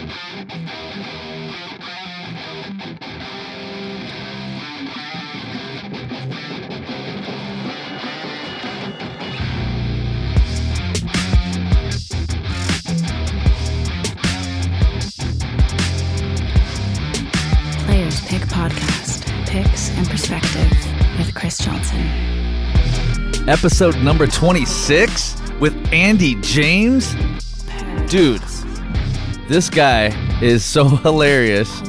Players Pick Podcast, Picks and Perspective with Chris Johnson. Episode number 26 with Andy James. Dude, this guy is so hilarious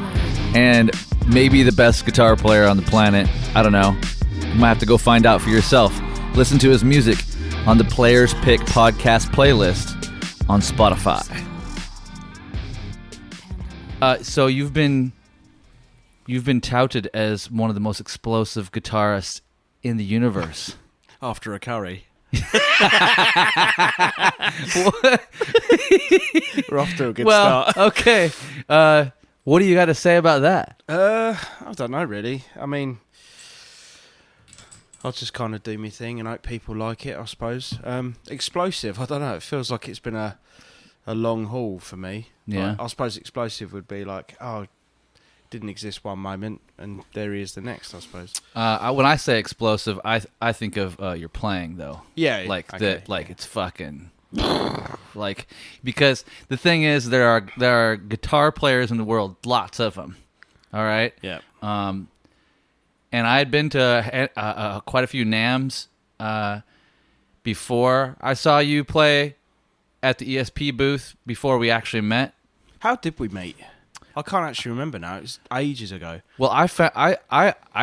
and maybe the best guitar player on the planet. I don't know. You might have to go find out for yourself. Listen to his music on the Players Pick Podcast playlist on Spotify. So you've been touted as one of the most explosive guitarists in the universe. After a curry. We're off to a good start. Okay. What do you got to say about that? I don't know, really. I mean, I'll just kind of do my thing and hope people like it, I suppose. Explosive, I don't know. It feels like it's been a long haul for me. Yeah. Like, I suppose explosive would be like, didn't exist one moment and there he is the next, I suppose. When I say explosive, I think of your playing though. Yeah, like okay, it's fucking like, because the thing is there are guitar players in the world, lots of them. All right. Yeah. And I had been to quite a few NAMMs before I saw you play at the ESP booth before we actually met. How did we meet? I can't actually remember now. It was ages ago. Well, I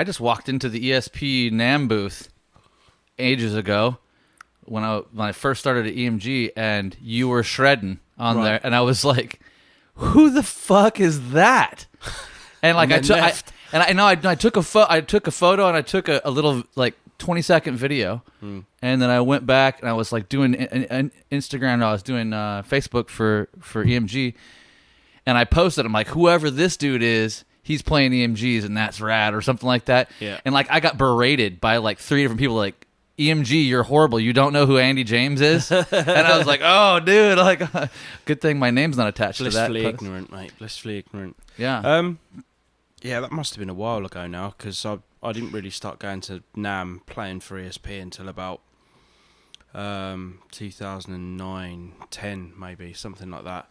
just walked into the ESP NAMM booth ages ago when I first started at EMG, and you were shredding on there, and I was like, "Who the fuck is that?" And like I took a photo and I took a little like 20-second video, and then I went back and I was like doing an Instagram. And I was doing Facebook for EMG. And I posted, I'm like, whoever this dude is, he's playing EMGs, and that's rad, or something like that. Yeah. And like, I got berated by like 3 different people, like, EMG, you're horrible. You don't know who Andy James is? And I was like, oh, dude, like, good thing my name's not attached to that. Blissfully ignorant, mate. Blissfully ignorant. Yeah. Yeah, that must have been a while ago now, because I didn't really start going to NAMM playing for ESP until about 2009, 10 maybe, something like that.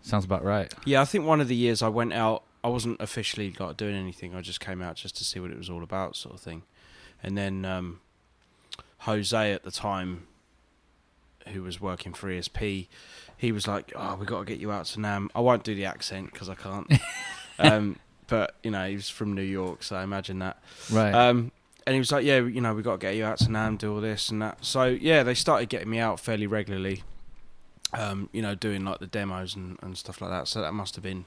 Sounds about right. Yeah, I think one of the years I went out, I wasn't officially like doing anything. I just came out just to see what it was all about, sort of thing. And then Jose at the time, who was working for ESP, he was like, "Oh, we got to get you out to NAMM." I won't do the accent because I can't. But you know, he was from New York, so I imagine that. Right. And he was like, "Yeah, you know, we got to get you out to NAMM, do all this and that." So yeah, they started getting me out fairly regularly. You know, doing like the demos and stuff like that. So that must have been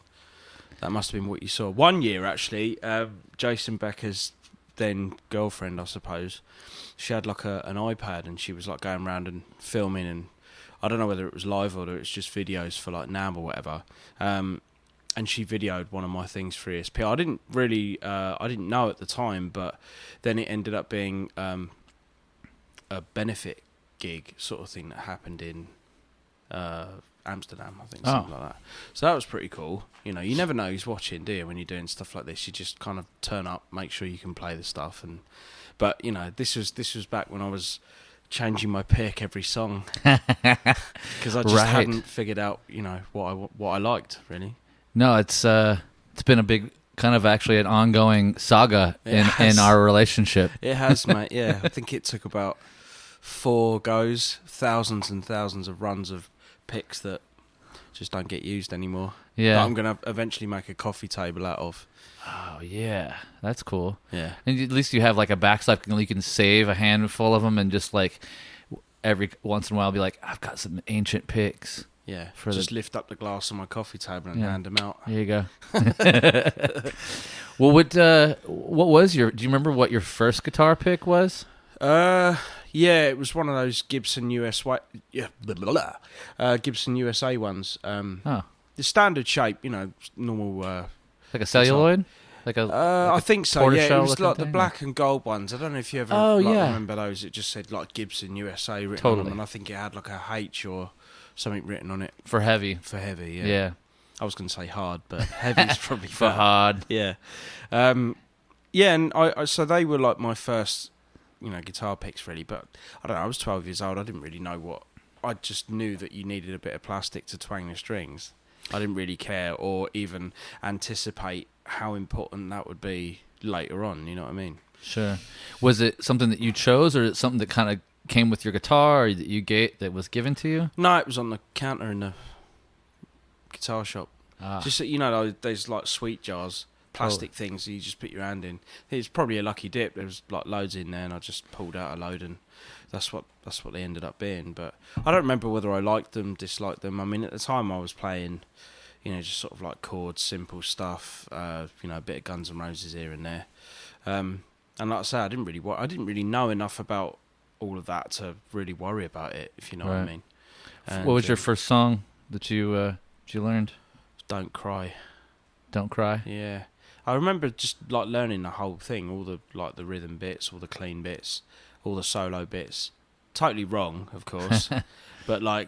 what you saw. One year actually, Jason Becker's then girlfriend, I suppose, she had like an iPad and she was like going around and filming, and I don't know whether it was live or it's just videos for like NAMM or whatever. And she videoed one of my things for ESP. I didn't really, I didn't know at the time, but then it ended up being a benefit gig sort of thing that happened in Amsterdam, I think, something like that. So that was pretty cool. You know, you never know who's watching, do you? When you're doing stuff like this, you just kind of turn up, make sure you can play the stuff. But you know, this was back when I was changing my pick every song because I just hadn't figured out, you know, what I liked really. No, it's been a big kind of actually an ongoing saga in our relationship. It has, mate. Yeah, I think it took about 4 goes, thousands and thousands of runs of picks that just don't get used anymore. Yeah, that I'm gonna eventually make a coffee table out of. Oh yeah, that's cool. Yeah, and at least you have like a backstop. You can save a handful of them and just like every once in a while be like, I've got some ancient picks. Yeah, just lift up the glass on my coffee table and hand them out. There you go. Well, what was your? Do you remember what your first guitar pick was? Yeah, it was one of those Gibson USA ones. The standard shape, you know, normal. Like a celluloid? Like a I think so. Yeah, it was like the thing, black and gold ones. I don't know if you ever remember those. It just said like Gibson USA written on them, and I think it had like a H or something written on it for heavy. Yeah. Yeah. I was going to say hard, but heavy's probably For better. hard. Yeah. Yeah, and I so they were like my first, guitar picks really, but I don't know, I was 12 years old, I didn't really know what, I just knew that you needed a bit of plastic to twang the strings. I didn't really care or even anticipate how important that would be later on, you know what I mean? Sure. Was it something that you chose, or is it something that kind of came with your guitar, or that was given to you? No, it was on the counter in the guitar shop. Ah. Just, those like sweet jars, plastic things you just put your hand in. It's probably a lucky dip. There was like loads in there, and I just pulled out a load, and that's what they ended up being. But I don't remember whether I liked them, disliked them. I mean, at the time I was playing, just sort of like chords, simple stuff. A bit of Guns N' Roses here and there. And like I say, I didn't really know enough about all of that to really worry about it, if you know what I mean. And, what was your first song that you learned? Don't Cry. Don't Cry? Yeah. I remember just like learning the whole thing, all the rhythm bits, all the clean bits, all the solo bits. Totally wrong, of course. But I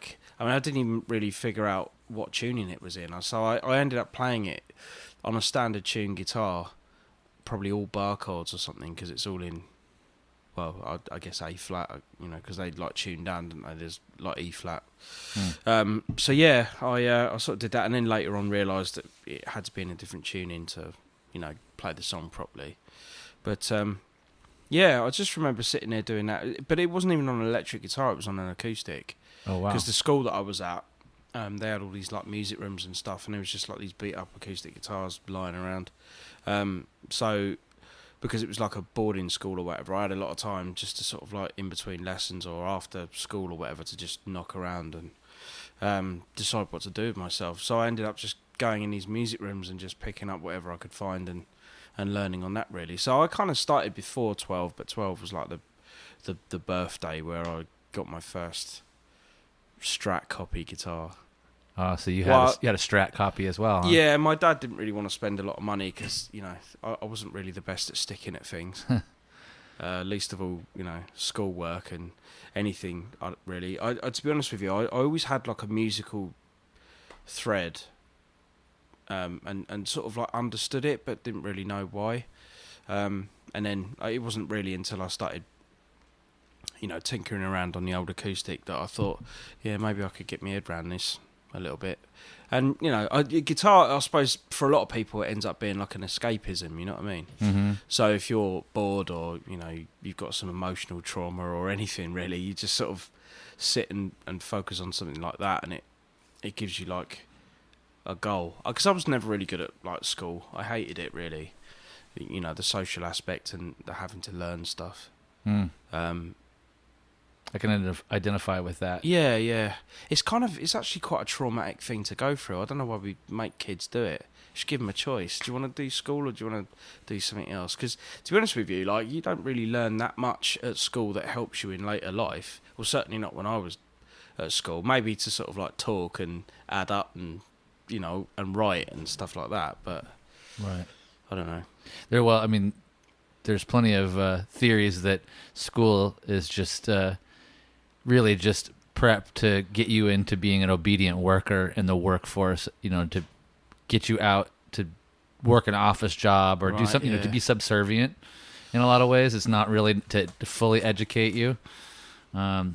didn't even really figure out what tuning it was in. So I ended up playing it on a standard tune guitar, probably all bar chords or something, because it's all in, well, I guess A flat, because they like tune down, didn't they? There's like E flat. So yeah, I sort of did that, and then later on realised that it had to be in a different tuning to, play the song properly. But yeah, I just remember sitting there doing that. But it wasn't even on an electric guitar; it was on an acoustic. Oh wow! Because the school that I was at, they had all these like music rooms and stuff, and there was just like these beat up acoustic guitars lying around. So because it was like a boarding school or whatever, I had a lot of time just to sort of like in between lessons or after school or whatever to just knock around and decide what to do with myself. So I ended up just going in these music rooms and just picking up whatever I could find and learning on that really. So I kind of started before 12, but 12 was like the birthday where I got my first Strat copy guitar. Oh, so you had a Strat copy as well, huh? Yeah, my dad didn't really want to spend a lot of money because, I wasn't really the best at sticking at things. Least of all, schoolwork and anything, really. I to be honest with you, I always had like a musical thread and sort of like understood it but didn't really know why. And then it wasn't really until I started, tinkering around on the old acoustic that I thought, yeah, maybe I could get my head around this a little bit. And guitar, I suppose for a lot of people it ends up being like an escapism, you know what I mean? Mm-hmm. So if you're bored or you've got some emotional trauma or anything really, you just sort of sit and focus on something like that, and it gives you like a goal. Because I was never really good at like school. I hated it really, the social aspect and the having to learn stuff. I can identify with that. Yeah. It's actually quite a traumatic thing to go through. I don't know why we make kids do it. You should give them a choice. Do you want to do school or do you want to do something else? Because to be honest with you, like you don't really learn that much at school that helps you in later life. Well, certainly not when I was at school. Maybe to sort of like talk and add up and and write and stuff like that. But right, I don't know. There's plenty of theories that school is just really just prep to get you into being an obedient worker in the workforce, to get you out to work an office job or do something, to be subservient in a lot of ways. It's not really to fully educate you. I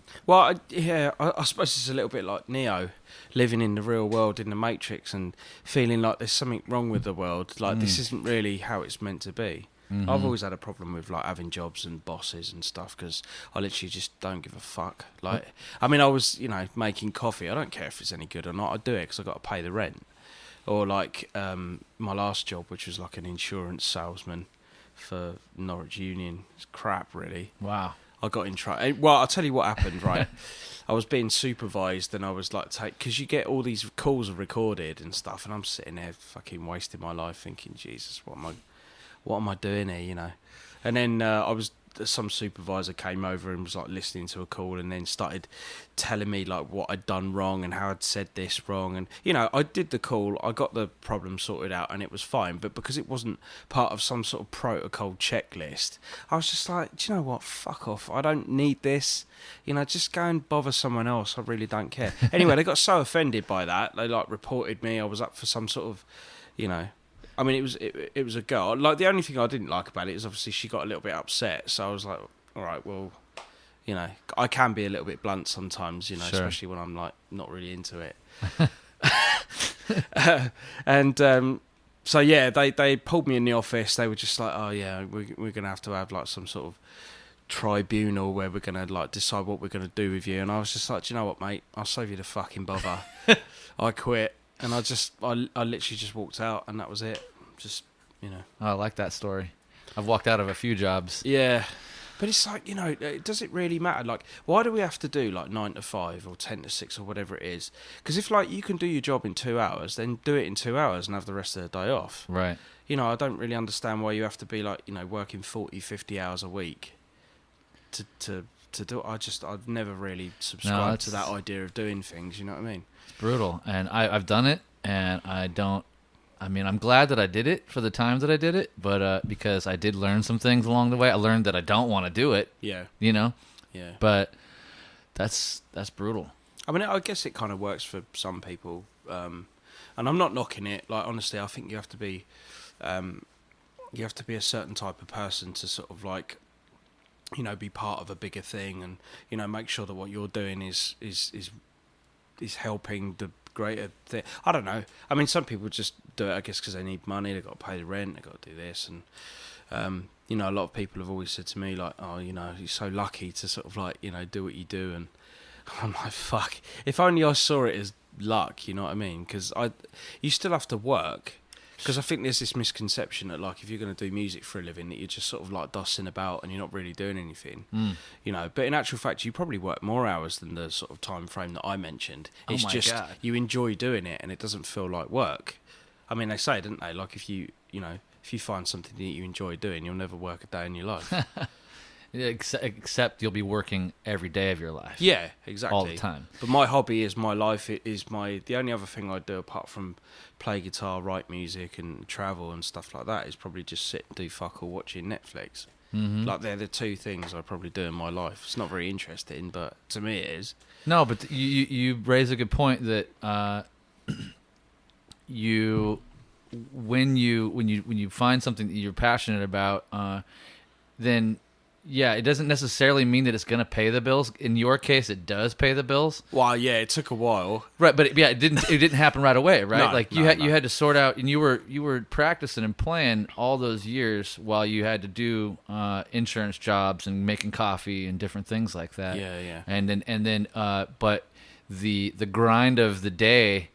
suppose it's a little bit like Neo, living in the real world in the Matrix and feeling like there's something wrong with the world. Like this isn't really how it's meant to be. Mm-hmm. I've always had a problem with like having jobs and bosses and stuff because I literally just don't give a fuck. Like, I mean, I was making coffee. I don't care if it's any good or not. I do it because I got to pay the rent. Or like my last job, which was like an insurance salesman for Norwich Union. It's crap, really. Wow. I got in trouble. Well, I'll tell you what happened. Right, I was being supervised, and I was like, because you get all these calls recorded and stuff, and I'm sitting there fucking wasting my life thinking, Jesus, what am I doing here, And then I was some supervisor came over and was like listening to a call and then started telling me like what I'd done wrong and how I'd said this wrong, and I did the call, I got the problem sorted out and it was fine, but because it wasn't part of some sort of protocol checklist, I was just like, do you know what, fuck off, I don't need this, just go and bother someone else, I really don't care. Anyway, they got so offended by that, they like reported me. I was up for some sort of, I mean, it was a girl. Like, the only thing I didn't like about it is obviously she got a little bit upset. So I was like, all right, well, I can be a little bit blunt sometimes, Sure. especially when I'm like not really into it. So yeah, they pulled me in the office. They were just like, oh yeah, we're gonna have to have like some sort of tribunal where we're gonna like decide what we're gonna do with you. And I was just like, do you know what, mate? I'll save you the fucking bother. I quit. And I literally just walked out, and that was it. Just, Oh, I like that story. I've walked out of a few jobs. Yeah. But it's like, does it really matter? Like, why do we have to do like 9 to 5 or 10 to 6 or whatever it is? Because if like you can do your job in 2 hours, then do it in 2 hours and have the rest of the day off. Right. I don't really understand why you have to be like, working 40, 50 hours a week to do it. I've never really subscribed to that idea of doing things, you know what I mean? It's brutal. And I've done it, and I'm glad that I did it for the time that I did it, but because I did learn some things along the way. I learned that I don't want to do it. Yeah. Yeah. But that's brutal. I mean, I guess it kind of works for some people, and I'm not knocking it. Like, honestly, I think you have to be a certain type of person to sort of like, be part of a bigger thing, and make sure that what you're doing is helping the greater thing. I don't know. I mean, some people just do it, I guess, because they need money. They've got to pay the rent. They've got to do this, and a lot of people have always said to me like, oh, you're so lucky to sort of like, do what you do, and I'm like, fuck. If only I saw it as luck, you know what I mean? Because you still have to work. Because I think there's this misconception that, like, if you're going to do music for a living, that you're just sort of, like, dossing about and you're not really doing anything. But in actual fact, you probably work more hours than the sort of time frame that I mentioned. It's just God. You enjoy doing it and it doesn't feel like work. I mean, they say, don't they? Like, if you find something that you enjoy doing, you'll never work a day in your life. Except you'll be working every day of your life. Yeah, exactly. All the time. But my hobby is my life. It is the only other thing I do apart from play guitar, write music, and travel and stuff like that is probably just sit and do fuck all watching Netflix. Mm-hmm. Like, they're the two things I probably do in my life. It's not very interesting, but to me it is. No, but you raise a good point that when you find something that you're passionate about, then. Yeah, it doesn't necessarily mean that it's going to pay the bills. In your case, it does pay the bills. Well, yeah, it took a while. Right, but it didn't happen right away, right? No, you had to sort out, and you were practicing and playing all those years while you had to do insurance jobs and making coffee and different things like that. Yeah. And then but the grind of the day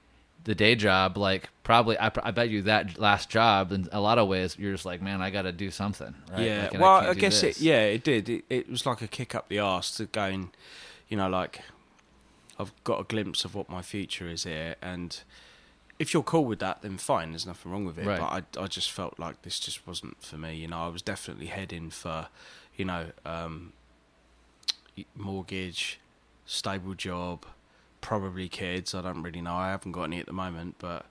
job, like, probably I bet you that last job, in a lot of ways, you're just like, man, I got to do something, right? Yeah, like, well, I guess it did. It was like a kick up the arse to going, like, I've got a glimpse of what my future is here, and if you're cool with that, then fine, there's nothing wrong with it. Right. But I just felt like this just wasn't for me. I was definitely heading for, mortgage, stable job, probably kids. I don't really know. I haven't got any at the moment, but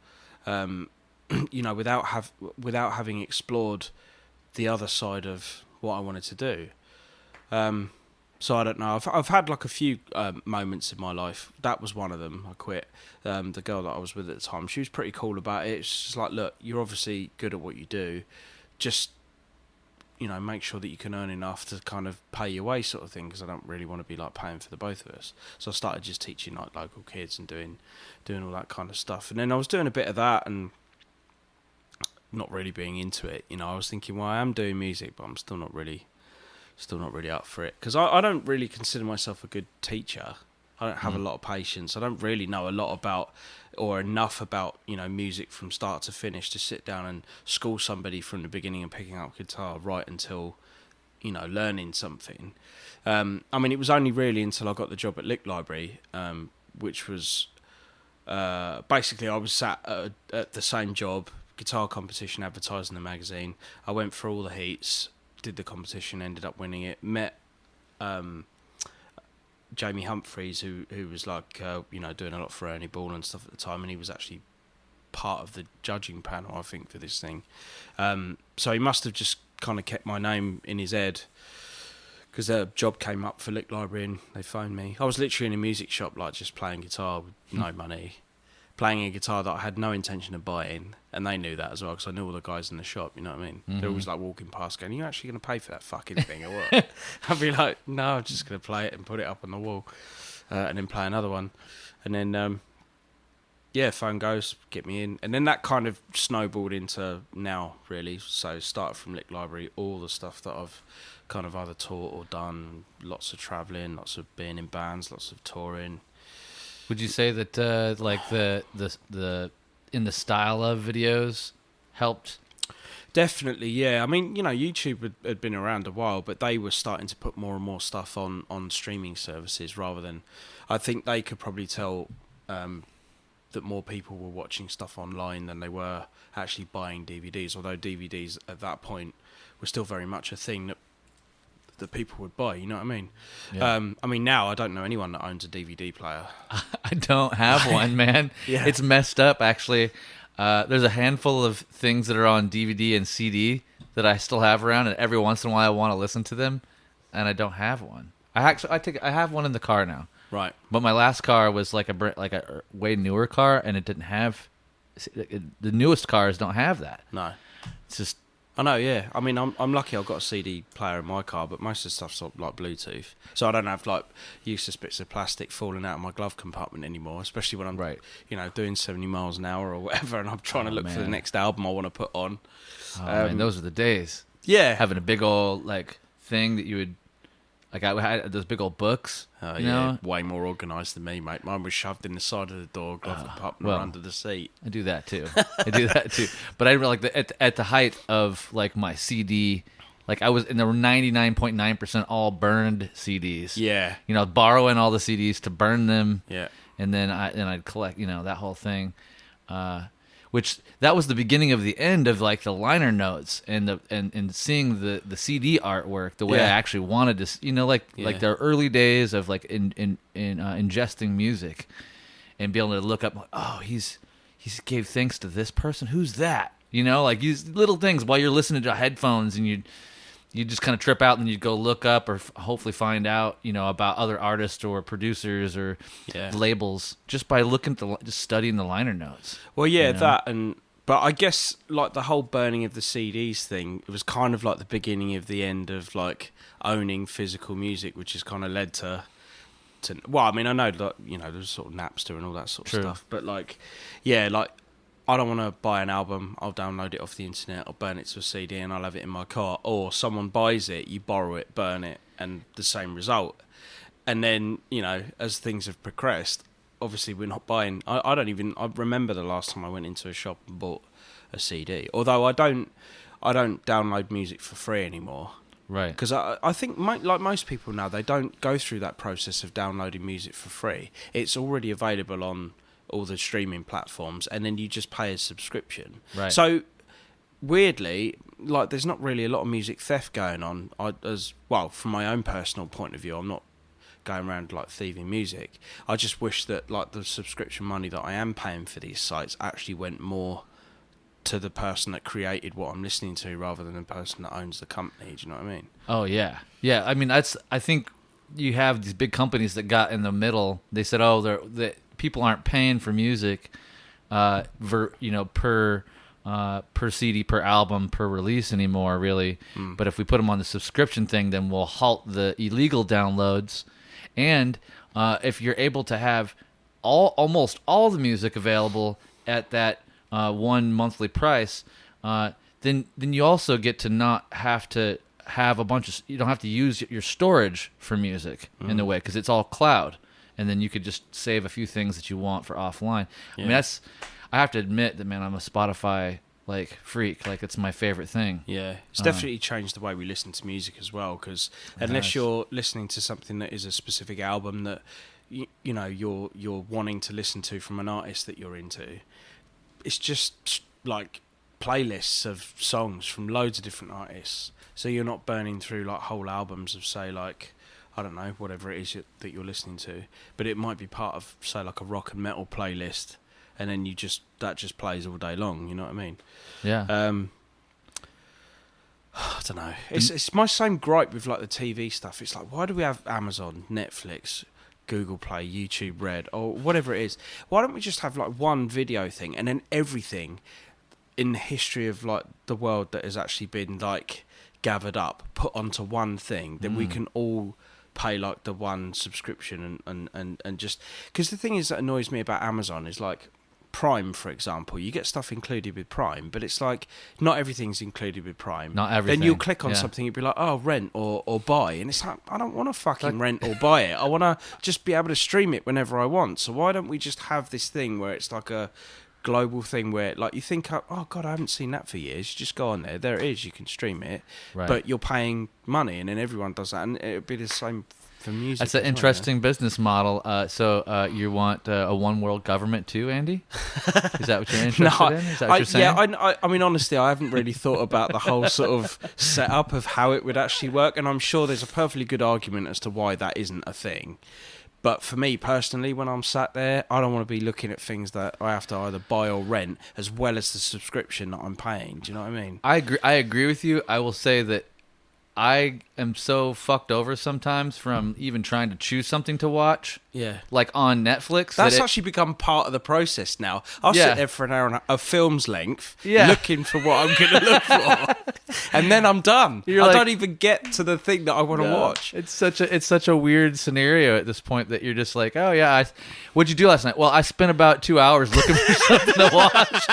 without having explored the other side of what I wanted to do. So I don't know. I've had like a few moments in my life. That was one of them. I quit. The girl that I was with at the time, she was pretty cool about it. It's just like, look, you're obviously good at what you do. Just make sure that you can earn enough to kind of pay your way, sort of thing, because I don't really want to be like paying for the both of us. So I started just teaching like local kids and doing all that kind of stuff. And then I was doing a bit of that and not really being into it. I was thinking, well, I am doing music, but I'm still not really up for it, because I don't really consider myself a good teacher. I don't have a lot of patience. I don't really know a lot about or enough about music from start to finish to sit down and school somebody from the beginning and picking up guitar right until learning something. I mean, it was only really until I got the job at Lick Library, which was basically I was sat at the same job, guitar competition, advertising the magazine. I went through all the heats, did the competition, ended up winning it. Met Jamie Humphreys, who was like doing a lot for Ernie Ball and stuff at the time, and he was actually part of the judging panel, I think, for this thing. So he must have just kind of kept my name in his head, because their job came up for Lick Library and they phoned me. I was literally in a music shop, like just playing guitar with no money, playing a guitar that I had no intention of buying, and they knew that as well, because I knew all the guys in the shop, you know what I mean? They're always like walking past going, "Are you actually going to pay for that fucking thing or what?" I'd be like, "No, I'm just going to play it and put it up on the wall and then play another one." And then phone goes, get me in. And then that kind of snowballed into now, really. So started from Lick Library, all the stuff that I've kind of either taught or done, lots of travelling, lots of being in bands, lots of touring. Would you say that like the in the style of videos helped? Definitely, yeah. I mean, YouTube had been around a while, but they were starting to put more and more stuff on streaming services rather than... I think they could probably tell that more people were watching stuff online than they were actually buying DVDs, although DVDs at that point were still very much a thing that people would buy, you know what I mean? Yeah. I mean, now I don't know anyone that owns a DVD player. I don't have one, man. Yeah. It's messed up, actually. There's a handful of things that are on DVD and CD that I still have around, and every once in a while I want to listen to them, and I don't have one. I have one in the car now. Right. But my last car was like a way newer car, and it didn't have... The newest cars don't have that. No. It's just... I know, yeah. I mean, I'm lucky I've got a CD player in my car, but most of the stuff's like Bluetooth. So I don't have like useless bits of plastic falling out of my glove compartment anymore, especially when I'm doing 70 miles an hour or whatever, and I'm trying to look for the next album I want to put on. Oh, man, those are the days. Yeah. Having a big old like thing that you would... Like, I had those big old books, you know? Way more organised than me, mate. Mine was shoved in the side of the door, glove compartment, or under the seat. I do that too. But I really like at the height of like my CD, like I was in the 99.9% all burned CDs. Yeah. Borrowing all the CDs to burn them. Yeah. And then I'd collect, that whole thing. Which that was the beginning of the end of like the liner notes and seeing the CD artwork the way I actually wanted to, like the early days of like ingesting music and being able to look up, like, oh, he gave thanks to this person. Who's that? Like these little things while you're listening to headphones, and you just kind of trip out, and you'd go look up or hopefully find out, about other artists or producers or labels just by just studying the liner notes. Well, yeah, but I guess like the whole burning of the CDs thing, it was kind of like the beginning of the end of like owning physical music, which has kind of led to. Well, I mean, I know that there's sort of Napster and all that sort of stuff, but like, yeah, like. I don't want to buy an album, I'll download it off the internet, I'll burn it to a CD and I'll have it in my car. Or someone buys it, you borrow it, burn it, and the same result. And then, as things have progressed, obviously we're not buying... I remember the last time I went into a shop and bought a CD. Although I don't download music for free anymore. Right. Because I think, like most people now, they don't go through that process of downloading music for free. It's already available on all the streaming platforms, and then you just pay a subscription. Right. So weirdly, like there's not really a lot of music theft going on. From my own personal point of view, I'm not going around like thieving music. I just wish that like the subscription money that I am paying for these sites actually went more to the person that created what I'm listening to rather than the person that owns the company. Do you know what I mean? Oh yeah. I mean, I think you have these big companies that got in the middle. They said, people aren't paying for music, per CD, per album, per release anymore, really. But if we put them on the subscription thing, then we'll halt the illegal downloads. And if you're able to have almost all the music available at that one monthly price, then you also get to not have to have you don't have to use your storage for music in a way, because it's all cloud. And then you could just save a few things that you want for offline. Yeah. I mean, I have to admit that, man, I'm a Spotify like freak. Like, it's my favorite thing. Yeah, it's definitely changed the way we listen to music as well. Because unless you're listening to something that is a specific album that you're wanting to listen to from an artist that you're into, it's just like playlists of songs from loads of different artists. So you're not burning through like whole albums of, say, like, I don't know, whatever it is that you're listening to, but it might be part of, say, like a rock and metal playlist, and then that just plays all day long. You know what I mean? Yeah. I don't know. It's my same gripe with like the TV stuff. It's like, why do we have Amazon, Netflix, Google Play, YouTube Red, or whatever it is? Why don't we just have like one video thing, and then everything in the history of like the world that has actually been like gathered up, put onto one thing, then we can all pay like the one subscription and just, because the thing is that annoys me about Amazon is like Prime, for example. You get stuff included with Prime, but it's like not everything's included with Prime. Not everything. Then you'll click on something, you'd be like, oh, rent or buy, and it's like, I don't want to fucking rent or buy it. I want to just be able to stream it whenever I want. So why don't we just have this thing where it's like a global thing where like you think, oh god, I haven't seen that for years. You just go on there it is, you can stream it, but you're paying money, and then everyone does that, and it'd be the same for music. That's an interesting business model. So you want a one world government too, Andy? Is that what you're interested in? Is that what you're saying? Yeah, I mean, honestly, I haven't really thought about the whole sort of setup of how it would actually work, and I'm sure there's a perfectly good argument as to why that isn't a thing. But for me personally, when I'm sat there, I don't want to be looking at things that I have to either buy or rent, as well as the subscription that I'm paying. Do you know what I mean? I agree with you. I will say that I am so fucked over sometimes from even trying to choose something to watch. Yeah. Like on Netflix. That's actually become part of the process now. I'll sit there for an hour and a film's length looking for what I'm going to look for. And then I'm done. I don't even get to the thing that I want to watch. It's such a weird scenario at this point that you're just like, oh yeah, what'd you do last night? Well, I spent about 2 hours looking for something to watch.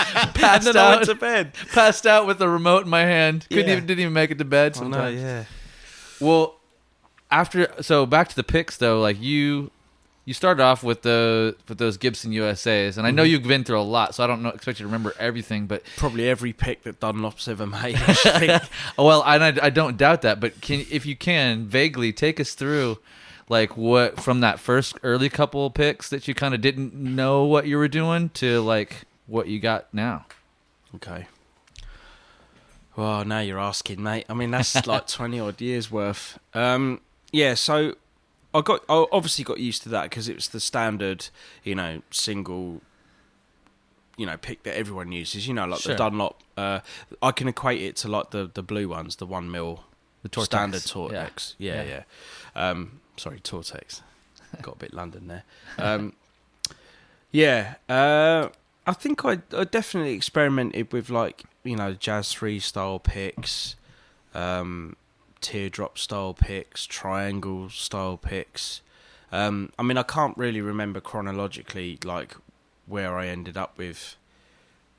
And then I went to bed. Passed out with the remote in my hand. Didn't even make it to bed sometimes. Oh, no, yeah. Well, so back to the picks though, like you started off with those Gibson USAs, and I know you've been through a lot, so I don't expect you to remember everything, but probably every pick that Dunlop's ever made. Well, I don't doubt that, but if you can vaguely take us through, like what from that first early couple picks that you kind of didn't know what you were doing to like what you got now. Okay. Well, now you're asking, mate. I mean, that's like 20 odd years worth. Yeah, so I obviously got used to that because it was the standard, single, pick that everyone uses. Like the Dunlop. I can equate it to like the blue ones, the 1 mil, the Tortex. Standard Tortex. Yeah. Sorry, Tortex. Got a bit London there. I think I definitely experimented with like, Jazz 3 style picks, teardrop style picks, triangle style picks. I mean, I can't really remember chronologically like where I ended up with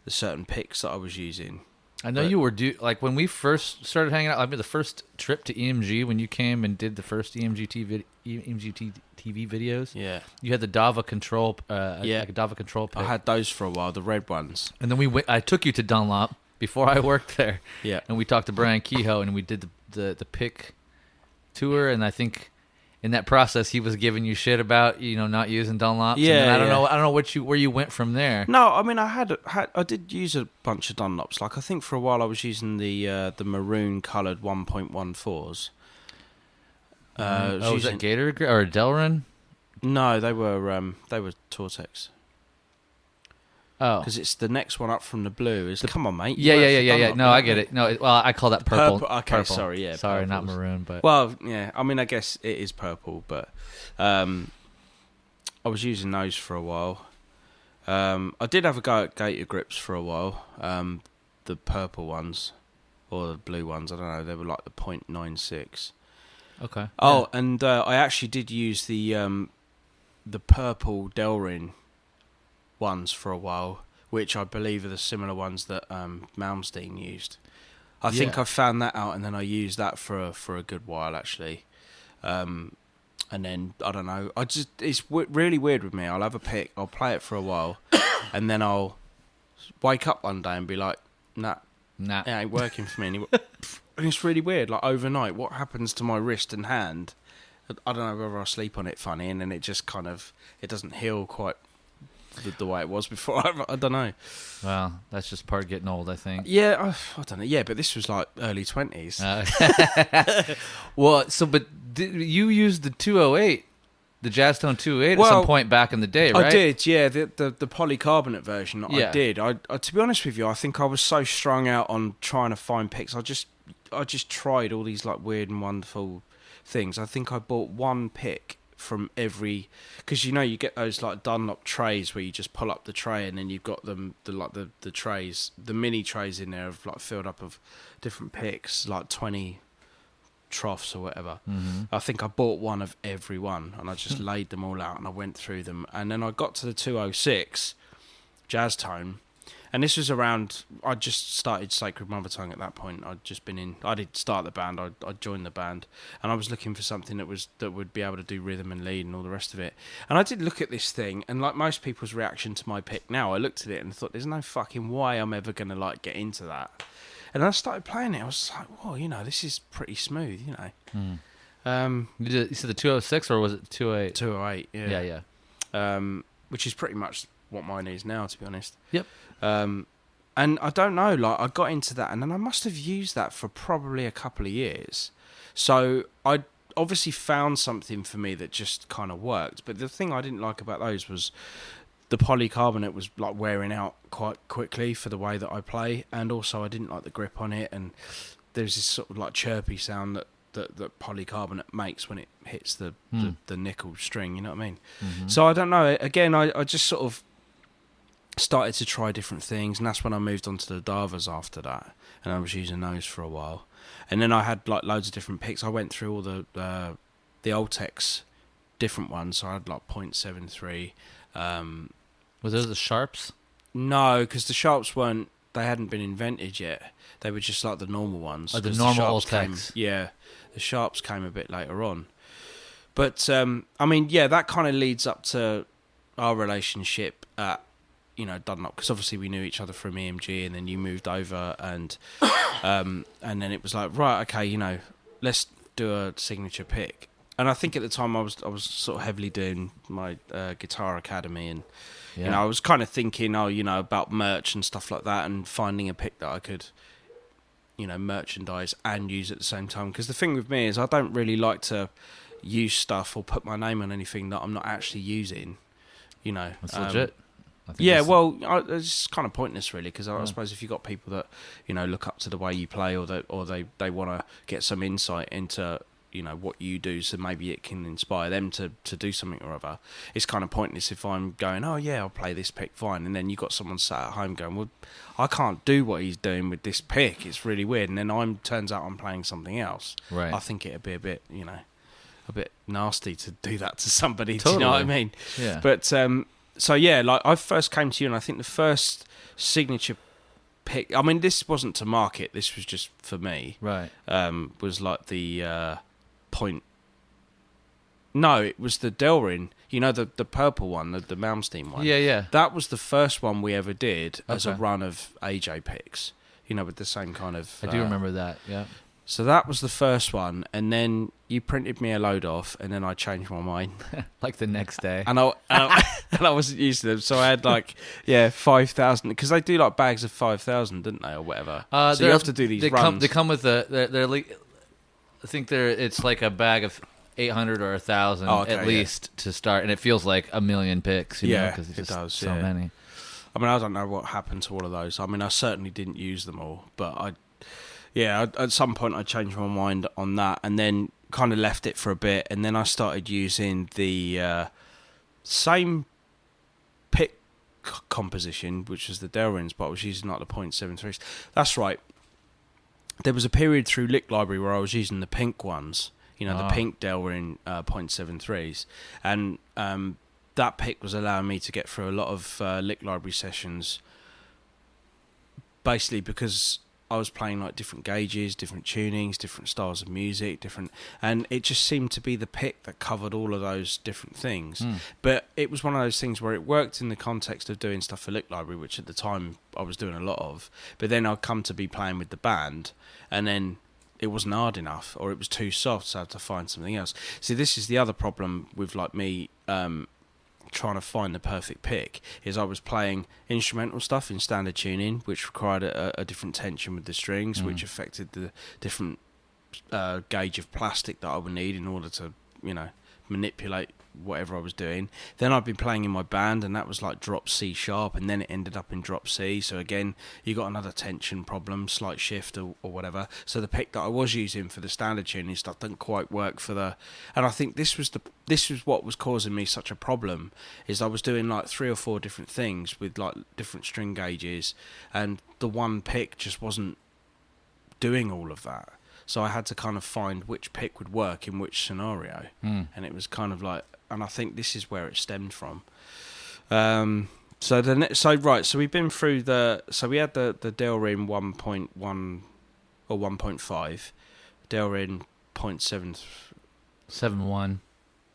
the certain picks that I was using. I know you were like when we first started hanging out. I mean, the first trip to EMG when you came and did the first EMG TV videos. Yeah, you had the Dava control. Like a Dava control pick. I had those for a while, the red ones. And then I took you to Dunlop before I worked there. Yeah, and we talked to Brian Kehoe and we did the pick tour, and I think in that process he was giving you shit about not using Dunlops. Yeah, I don't know where you went from there. No, I mean I did use a bunch of Dunlops. Like I think for a while I was using the maroon coloured 1.14s. Was that Gator or Delrin? No, they were Tortex. Oh, because it's the next one up from the blue. Come on, mate. Yeah. No, I get it. No, well, I call that purple. Okay, purple. Sorry, yeah. Sorry, purples. not maroon, but well, yeah. I mean, I guess it is purple, but I was using those for a while. I did have a go at Gator grips for a while. The purple ones or the blue ones. I don't know. They were like the .96. Okay. Oh, yeah. And I actually did use the purple Delrin ones for a while, which I believe are the similar ones that Malmsteen used. I think I found that out, and then I used that for a good while actually. And then I don't know. It's really weird with me. I'll have a pick, I'll play it for a while, and then I'll wake up one day and be like, nah, it ain't working for me anymore. And it's really weird. Like overnight, what happens to my wrist and hand? I don't know whether I sleep on it funny, and then it just kind of it doesn't heal quite the way it was before. I don't know. Well, that's just part of getting old, I think. Yeah, I don't know. Yeah, but this was like early 20s. Well, but you used the 208, the Jazztone 208 at Well, some point back in the day, right? I did, yeah. The polycarbonate version, Yeah. I did. I to be honest with you, I think I was so strung out on trying to find picks. I just tried all these like weird and wonderful things. I think I bought one pick from every, because you get those like Dunlop trays where you just pull up the tray and then you've got the trays, the mini trays in there of like filled up of different picks, like 20 troughs or whatever. I think I bought one of every one and I just laid them all out and I went through them, and then I got to the 206 Jazztone, and this was around, I just started Sacred Mother Tongue at that point. I didn't start the band, I joined the band, and I was looking for something that would be able to do rhythm and lead and all the rest of it. And I did look at this thing, and like most people's reaction to my pick now, I looked at it and thought, there's no fucking way I'm ever going to like get into that. And I started playing it. I was like, whoa, this is pretty smooth, You said the 206 or was it 208? 208, yeah. Yeah. Which is pretty much what mine is now, to be honest. Yep. And I don't know, like I got into that, and then I must have used that for probably a couple of years. So I obviously found something for me that just kind of worked. But the thing I didn't like about those was the polycarbonate was like wearing out quite quickly for the way that I play, and also I didn't like the grip on it, and there's this sort of like chirpy sound that polycarbonate makes when it hits the nickel string, you know what I mean? So I don't know, again, I just sort of started to try different things, and that's when I moved on to the Davas after that, and I was using those for a while. And then I had like loads of different picks. I went through all the Ultex different ones, so I had like 0.73. Was those the Sharps? No, because the Sharps they hadn't been invented yet. They were just like the normal ones. Oh, the 'cause normal Sharps Ultex. Yeah, the Sharps came a bit later on. But, I mean, yeah, that kind of leads up to our relationship at, Dunlop, because obviously we knew each other from EMG, and then you moved over, and then it was like, right, okay, let's do a signature pick. And I think at the time I was sort of heavily doing my guitar academy, and I was kind of thinking, about merch and stuff like that, and finding a pick that I could, merchandise and use at the same time. Because the thing with me is I don't really like to use stuff or put my name on anything that I'm not actually using. That's legit. Yeah, well, it's kind of pointless, really, because I suppose if you've got people that look up to the way you play, or they want to get some insight into what you do, so maybe it can inspire them to do something or other. It's kind of pointless if I'm going, oh yeah, I'll play this pick, fine, and then you've got someone sat at home going, well, I can't do what he's doing with this pick, it's really weird, and then turns out I'm playing something else. Right. I think it'd be a bit nasty to do that to somebody. Totally. Do you know what I mean? Yeah. But so yeah, like I first came to you, and I think the first signature pick, I mean, this wasn't to market, this was just for me. Right. Was like the point. No, it was the Delrin, the purple one, the Malmsteen one. Yeah. That was the first one we ever did as a Okay. run of AJ picks, with the same kind of... I do remember that, yeah. So that was the first one, and then you printed me a load off, and then I changed my mind. Like the next day. And I wasn't used to them, so I had 5,000, because they do like bags of 5,000, didn't they, or whatever? So you have to do these runs. They come with they're like, I think it's like a bag of 800 or 1,000 at least to start, and it feels like a million picks, because it does, so many. I mean, I don't know what happened to all of those. I mean, I certainly didn't use them all, but at some point I changed my mind on that, and then kind of left it for a bit, and then I started using the same pick composition, which was the Delrins, but I was using like the 0.73s. That's right. There was a period through Lick Library where I was using the pink ones, the pink Delrin 0.73s, and that pick was allowing me to get through a lot of Lick Library sessions, basically because I was playing like different gauges, different tunings, different styles of music, and it just seemed to be the pick that covered all of those different things. But it was one of those things where it worked in the context of doing stuff for Lick Library, which at the time I was doing a lot of. But then I'd come to be playing with the band, and then it wasn't hard enough, or it was too soft, so I had to find something else. See, this is the other problem with like me trying to find the perfect pick is I was playing instrumental stuff in standard tuning, which required a different tension with the strings, which affected the different gauge of plastic that I would need in order to, manipulate whatever I was doing. Then I've been playing in my band, and that was like drop C sharp, and then it ended up in drop C. So again, you got another tension problem, slight shift or whatever. So the pick that I was using for the standard tuning stuff didn't quite work for the. And I think this was what was causing me such a problem. Is I was doing like 3 or 4 different things with like different string gauges, and the one pick just wasn't doing all of that. So I had to kind of find which pick would work in which scenario, and it was kind of like, and I think this is where it stemmed from. So we've been through we had the Delrin 1.1 or 1.5, Delrin 7.1.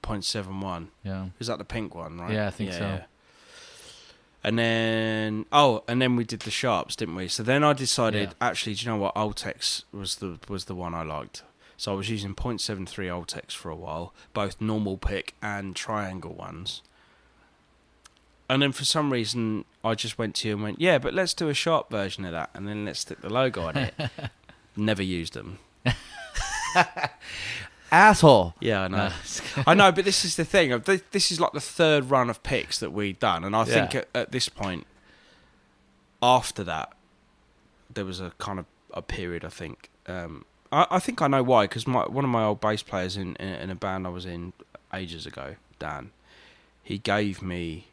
0.71. Yeah, is that the pink one, right? Yeah, I think so. Yeah. And then we did the sharps, didn't we? So then I decided, actually, do you know what? Ultex was the one I liked. So I was using 0.73 Ultex for a while, both normal pick and triangle ones. And then for some reason, I just went to you and went, yeah, but let's do a sharp version of that, and then let's stick the logo on it. Never used them. Asshole. Yeah, I know. I know, but this is the thing. This is like the third run of picks that we've done, and I think at this point, after that, there was a kind of a period. I think. I think I know why, because one of my old bass players in a band I was in ages ago, Dan, he gave me,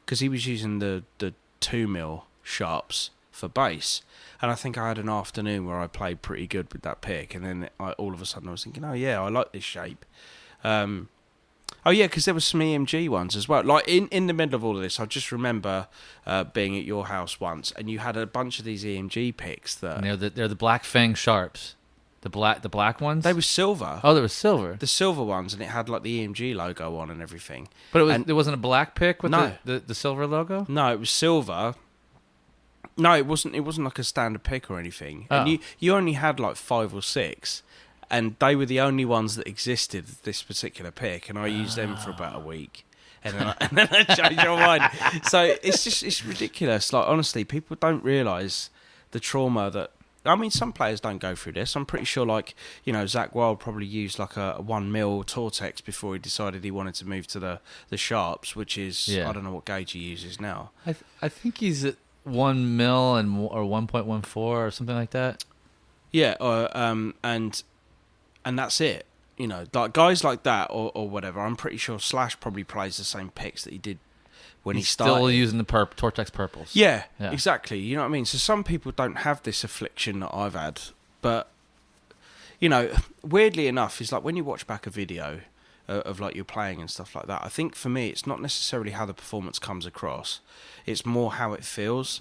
because he was using the 2mm sharps for bass. And I think I had an afternoon where I played pretty good with that pick, and then all of a sudden I was thinking, oh yeah, I like this shape. Because there was some EMG ones as well. Like in the middle of all of this, I just remember being at your house once, and you had a bunch of these EMG picks that they're the Black Fang sharps, the black ones. They were silver. Oh, they were silver. The silver ones, and it had like the EMG logo on and everything. But it wasn't a black pick with the silver logo. No, it was silver. No, it wasn't. It wasn't like a standard pick or anything. Oh. And you only had like 5 or 6, and they were the only ones that existed. This particular pick, and I used them for about a week, and then I changed my mind. So it's ridiculous. Like honestly, people don't realise the trauma that. I mean, some players don't go through this. I'm pretty sure, like Zach Wilde probably used like a 1mm Tortex before he decided he wanted to move to the sharps, which is I don't know what gauge he uses now. I think he's at 1 mil or 1.14 or something like that. Yeah, and that's it. Like guys like that or whatever. I'm pretty sure Slash probably plays the same picks that he did when he started. Still using the Tortex purples. Yeah, exactly. You know what I mean? So some people don't have this affliction that I've had, but weirdly enough, is like when you watch back a video of like you're playing and stuff like that. I think for me, it's not necessarily how the performance comes across; it's more how it feels.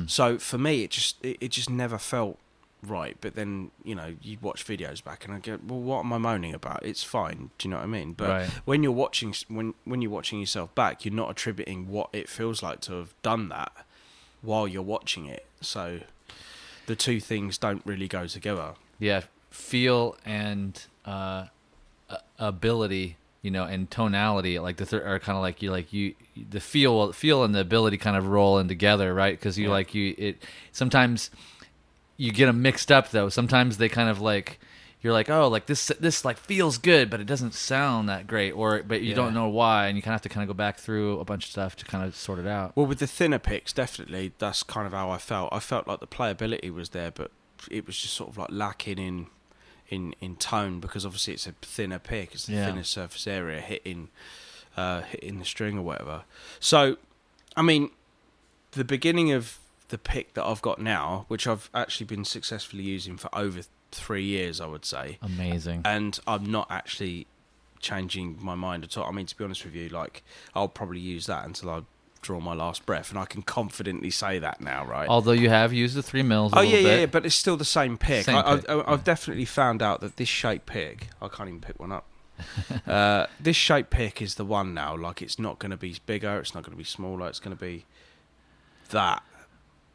So for me, it just never felt right. But then you watch videos back and I go, well, what am I moaning about? It's fine. Do you know what I mean? But when you're watching when you're watching yourself back, you're not attributing what it feels like to have done that while you're watching it. So the two things don't really go together. Yeah, feel and ability, and tonality, like are kind of like the feel and the ability kind of roll in together, right? Because sometimes you get them mixed up though. Sometimes they kind of like you're like, oh, like this like feels good, but it doesn't sound that great, but you don't know why, and you kind of have to kind of go back through a bunch of stuff to kind of sort it out. Well, with the thinner picks, definitely that's kind of how I felt. I felt like the playability was there, but it was just sort of like lacking in tone, because obviously it's a thinner pick, it's the thinner surface area hitting the string or whatever. So, I mean, the beginning of the pick that I've got now, which I've actually been successfully using for over 3 years, I would say. Amazing. And I'm not actually changing my mind at all. I mean, to be honest with you, like I'll probably use that until I draw my last breath, and I can confidently say that now, right? Although you have used the 3 mils. Yeah, but it's still the same pick. I've definitely found out that this shape pick, I can't even pick one up. This shape pick is the one now. Like, it's not going to be bigger, it's not going to be smaller, it's going to be that.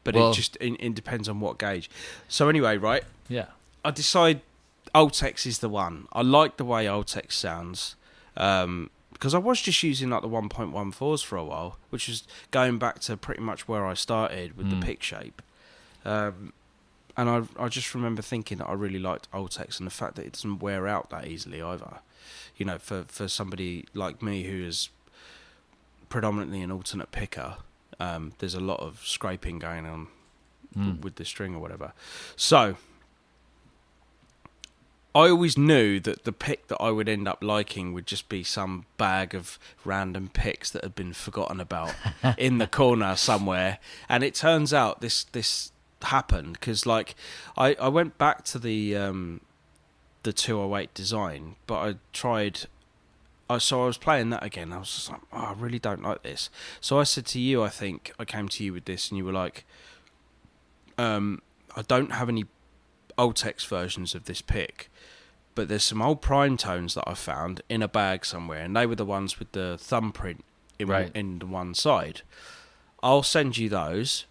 But it depends on what gauge. So anyway, right? Yeah. I decide Ultex is the one. I like the way Ultex sounds. because I was just using like the 1.14s for a while, which was going back to pretty much where I started with the pick shape. And I just remember thinking that I really liked Ultex, and the fact that it doesn't wear out that easily either. You know, for somebody like me who is predominantly an alternate picker, there's a lot of scraping going on with the string or whatever. So I always knew that the pick that I would end up liking would just be some bag of random picks that had been forgotten about in the corner somewhere. And it turns out this happened because, like, I went back to the 208 design, but I tried. So I was playing that again. I was just like, I really don't like this. So I said to you, I think I came to you with this, and you were like, I don't have any Ultex versions of this pick, but there's some old prime tones that I found in a bag somewhere, and they were the ones with the thumbprint in the one side. I'll send you those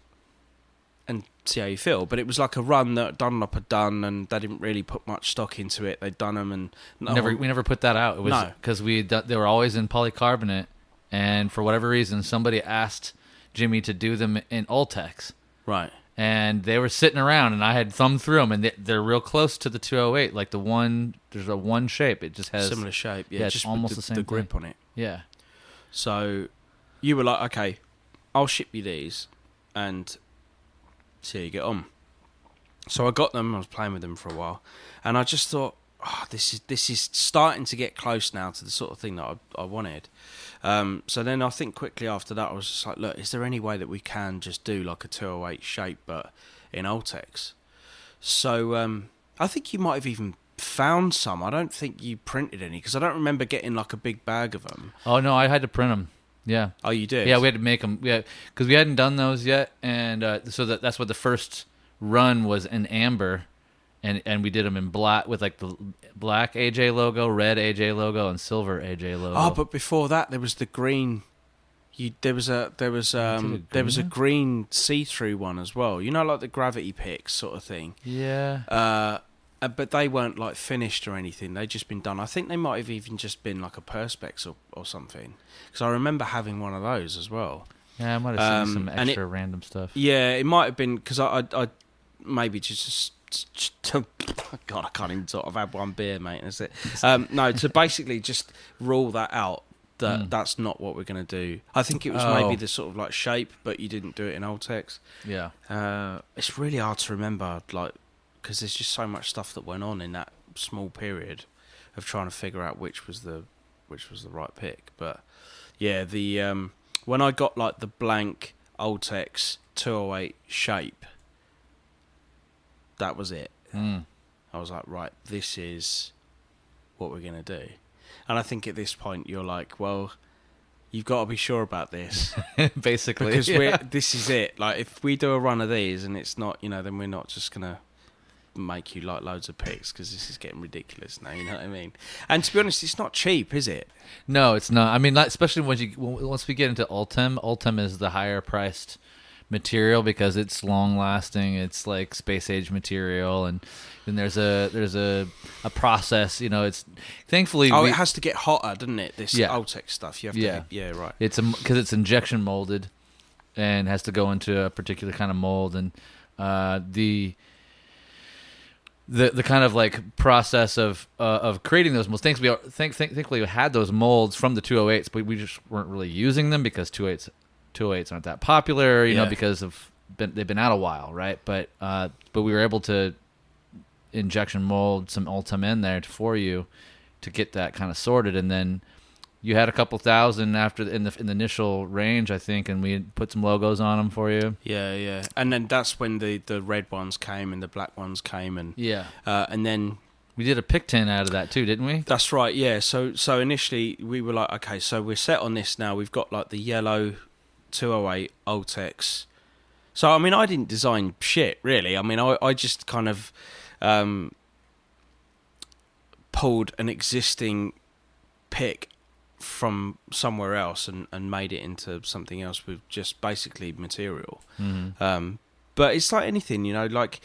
and see how you feel. But it was like a run that Dunlop had done, and they didn't really put much stock into it. They'd done them, and we never put that out. It was because they were always in polycarbonate, and for whatever reason, somebody asked Jimmy to do them in Ultex. Right. And they were sitting around, and I had thumbed through them, and they're real close to the 208. Like there's a one shape. It just has similar shape. Yeah, it's just almost the the same the grip thing. on it. Yeah. So you were like, okay, I'll ship you these and see how you get on. So I got them. I was playing with them for a while, and I just thought, this is starting to get close now to the sort of thing that I wanted. So then I think quickly after that I was just like, look, is there any way that we can just do like a 208 shape but in Ultex? So I think you might have even found some. I don't think you printed any, because I don't remember getting like a big bag of them. Oh no, I had to print them. Yeah. Oh, you did? Yeah, we had to make them. Yeah, because we hadn't done those yet, and so that's what the first run was in amber, and we did them in black with like the black AJ logo, red AJ logo, and silver AJ logo. Oh, but before that there was the green. There was a green see-through one as well. You know, like the gravity picks sort of thing. Yeah. But they weren't like finished or anything. They'd just been done. I think they might have even just been like a perspex or something. Because I remember having one of those as well. Yeah, I might have seen some extra random stuff. Yeah, it might have been because I maybe just God, I can't even sort of have one beer, mate. That's it. No, to basically just rule that out. That's not what we're going to do. I think it was maybe the sort of like shape, but you didn't do it in Ultex. Yeah. It's really hard to remember, like, because there's just so much stuff that went on in that small period of trying to figure out which was the right pick. But yeah, the when I got like the blank Ultex 208 shape, that was it. I was like, right, this is what we're going to do. And I think at this point you're like, well, you've got to be sure about this. Basically. Because this is it. Like, if we do a run of these and it's not, then we're not just going to make you like loads of picks, because this is getting ridiculous now, you know what I mean? And to be honest, it's not cheap, is it? No, it's not. I mean, especially once we get into Ultem is the higher priced material because it's long lasting. It's like space age material, and then there's a process. It's thankfully it has to get hotter, doesn't it? This Ultex stuff. You have to. Yeah, right. It's because it's injection molded, and has to go into a particular kind of mold, and the kind of like process of creating those molds. Thankfully we had those molds from the 208s, but we just weren't really using them because 208s aren't that popular, because they've been out a while, right? But we were able to injection mold some Ultem in there for you to get that kind of sorted, and then you had a couple thousand in the initial range, I think, and we put some logos on them for you. Yeah. And then that's when the red ones came and the black ones came, and and then we did a pick tin out of that too, didn't we? That's right. Yeah. So initially we were like, okay, so we're set on this now. We've got like the yellow 208 Ultex. So I mean, I didn't design shit really. I mean, I just kind of pulled an existing pick from somewhere else and made it into something else with just basically material. But it's like anything, like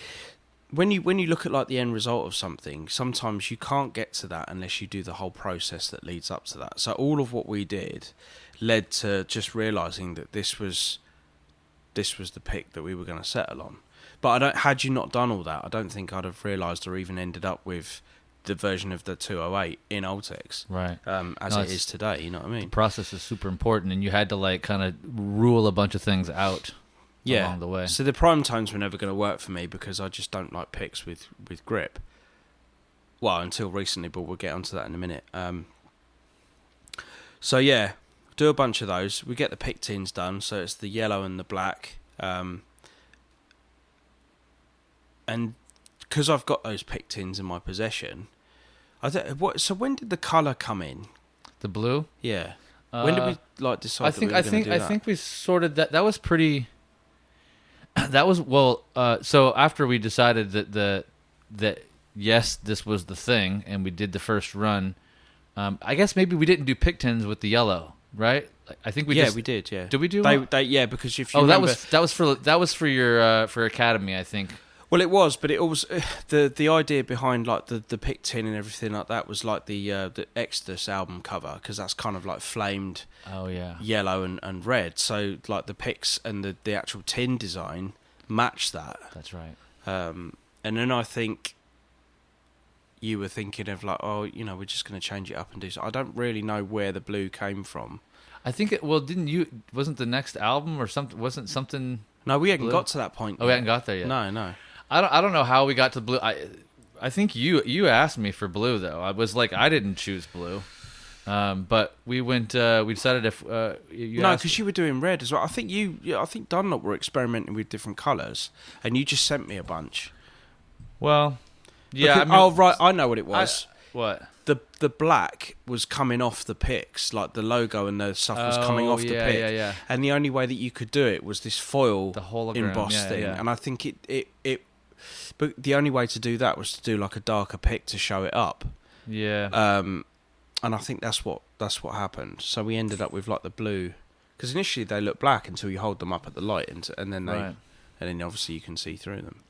when you look at like the end result of something, sometimes you can't get to that unless you do the whole process that leads up to that. So all of what we did led to just realizing that this was the pick that we were going to settle on. But had you not done all that, I don't think I'd have realized or even ended up with the version of the 208 in Ultex, right? As it is today. You know what I mean? The process is super important, and you had to like kind of rule a bunch of things out. Along the way. So the prime tones were never going to work for me because I just don't like picks with grip. Well, until recently, but we'll get onto that in a minute. So yeah, do a bunch of those. We get the pick tins done, so it's the yellow and the black. And because I've got those pick tins in my possession, so when did the colour come in? The blue? Yeah. When did we like decide? I think we sorted that. That was pretty. That was so after we decided that yes, this was the thing, and we did the first run. I guess maybe we didn't do pick tins with the yellow, right? I think we we did. Yeah, did we do? Yeah, because if you remember, that was for your for Academy, I think. Well, it was, but it was the idea behind like the pick tin and everything like that was like the Exodus album cover, because that's kind of like flamed. Oh yeah. Yellow and red. So like the picks and the actual tin design match that. That's right. And then I think you were thinking of like, we're just going to change it up and do so. I don't really know where the blue came from. I think wasn't the next album or something? Wasn't something? No, we hadn't blue? Got to that point. Oh, we hadn't got there yet. No. I don't know how we got to blue. I think you asked me for blue though. I was like, I didn't choose blue. But we went. We decided if because you were doing red as well. I think Dunlop were experimenting with different colours, and you just sent me a bunch. Well, yeah. Right, I know what it was. What? The black was coming off the picks, like the logo and the stuff was coming off the pick. Yeah. And the only way that you could do it was this foil, the hologram embossed thing. Yeah. And I think but the only way to do that was to do like a darker pick to show it up. Yeah. And I think that's what happened. So we ended up with like the blue, because initially they look black until you hold them up at the light, and then and then obviously you can see through them.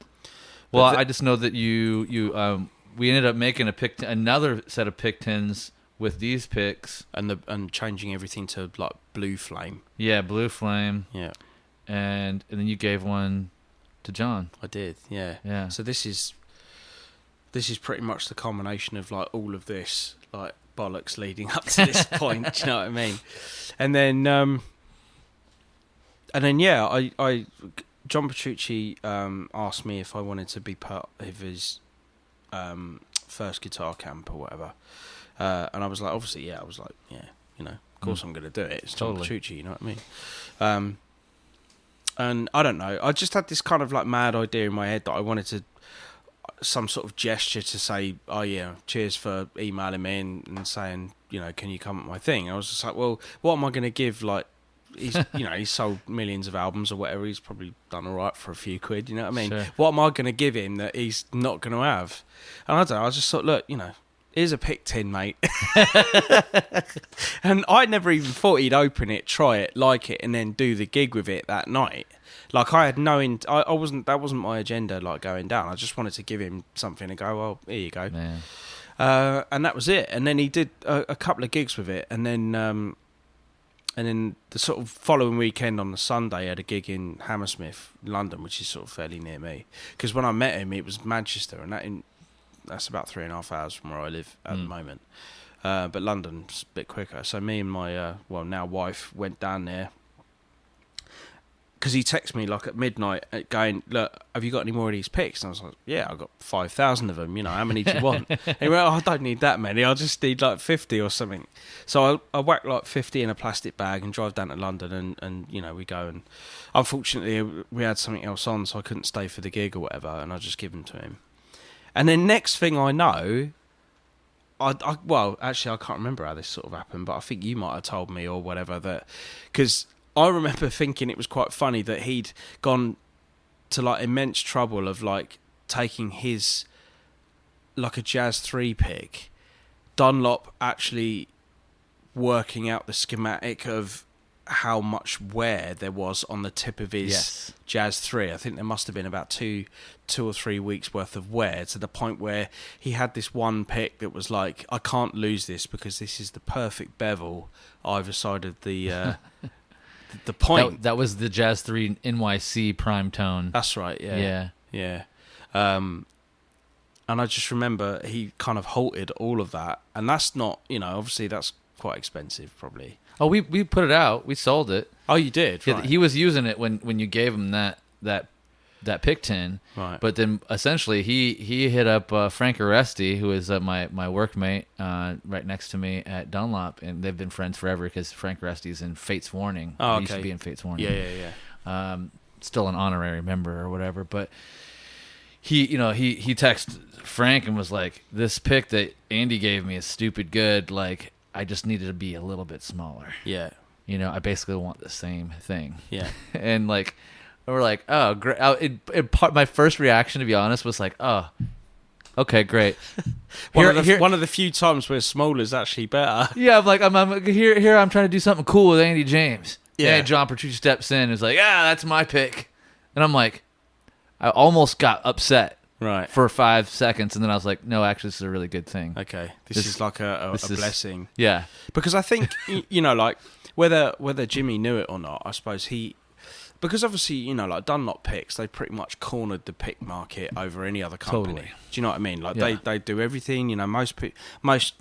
Well, I just know that we ended up making another set of pick tins with these picks and changing everything to like blue flame. Yeah, blue flame. Yeah, and then you gave one to John. I did. Yeah. Yeah. So this is pretty much the combination of like all of this like bollocks leading up to this point. Do you know what I mean? And then I John Petrucci asked me if I wanted to be part of his first guitar camp or whatever, and I was like, obviously, yeah. I was like, yeah, of course I'm going to do it. It's John Petrucci, you know what I mean? And I don't know. I just had this kind of like mad idea in my head that I wanted to some sort of gesture to say, oh yeah, cheers for emailing me and saying, can you come at my thing? I was just like, well, what am I going to give? Like, he's he's sold millions of albums or whatever. He's probably done all right for a few quid. You know what I mean? Sure. What am I going to give him that he's not going to have? And I don't know. I just thought, look, here's a pick tin, mate. And I never even thought he'd open it, try it, like it, and then do the gig with it that night. Like I had I wasn't. That wasn't my agenda. Like going down, I just wanted to give him something and go, well, here you go. And that was it. And then he did a couple of gigs with it, and then the sort of following weekend on the Sunday, I had a gig in Hammersmith, London, which is sort of fairly near me. Because when I met him, it was Manchester, and that's about 3.5 hours from where I live at the moment. But London's a bit quicker. So me and my now wife went down there. Because he texted me like at midnight going, look, have you got any more of these picks? And I was like, yeah, I've got 5,000 of them. How many do you want? And he went, I don't need that many. I just need like 50 or something. So I whack like 50 in a plastic bag and drive down to London and we go. And unfortunately, we had something else on, so I couldn't stay for the gig or whatever. And I just give them to him. And then next thing I know, actually, I can't remember how this sort of happened, but I think you might have told me or whatever that, because I remember thinking it was quite funny that he'd gone to like immense trouble of like taking his like a Jazz 3 pick, Dunlop actually working out the schematic of how much wear there was on the tip of his Jazz 3. I think there must have been about two or 3 weeks worth of wear, to the point where he had this one pick that was like, I can't lose this because this is the perfect bevel either side of the the point. That was the Jazz 3 NYC prime tone. That's right, yeah. And I just remember he kind of halted all of that, and that's not, obviously that's quite expensive probably. Oh, we put it out. We sold it. Oh, you did? Yeah, right. he was using it when you gave him that pick tin. Right. But then essentially he hit up Frank Aresti, who is my workmate right next to me at Dunlop, and they've been friends forever because Frank Aresti's in Fate's Warning. Oh, okay. He used to be in Fate's Warning. Yeah. Still an honorary member or whatever, but he texted Frank and was like, "This pick that Andy gave me is stupid good. Like, I just needed to be a little bit smaller. Yeah. I basically want the same thing." Yeah. And like, we're like, "Oh, great!" My first reaction, to be honest, was like, "Oh, okay, great." One of the few times where smaller is actually better. Yeah, I'm like, I'm here. I'm trying to do something cool with Andy James. Yeah. And John Petrucci steps in and is like, "That's my pick," and I'm like, I almost got upset. Right. For 5 seconds, and then I was like, "No, actually, this is a really good thing." Okay, this is like a blessing. Yeah, because I think like whether Jimmy knew it or not, I suppose because obviously like Dunlop picks, they pretty much cornered the pick market over any other company. Totally. Do you know what I mean? Like Yeah. they do everything. Most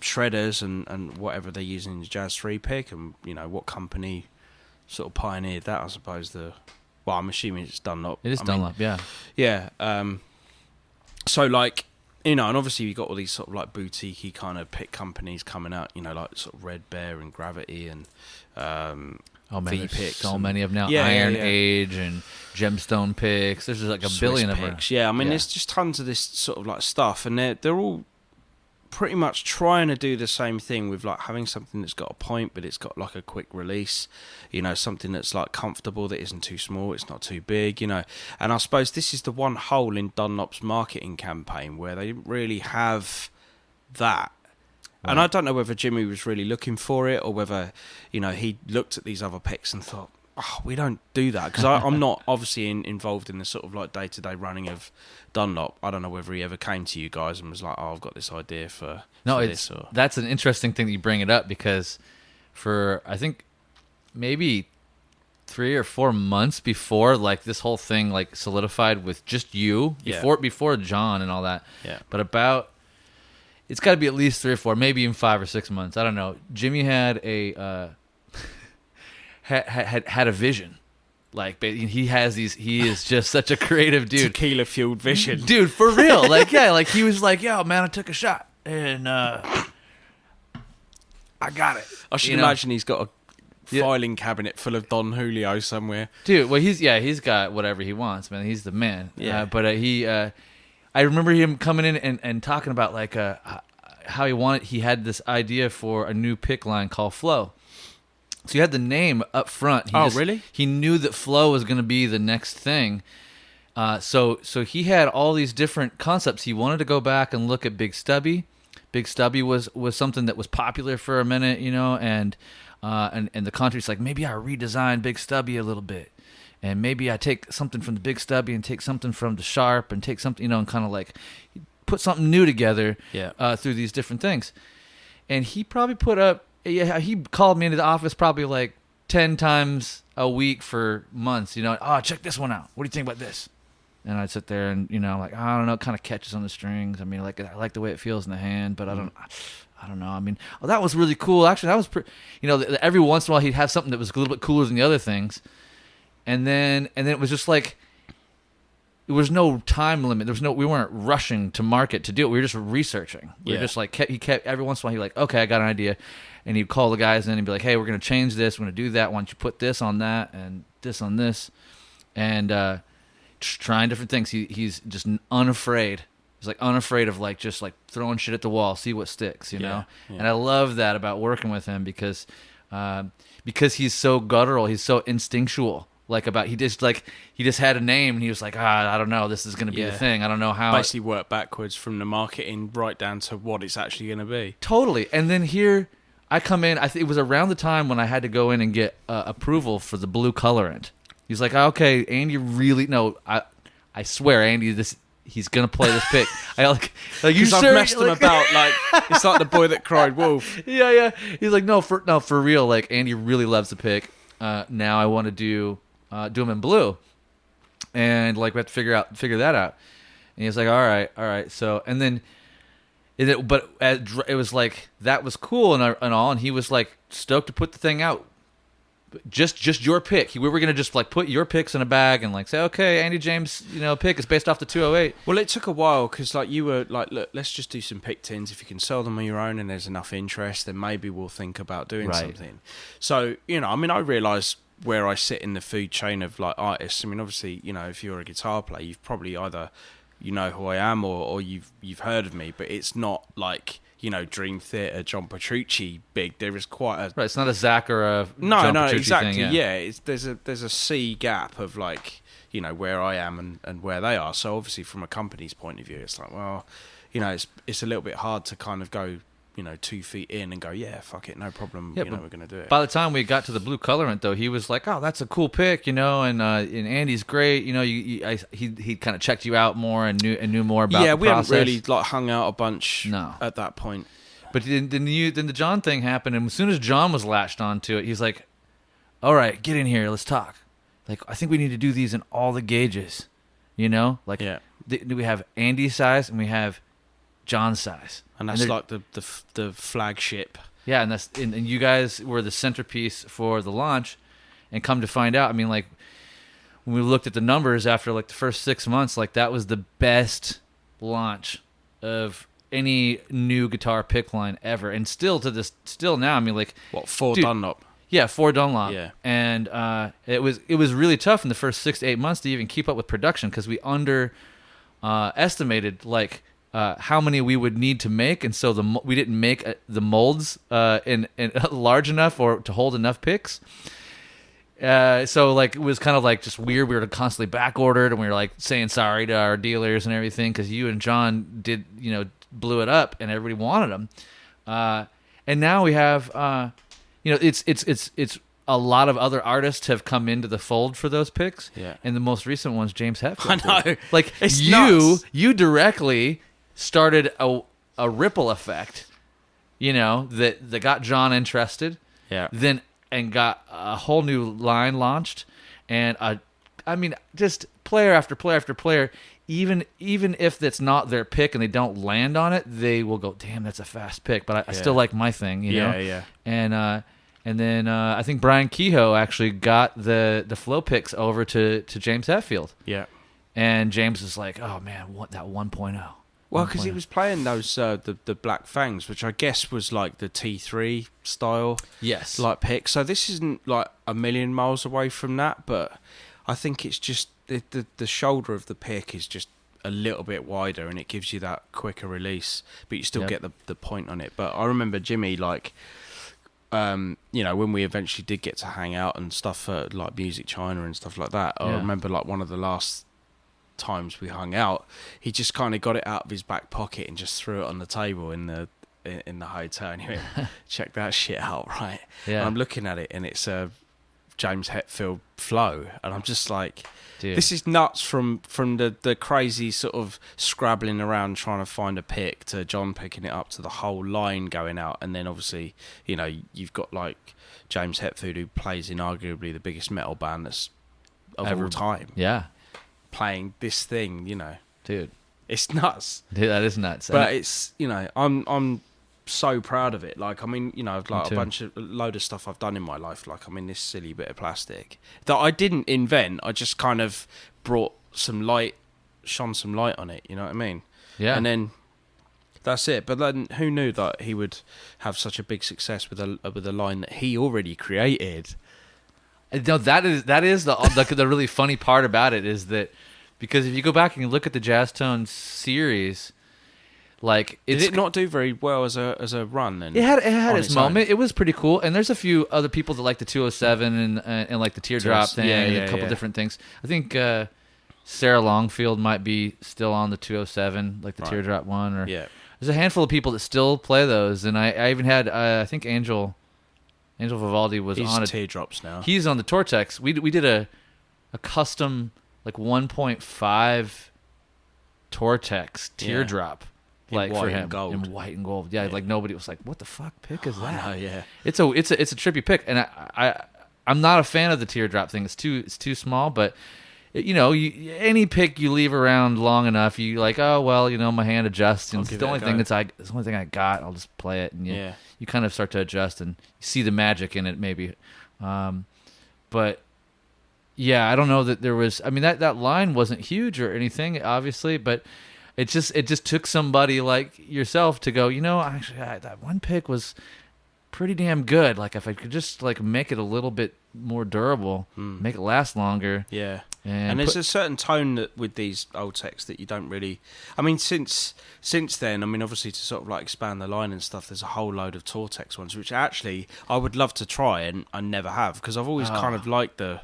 shredders and whatever they're using the Jazz 3 pick, and what company sort of pioneered that? I suppose I'm assuming it's Dunlop. it is Dunlop. Yeah. Yeah. So like, and obviously you got all these sort of like boutique-y kind of pick companies coming out, like sort of Red Bear and Gravity and V-Picks. So many of now. Yeah, Iron yeah. Age and Gemstone Picks. There's just like a Swiss billion of them. picks. Yeah, I mean, there's just tons of this sort of like stuff, and they're all pretty much trying to do the same thing with like having something that's got a point, but it's got like a quick release. Something that's like comfortable, that isn't too small, it's not too big. And I suppose this is the one hole in Dunlop's marketing campaign where they didn't really have that. Right. And I don't know whether Jimmy was really looking for it, or whether he looked at these other picks and thought, "Oh, we don't do that," because I'm not obviously involved in the sort of like day-to-day running of Dunlop. I don't know whether he ever came to you guys and was like, "Oh, I've got this idea for this." That's an interesting thing that you bring it up, because for I think maybe 3 or 4 months before like this whole thing like solidified with just you, before John and all that. Yeah. But it's got to be at least 3 or 4, maybe even 5 or 6 months. I don't know. Jimmy had a had a vision. Like he has these. He is just such a creative dude. Tequila fueled vision, dude, for real. Like like he was like, "Yo, man, I took a shot and I got it." I should imagine he's got a filing cabinet full of Don Julio somewhere, dude. Well, he's got whatever he wants, man. He's the man. Yeah. But I remember him coming in and talking about like how he had this idea for a new pick line called Flow. So you had the name up front. Really? He knew that Flow was going to be the next thing. So he had all these different concepts. He wanted to go back and look at Big Stubby. Big Stubby was something that was popular for a minute, and the country's like, maybe I redesign Big Stubby a little bit. And maybe I take something from the Big Stubby and take something from the Sharp and take something, and kind of like put something new together through these different things. And he probably put up, he called me into the office probably like 10 times a week for months, "Oh, check this one out. What do you think about this?" And I'd sit there and, like, I don't know, it kind of catches on the strings. I mean, like, I like the way it feels in the hand, but I don't know. I mean, that was really cool. Actually, that was every once in a while he'd have something that was a little bit cooler than the other things. And then it was just like, there was no time limit. We weren't rushing to market to do it. We were just researching. We were just like, he kept every once in a while, he'd be like, "Okay, I got an idea." And he'd call the guys in and be like, "Hey, we're going to change this. We're going to do that. Why don't you put this on that and this on this?" And just trying different things. He's just unafraid. He's like unafraid of like just like throwing shit at the wall, see what sticks, know? Yeah. And I love that about working with him because he's so guttural. He's so instinctual. Like he just had a name and he was like, I don't know, this is going to be the thing. I don't know how. Basically work backwards from the marketing right down to what it's actually going to be. Totally. And then here I come in. It was around the time when I had to go in and get approval for the blue colorant. He's like, okay, Andy, really? No, I swear, Andy, he's gonna play this pick. I like you sure? I've messed him about. Like it's like the boy that cried wolf. Yeah. He's like, no, for real. Like Andy really loves the pick. Now I want to do him in blue, and like we have to figure that out. And he's like, all right. So and then. But it was like that was cool and all, and he was like stoked to put the thing out. Just your pick. We were gonna just like put your picks in a bag and like say, okay, Andy James, pick is based off the 208. Well, it took a while because like you were like, look, let's just do some pick tins. If you can sell them on your own and there's enough interest, then maybe we'll think about doing something. So I realised where I sit in the food chain of like artists. I mean, obviously, if you're a guitar player, you've probably either you know who I am or you've heard of me, but it's not like Dream Theater, John Petrucci big. There is quite a right. It's not a Zach or a no, John no, Petrucci exactly. thing, yeah, there's a C gap of like where I am and where they are. So obviously from a company's point of view, it's like well, it's a little bit hard to kind of go 2 feet in and go, yeah, fuck it, no problem. Yeah, we're going to do it. By the time we got to the blue colorant, though, he was like, oh, that's a cool pick, and Andy's great. He kind of checked you out more and knew more about. Yeah, the we haven't process. really like hung out a bunch. At that point. But then the John thing happened, and as soon as John was latched onto it, he's like, all right, get in here, let's talk. Like, I think we need to do these in all the gauges, Like, we have Andy's size and we have John's size. And that's like the flagship. Yeah, and you guys were the centerpiece for the launch. And come to find out, I mean, like, when we looked at the numbers after, like, the first 6 months, like, that was the best launch of any new guitar pick line ever. And still now, I mean, like... What, 4 Dunlop? Yeah, 4 Dunlop. Yeah. And it was really tough in the first 6 to 8 months to even keep up with production because we estimated, like... how many we would need to make, and so we didn't make the molds in large enough or to hold enough picks. So like it was kind of like just weird. We were constantly back ordered, and we were like saying sorry to our dealers and everything because you and John blew it up, and everybody wanted them. And now we have it's a lot of other artists have come into the fold for those picks. Yeah, and the most recent one's James Hetfield. I know, like it's nuts. You directly started a ripple effect, that got John interested. Yeah. Then and got a whole new line launched, and just player after player after player. Even if that's not their pick and they don't land on it, they will go, damn, that's a fast pick. But I still like my thing, know. Yeah. And then I think Brian Kehoe actually got the flow picks over to James Hetfield. Yeah. And James was like, oh man, what that 1.0. Well, because he was playing those the Black Fangs, which I guess was like the T3 style, like pick. So this isn't like a million miles away from that, but I think it's just the shoulder of the pick is just a little bit wider, and it gives you that quicker release, but you still get the point on it. But I remember Jimmy, like, when we eventually did get to hang out and stuff at like Music China and stuff like that. I remember like one of the last times we hung out, he just kind of got it out of his back pocket and just threw it on the table in the hotel, and he went, check that shit out, right? And I'm looking at it, and it's a James Hetfield flow, and I'm just like, dude, this is nuts. From the crazy sort of scrabbling around trying to find a pick to John picking it up to the whole line going out, and then obviously you've got like James Hetfield, who plays in arguably the biggest metal band that's of all time. Yeah. Playing this thing, dude, it's nuts. Dude, that is nuts. But it's I'm so proud of it. Like, I mean, like a load of stuff I've done in my life. Like, I mean, this silly bit of plastic that I didn't invent. I just kind of brought some light, shone some light on it. You know what I mean? Yeah. And then that's it. But then who knew that he would have such a big success with a line that he already created? No, that is the really funny part about it is that because if you go back and you look at the Jazz Tone series, like did it not do very well as a run? Then it had its moment. It was pretty cool, and there's a few other people that like the 207 and like the teardrop thing, and a couple different things. I think Sarah Longfield might be still on the 207, like the teardrop one, or there's a handful of people that still play those, and I even had I think Angel Vivaldi was He's on Teardrops now. He's on the Tortex. We did a custom like 1.5 Tortex teardrop. In Like white for and him gold. in white and gold, yeah. Like nobody was like, "What the fuck pick is that?" I know, yeah. It's a trippy pick, and I'm not a fan of the teardrop thing. It's too small, but any pick you leave around long enough, you like, oh well, my hand adjusts, and it's the only thing it's the only thing I got. I'll just play it, and you kind of start to adjust, and you see the magic in it, maybe. But yeah, I don't know that there was. I mean, that line wasn't huge or anything, obviously, but. It just took somebody like yourself to go, actually, that one pick was pretty damn good. Like, if I could just, like, make it a little bit more durable, make it last longer. Yeah. And there's a certain tone that with these old techs that you don't really... I mean, since then, I mean, obviously to sort of, like, expand the line and stuff, there's a whole load of Tortex ones, which actually I would love to try, and I never have, because I've always kind of liked the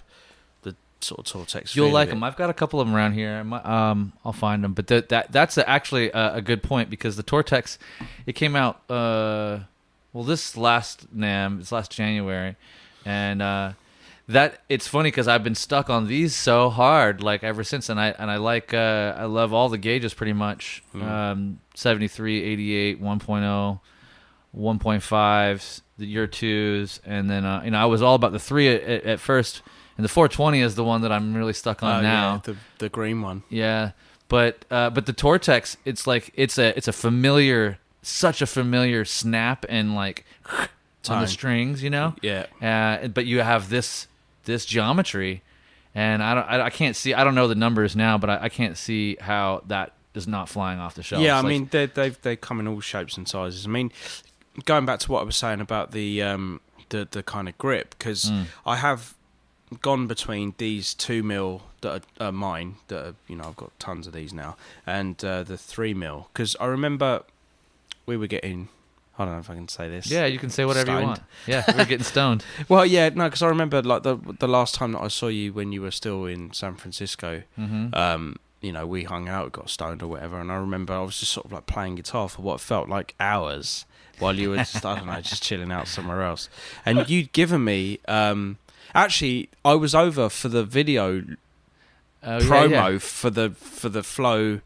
sort of Tortex. You'll like them. I've got a couple of them around here. I'll find them. But that's actually a good point, because the Tortex, it came out this last NAMM, it's last January, and that it's funny because I've been stuck on these so hard like ever since, and I love all the gauges pretty much. 73, 88, 1.0, 1.5s, the year 2s, and then I was all about the 3 at first. And the 420 is the one that I'm really stuck on now. Yeah, the green one. Yeah, but the Tortex, it's like it's a familiar, such a familiar snap and like on the strings, Yeah. But you have this geometry, and I can't see. I don't know the numbers now, but I can't see how that is not flying off the shelf. Yeah, I mean they come in all shapes and sizes. I mean, going back to what I was saying about the kind of grip, because I have gone between these 2mm that are mine, that are, I've got tons of these now, and the 3mm, because I remember we were getting, I don't know if I can say this. Yeah, you can say whatever stoned. you want. Yeah, we're getting stoned. Well, yeah, no, because I remember like the last time that I saw you when you were still in San Francisco. We hung out, got stoned or whatever, and I remember I was just sort of like playing guitar for what felt like hours while you were just, I don't know, just chilling out somewhere else. And you'd given me, actually, I was over for the video promo for the Flow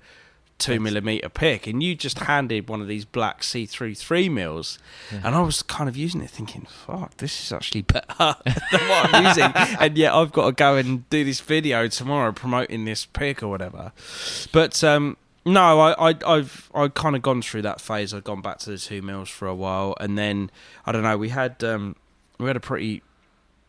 2mm pick, and you just handed one of these black see-through 3mm, and I was kind of using it thinking, fuck, this is actually better than what I'm using, and yet I've got to go and do this video tomorrow promoting this pick or whatever. But no, I've kind of gone through that phase. I've gone back to the 2mm for a while, and then I don't know, we had a pretty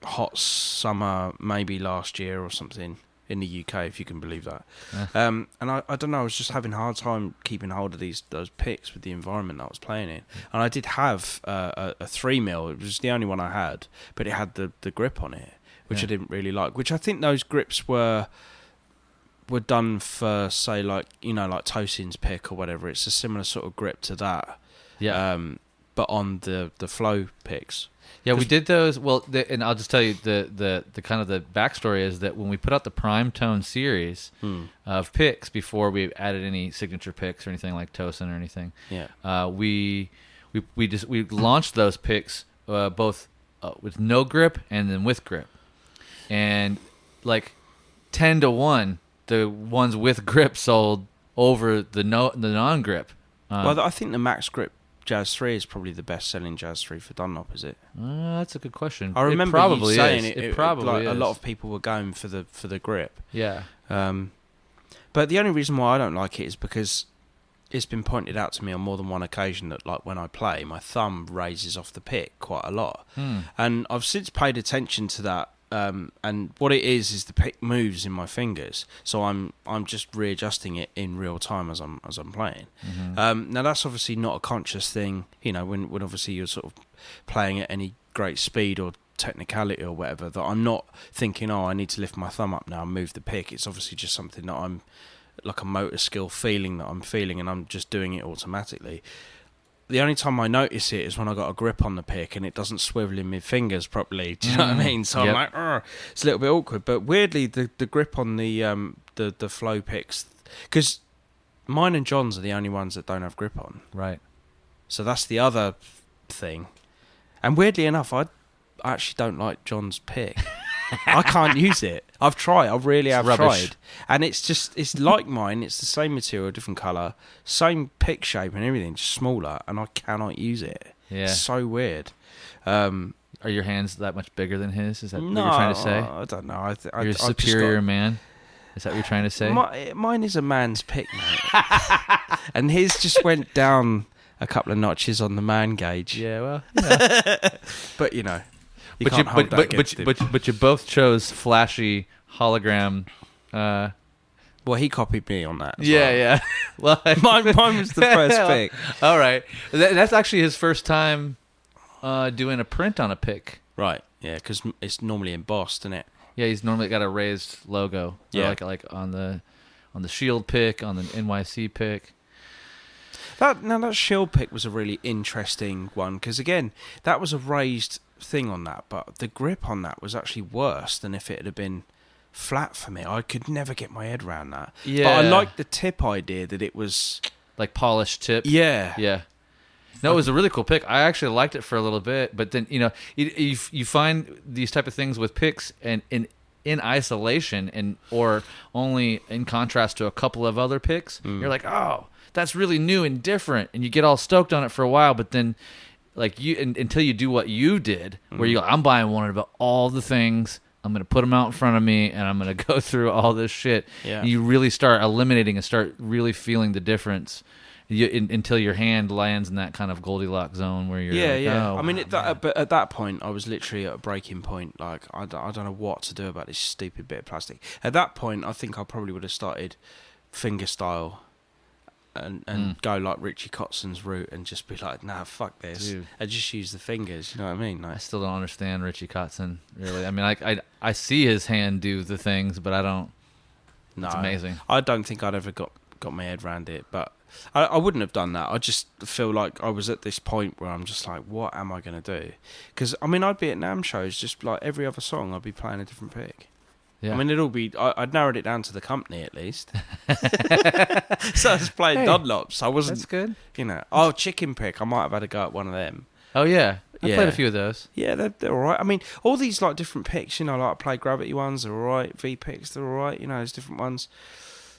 hot summer maybe last year or something in the UK, if you can believe that. And I don't know, I was just having a hard time keeping hold of those picks with the environment that I was playing in. And I did have a 3mm. It was the only one I had, but it had the grip on it, which I didn't really like, which I think those grips were done for, say, like Tosin's pick or whatever. It's a similar sort of grip to that. Yeah. But on the Flow picks. Yeah, we did those. Well, and I'll just tell you the kind of the backstory is that when we put out the Prime Tone series of picks before we added any signature picks or anything like Tosin or anything, we launched those picks both with no grip and then with grip, and like 10-1, the ones with grip sold over the non grip. Well, I think the max grip Jazz 3 is probably the best-selling Jazz 3 for Dunlop, is it? That's a good question. I remember you saying it probably is. A lot of people were going for the grip. Yeah. But the only reason why I don't like it is because it's been pointed out to me on more than one occasion that, like, when I play, my thumb raises off the pick quite a lot. And I've since paid attention to that. And what it is the pick moves in my fingers, so I'm just readjusting it in real time as I'm playing. Now that's obviously not a conscious thing, when obviously you're sort of playing at any great speed or technicality or whatever, that I'm not thinking, I need to lift my thumb up now and move the pick. It's obviously just something that I'm like a motor skill feeling that I'm feeling, and I'm just doing it automatically. The only time I notice it is when I got a grip on the pick and it doesn't swivel in my fingers properly. Do you know what I mean? So I'm like, it's a little bit awkward. But weirdly, the grip on the Flow picks, because mine and John's are the only ones that don't have grip on. Right. So that's the other thing. And weirdly enough, I actually don't like John's pick. I can't use it. I've tried. I really have tried. And it's like mine. It's the same material, different colour, same pick shape and everything, just smaller, and I cannot use it. Yeah. It's so weird. Are your hands that much bigger than his? Is that what you're trying to say? I don't know. You're a superior man? Is that what you're trying to say? Mine is a man's pick, mate. And his just went down a couple of notches on the man gauge. Yeah, well, yeah. But, you know. But you both chose flashy hologram. Well, he copied me on that. Yeah. Well, mine was the first pick. All right, that's actually his first time doing a print on a pick. Right. Yeah, because it's normally embossed, isn't it? Yeah, he's normally got a raised logo. Yeah, like on the Shield pick, on the NYC pick. That Shield pick was a really interesting one because again, that was a raised thing on that, but the grip on that was actually worse than if it had been flat for me. I could never get my head around that. Yeah, but I liked the tip idea that it was like polished tip. Yeah. No, it was a really cool pick. I actually liked it for a little bit, but then you find these type of things with picks and in isolation and or only in contrast to a couple of other picks. You're like, oh, that's really new and different, and you get all stoked on it for a while, but then like until you do what you did, where you go, I'm buying one of all the things. I'm going to put them out in front of me, and I'm going to go through all this shit. Yeah. And you really start eliminating and start really feeling the difference until your hand lands in that kind of Goldilocks zone where you're Oh, I mean, but at that point, I was literally at a breaking point. Like, I don't know what to do about this stupid bit of plastic. At that point, I think I probably would have started fingerstyle and go like Richie Kotzon's route and just be like, nah, fuck this. Dude. I just use the fingers, you know what I mean? Like, I still don't understand Richie Kotzen, really. I mean, I see his hand do the things, but I don't. No, it's amazing. I don't think I'd ever got my head around it, but I wouldn't have done that. I just feel like I was at this point where I'm just like, what am I going to do? Because, I mean, I'd be at NAMM shows, just like every other song, I'd be playing a different pick. Yeah. I mean, I'd narrowed it down to the company at least. So I was playing Dunlops. I wasn't. That's good. You know, chicken pick. I might have had a go at one of them. Oh yeah, I played a few of those. Yeah, they're all right. I mean, all these like different picks. You know, like I play Gravity ones. They're all right. V picks. They're all right. You know, there's different ones.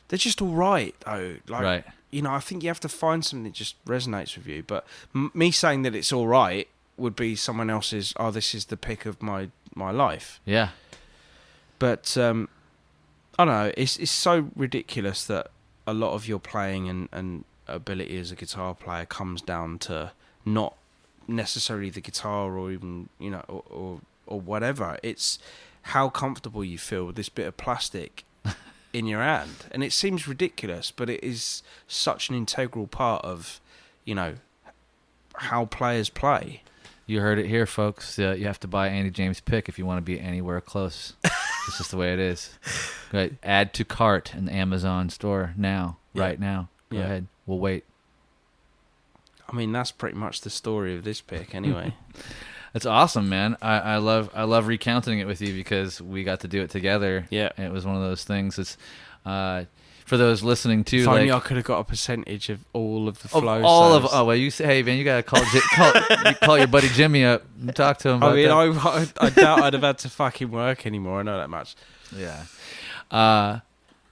They're just all right though. Like, right. You know, I think you have to find something that just resonates with you. But me saying that it's all right would be someone else's. Oh, this is the pick of my life. Yeah. But I don't know. It's so ridiculous that a lot of your playing and ability as a guitar player comes down to not necessarily the guitar or even or whatever. It's how comfortable you feel with this bit of plastic in your hand, and it seems ridiculous, but it is such an integral part of how players play. You heard it here, folks. You have to buy Andy James' pick if you want to be anywhere close. It's just the way it is. Go ahead. Add to cart in the Amazon store now. Yeah. Right now. Go ahead. We'll wait. I mean, that's pretty much the story of this pick anyway. It's awesome, man. I love recounting it with you because we got to do it together. Yeah. And it was one of those things. It's for those listening too. If only I could have got a percentage of all of the flow. Well, you say, hey man, you gotta call your buddy Jimmy up and talk to him about that. I doubt I'd have had to fucking work anymore. I know that much. Yeah.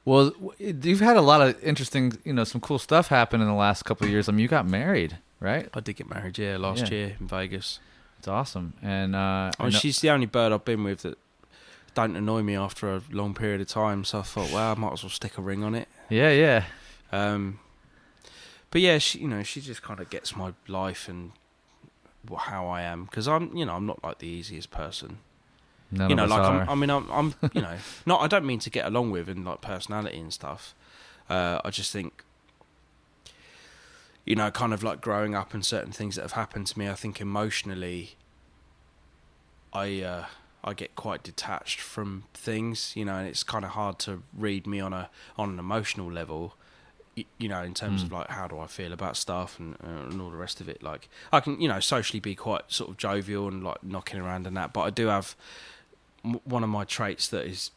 Well, you've had a lot of interesting, some cool stuff happen in the last couple of years. I mean, you got married, right? I did get married, last year in Vegas. It's awesome, and she's the only bird I've been with that don't annoy me after a long period of time. So I thought, well, I might as well stick a ring on it. Yeah. But yeah, she just kind of gets my life and how I am because I'm not like the easiest person. None of us are. I'm not. I don't mean to get along with and like personality and stuff. I just think, kind of like growing up and certain things that have happened to me. I think emotionally, I get quite detached from things, and it's kind of hard to read me on an emotional level, in terms of like how do I feel about stuff and all the rest of it. Like I can, socially be quite sort of jovial and like knocking around and that, but I do have one of my traits that is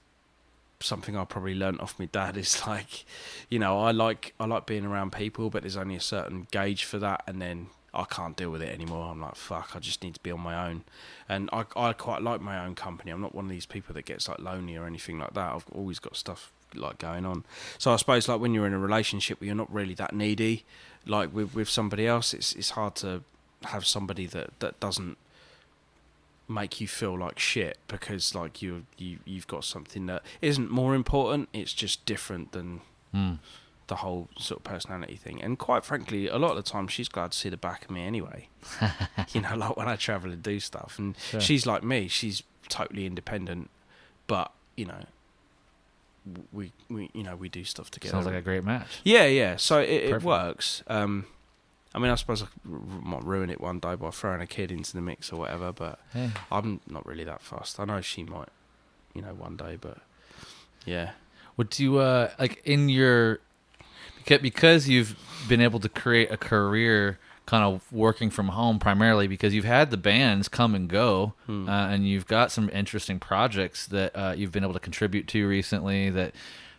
something I probably learnt off my dad is like, you know, I like being around people, but there's only a certain gauge for that, and then I can't deal with it anymore. I'm like, fuck, I just need to be on my own. And I quite like my own company. I'm not one of these people that gets like lonely or anything like that. I've always got stuff like going on. So I suppose like when you're in a relationship where you're not really that needy, like with somebody else, it's hard to have somebody that doesn't make you feel like shit because like you've got something that isn't more important. It's just different than the whole sort of personality thing. And quite frankly, a lot of the time she's glad to see the back of me anyway. You know, like when I travel and do stuff. And sure. She's like me. She's totally independent, but you know, we do stuff together. Sounds like a great match. Yeah. So it works. I mean, I suppose I might ruin it one day by throwing a kid into the mix or whatever, but Yeah. I'm not really that fussed. I know she might, you know, one day, but yeah. Would you like in your because you've been able to create a career kind of working from home primarily because you've had the bands come and go and you've got some interesting projects that you've been able to contribute to recently that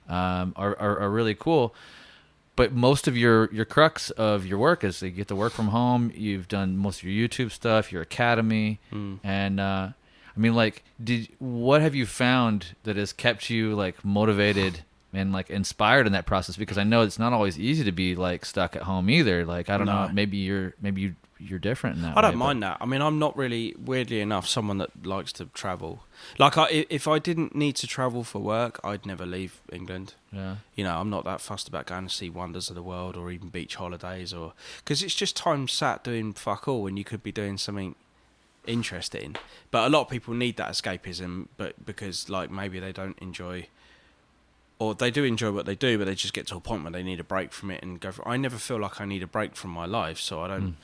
are really cool. But most of your crux of your work is you get to work from home. You've done most of your YouTube stuff, your academy, and I mean, like, what have you found that has kept you like motivated and like inspired in that process? Because I know it's not always easy to be like stuck at home either. Like, I don't know, maybe you're different in that. I don't mind that. I mean, I'm not really, weirdly enough, someone that likes to travel. Like, if I didn't need to travel for work, I'd never leave England. Yeah. You know, I'm not that fussed about going to see wonders of the world or even beach holidays, or because it's just time sat doing fuck all when you could be doing something interesting. But a lot of people need that escapism, but because like maybe they don't enjoy, or they do enjoy what they do, but they just get to a point where they need a break from it and go. I never feel like I need a break from my life, so I don't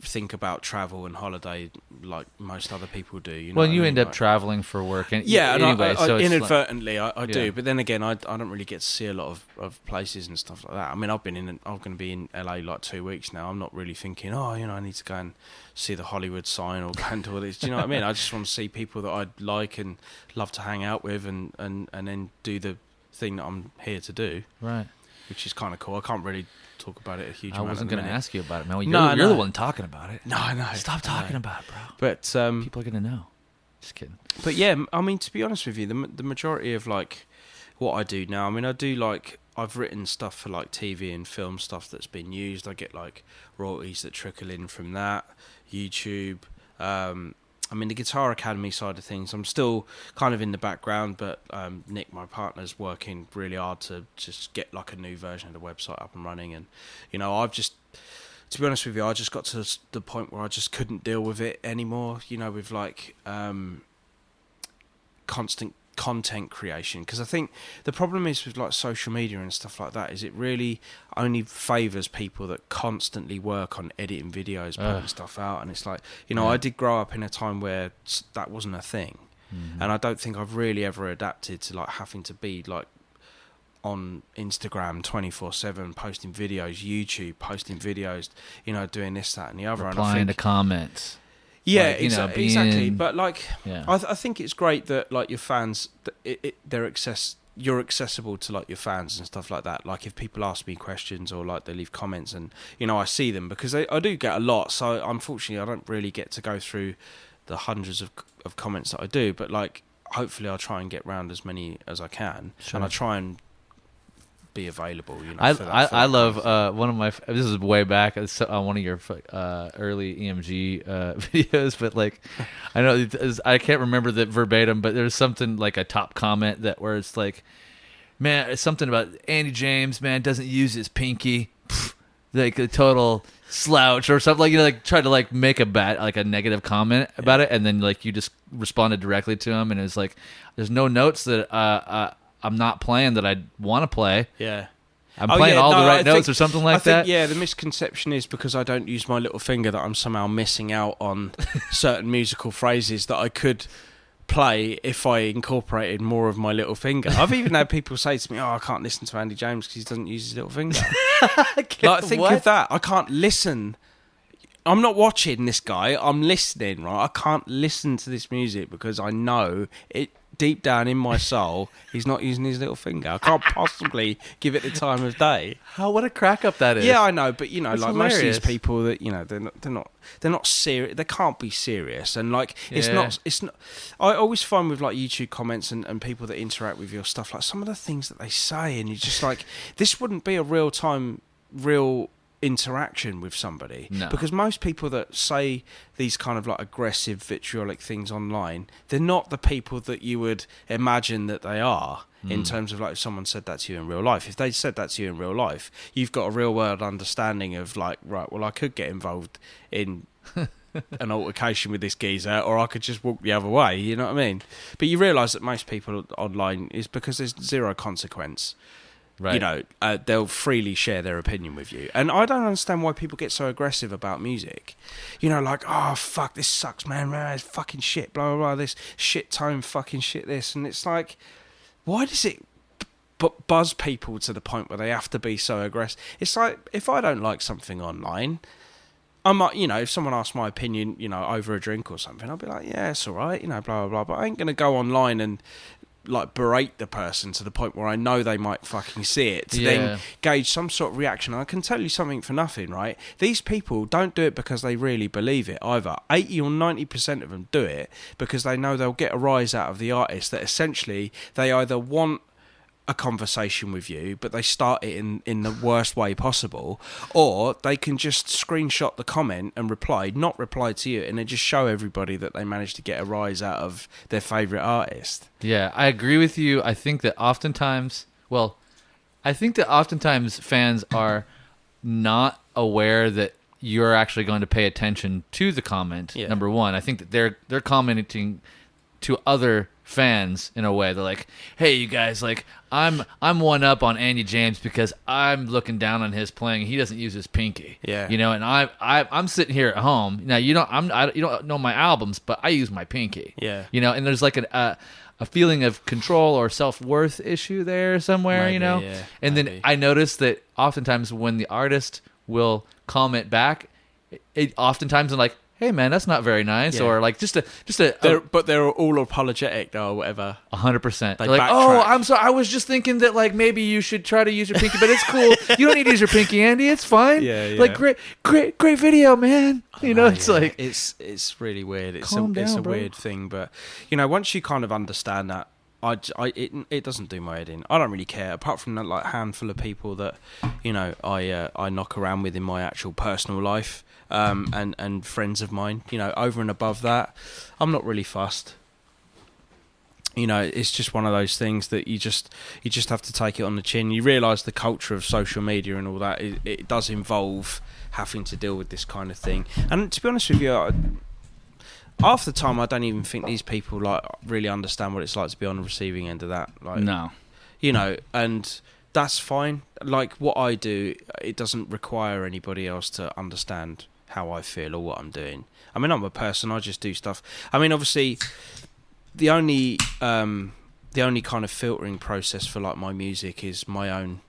think about travel and holiday like most other people do. You know, well, you end up traveling for work, and anyway, and so inadvertently I do. But then again, I don't really get to see a lot of places and stuff like that. I mean, I'm going to be in LA like 2 weeks now. I'm not really thinking, I need to go and see the Hollywood sign or go and do all this. Do you know what I mean? I just want to see people that I'd like and love to hang out with, and then do the thing that I'm here to do. Right. Which is kind of cool. I can't really talk about it a huge amount. I wasn't going to ask you about it, man. Well, you're the one talking about it. No, I know. Stop talking about it, bro. But people are going to know. Just kidding. But yeah, I mean, to be honest with you, the majority of like what I do now, I mean, I do like, I've written stuff for like TV and film stuff that's been used. I get like royalties that trickle in from that, YouTube. I mean, the Guitar Academy side of things, I'm still kind of in the background, but Nick, my partner's working really hard to just get like a new version of the website up and running. And, you know, I've just, to be honest with you, I just got to the point where I just couldn't deal with it anymore, you know, with like constant content creation. Because I think the problem is with like social media and stuff like that is it really only favours people that constantly work on editing videos, putting stuff out. And it's like, you know, I did grow up in a time where that wasn't a thing. And I don't think I've really ever adapted to like having to be like on Instagram 24/7 posting videos, YouTube posting videos, you know, doing this, that and the other. Replying and I think, to comments. yeah, like, exactly. But like, yeah. I think it's great that like your fans, you're accessible to like your fans and stuff like that. Like if people ask me questions or like they leave comments, and you know I see them because I do get a lot. So unfortunately, I don't really get to go through the hundreds of comments that I do. But like, hopefully, I'll try and get round as many as I can, Sure. and I try and be available. You know, I love one of my. This is way back. It's on one of your early EMG videos, but like, I know I can't remember the verbatim, but there's something like a top comment that where it's like, man, it's something about Andy James, man, doesn't use his pinky, like a total slouch or something, like, you know, like try to like make a bad, like a negative comment about it, and then like you just responded directly to him, and it was like, there's no notes that I'm not playing that I want to play. Yeah. I'm playing all the right notes or something like that. Yeah, the misconception is because I don't use my little finger that I'm somehow missing out on certain musical phrases that I could play if I incorporated more of my little finger. I've even had people say to me, I can't listen to Andy James because he doesn't use his little finger. Like, think of that. I can't listen. I'm not watching this guy. I'm listening, right? I can't listen to this music because I know it deep down in my soul, he's not using his little finger. I can't possibly give it the time of day. What a crack up that is. Yeah, I know, but That's like hilarious. most of these people that they're not serious. They can't be serious, and like it's not. I always find with like YouTube comments and people that interact with your stuff, like some of the things that they say, and you're just like, this wouldn't be a real interaction with somebody. No. Because most people that say these kind of like aggressive vitriolic things online, they're not the people that you would imagine that they are in terms of like if someone said that to you in real life. If they said that to you in real life, you've got a real world understanding of like, right, well, I could get involved in an altercation with this geezer, or I could just walk the other way, you know what I mean? But you realise that most people online is because there's zero consequence. Right. You know, they'll freely share their opinion with you. And I don't understand why people get so aggressive about music. You know, like, oh, fuck, this sucks, man. It's fucking shit, blah, blah, blah, this shit tone, fucking shit this. And it's like, why does it buzz people to the point where they have to be so aggressive? It's like, if I don't like something online, I might, you know, if someone asks my opinion, you know, over a drink or something, I'll be like, yeah, it's all right, you know, blah, blah, blah. But I ain't going to go online and like berate the person to the point where I know they might fucking see it to then gauge some sort of reaction. And I can tell you something for nothing, right? These people don't do it because they really believe it either. 80 or 90% of them do it because they know they'll get a rise out of the artist, that essentially they either want a conversation with you, but they start it in the worst way possible, or they can just screenshot the comment and not reply to you, and then just show everybody that they managed to get a rise out of their favourite artist. Yeah, I agree with you. I think that oftentimes fans are not aware that you're actually going to pay attention to the comment. Yeah. Number one, I think that they're commenting to other fans in a way. They're like, hey, you guys, like, I'm one up on Andy James because I'm looking down on his playing. He doesn't use his pinky. Yeah. You know, and I'm sitting here at home. Now, you don't know my albums, but I use my pinky. Yeah. You know, and there's like a feeling of control or self-worth issue there somewhere, Maybe, you know? Yeah, and maybe. then I noticed that oftentimes when the artist will comment back, it oftentimes I'm like, hey man, that's not very nice, or like but they're all apologetic though, or whatever. 100%. They They're like, backtrack. oh, I'm sorry, I was just thinking that like maybe you should try to use your pinky, but it's cool. You don't need to use your pinky, Andy. It's fine. Yeah, yeah. Like great video, man. You know, it's like it's really weird. It's Calm a down, bro. weird thing, but you know, once you kind of understand that, it doesn't do my head in. I don't really care, apart from that like handful of people that, you know, I knock around with in my actual personal life, and friends of mine. You know, over and above that, I'm not really fussed. You know, it's just one of those things that you just have to take it on the chin. You realise the culture of social media and all that, it does involve having to deal with this kind of thing. And to be honest with you, half the time I don't even think these people like really understand what it's like to be on the receiving end of that. Like, no, you know, and that's fine. Like what I do, it doesn't require anybody else to understand how I feel or what I'm doing. I mean, I'm a person. I just do stuff. I mean, obviously, the only kind of filtering process for like my music is my own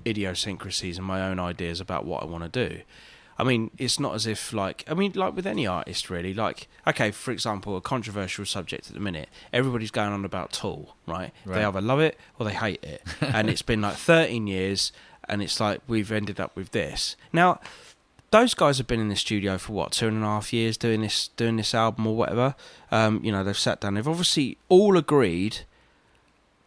idiosyncrasies and my own ideas about what I want to do. I mean, it's not as if like with any artist really, like, okay, for example, a controversial subject at the minute, everybody's going on about Tool, right? They either love it or they hate it. And it's been like 13 years and it's like we've ended up with this. Now, those guys have been in the studio for what, 2.5 years doing this album or whatever. You know, they've sat down, they've obviously all agreed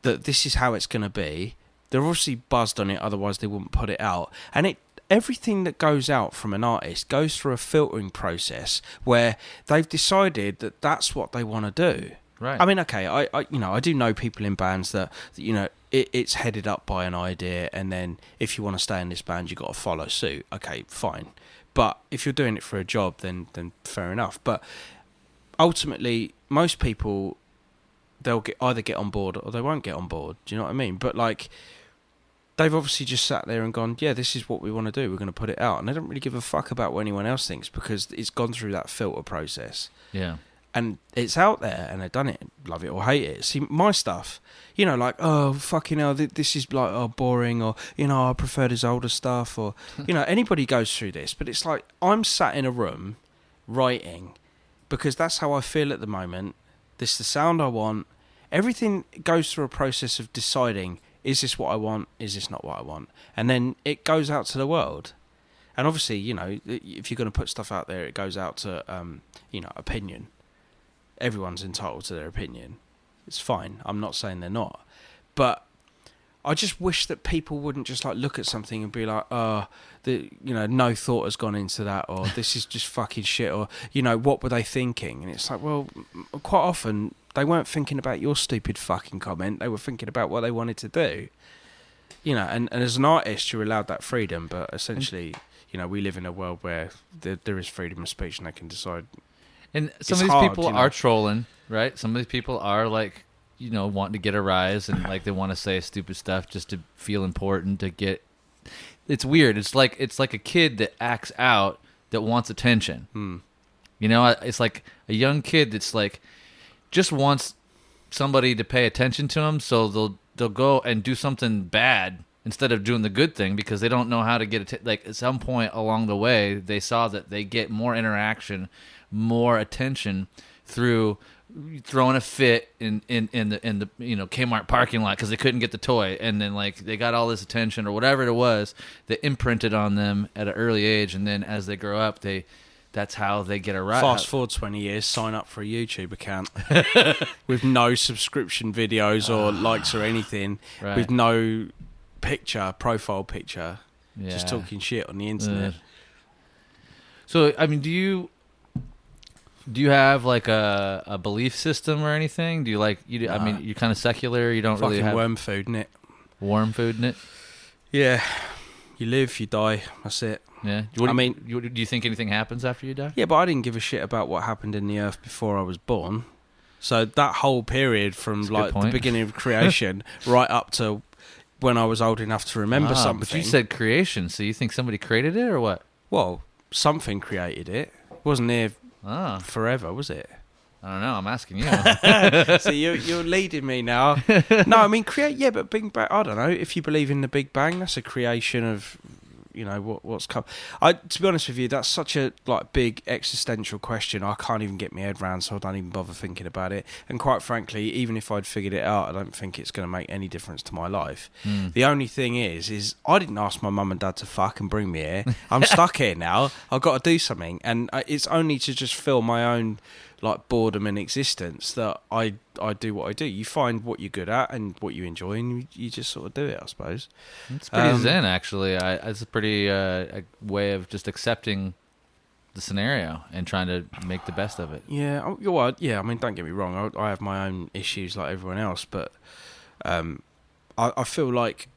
that this is how it's going to be. They're obviously buzzed on it, otherwise they wouldn't put it out. And everything that goes out from an artist goes through a filtering process where they've decided that that's what they want to do. right. I mean, okay, I do know people in bands that, you know, it's headed up by an idea, and then if you want to stay in this band, you've got to follow suit. Okay, fine. But if you're doing it for a job, then fair enough. But ultimately, most people, they'll either get on board or they won't get on board. Do you know what I mean? But like, they've obviously just sat there and gone, yeah, this is what we want to do. We're going to put it out. And they don't really give a fuck about what anyone else thinks because it's gone through that filter process. Yeah. And it's out there and they've done it, love it or hate it. See, my stuff, you know, like, oh, fucking hell, this is like, oh, boring, or, you know, I prefer this older stuff, or, you know, anybody goes through this. But it's like, I'm sat in a room writing because that's how I feel at the moment. This is the sound I want. Everything goes through a process of deciding, is this what I want? Is this not what I want? And then it goes out to the world. And obviously, you know, if you're going to put stuff out there, it goes out to, you know, opinion. Everyone's entitled to their opinion. It's fine. I'm not saying they're not. But I just wish that people wouldn't just like look at something and be like, you know, no thought has gone into that, or this is just fucking shit, or, you know, what were they thinking? And it's like, well, quite often they weren't thinking about your stupid fucking comment. They were thinking about what they wanted to do. You know, and as an artist, you're allowed that freedom, but essentially, you know, we live in a world where there is freedom of speech and they can decide. And some of these people are trolling, right? Some of these people are like, you know, wanting to get a rise and like they want to say stupid stuff just to feel important, to get. It's weird. It's like a kid that acts out that wants attention. You know, it's like a young kid that's like just wants somebody to pay attention to him, so they'll go and do something bad instead of doing the good thing because they don't know how to get it. Like at some point along the way, they saw that they get more interaction, more attention through throwing a fit in the you know, Kmart parking lot because they couldn't get the toy, and then like they got all this attention or whatever it was that imprinted on them at an early age, and then as they grow up, that's how they get a rise. Fast forward 20 years, sign up for a YouTube account with no subscription videos or likes or anything, right. With no profile picture, just talking shit on the internet. So, I mean, do you have like a belief system or anything? Do you like you? I mean, you're kind of secular. You don't fucking really have worm food, innit? Worm food in it. Yeah, you live, you die. That's it. Yeah. Do you think anything happens after you die? Yeah, but I didn't give a shit about what happened in the earth before I was born. So that whole period from like the beginning of creation right up to when I was old enough to remember something. But you said creation, so you think somebody created it or what? Well, something created it. It wasn't there forever, was it? I don't know. I'm asking you. So you're leading me now. No, I mean but Big Bang. I don't know if you believe in the Big Bang. That's a creation of, you know, what's come. To be honest with you, that's such a like big existential question. I can't even get my head around, so I don't even bother thinking about it. And quite frankly, even if I'd figured it out, I don't think it's going to make any difference to my life. The only thing is I didn't ask my mum and dad to fuck and bring me here. I'm stuck here now. I've got to do something, and it's only to just fill my own like boredom in existence that I do what I do. You find what you're good at and what you enjoy, and you just sort of do it, I suppose. It's pretty zen, actually. It's a pretty a way of just accepting the scenario and trying to make the best of it. Yeah, well, yeah. I mean, don't get me wrong. I have my own issues like everyone else, but I feel like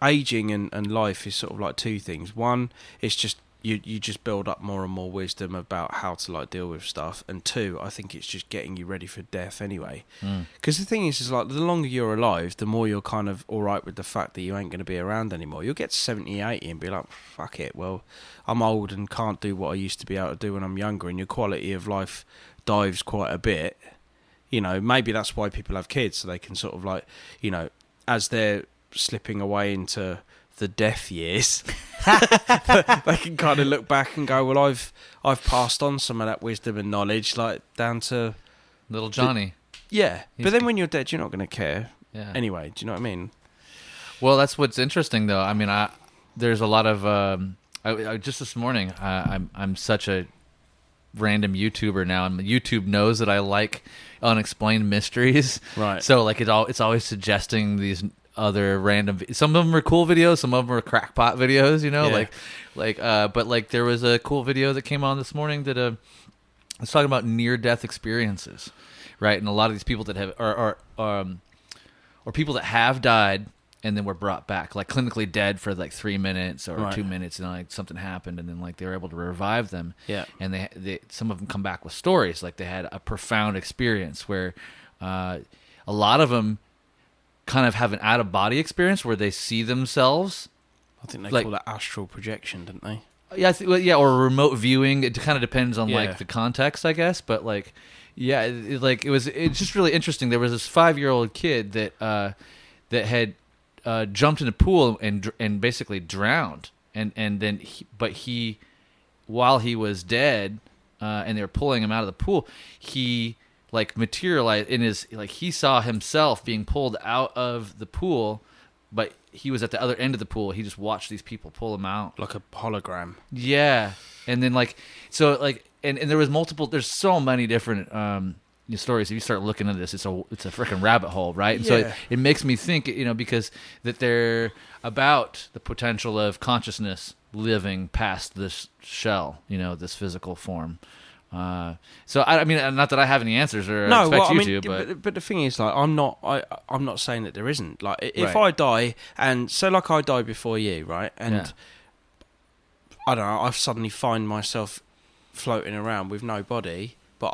aging and life is sort of like two things. One, it's just you just build up more and more wisdom about how to like deal with stuff, and two, I think it's just getting you ready for death anyway. Because the thing is like the longer you're alive, the more you're kind of all right with the fact that you ain't going to be around anymore. You'll get to 70, 80 and be like, fuck it, well, I'm old and can't do what I used to be able to do when I'm younger, and your quality of life dives quite a bit. You know, maybe that's why people have kids, so they can sort of like, you know, as they're slipping away into the death years, they can kind of look back and go, well, I've passed on some of that wisdom and knowledge, like down to little Johnny. But then when you're dead, you're not going to care. Anyway, do you know what I mean? Well, that's what's interesting, though. I mean, there's a lot of just this morning. I'm such a random YouTuber now, and YouTube knows that I like unexplained mysteries. Right. So like it's always suggesting these other random. Some of them are cool videos, some of them are crackpot videos. You know, but like there was a cool video that came on this morning that it's talking about near-death experiences, right? And a lot of these people that have or people that have died and then were brought back, like clinically dead for like 3 minutes or 2 minutes, and like something happened, and then like they were able to revive them. Yeah. And they some of them come back with stories, like they had a profound experience where a lot of them kind of have an out-of-body experience where they see themselves. I think they call that astral projection, didn't they? Yeah, or remote viewing. It kind of depends on like the context, I guess. But like, yeah, it's just really interesting. There was this 5-year-old kid that had jumped in a pool and basically drowned, and then he while he was dead, and they were pulling him out of the pool, he like materialized in his, like he saw himself being pulled out of the pool, but he was at the other end of the pool. He just watched these people pull him out. Like a hologram. Yeah. And then like, so like, and there was there's so many different stories. If you start looking at this, it's a freaking rabbit hole, right? And so it makes me think, because that they're about the potential of consciousness living past this shell, this physical form. So I mean, not that I have any answers or expect you to, but the thing is, like, I'm not saying that there isn't. Like, if I die, and so like I die before you, right? And I don't know, I suddenly find myself floating around with no body, but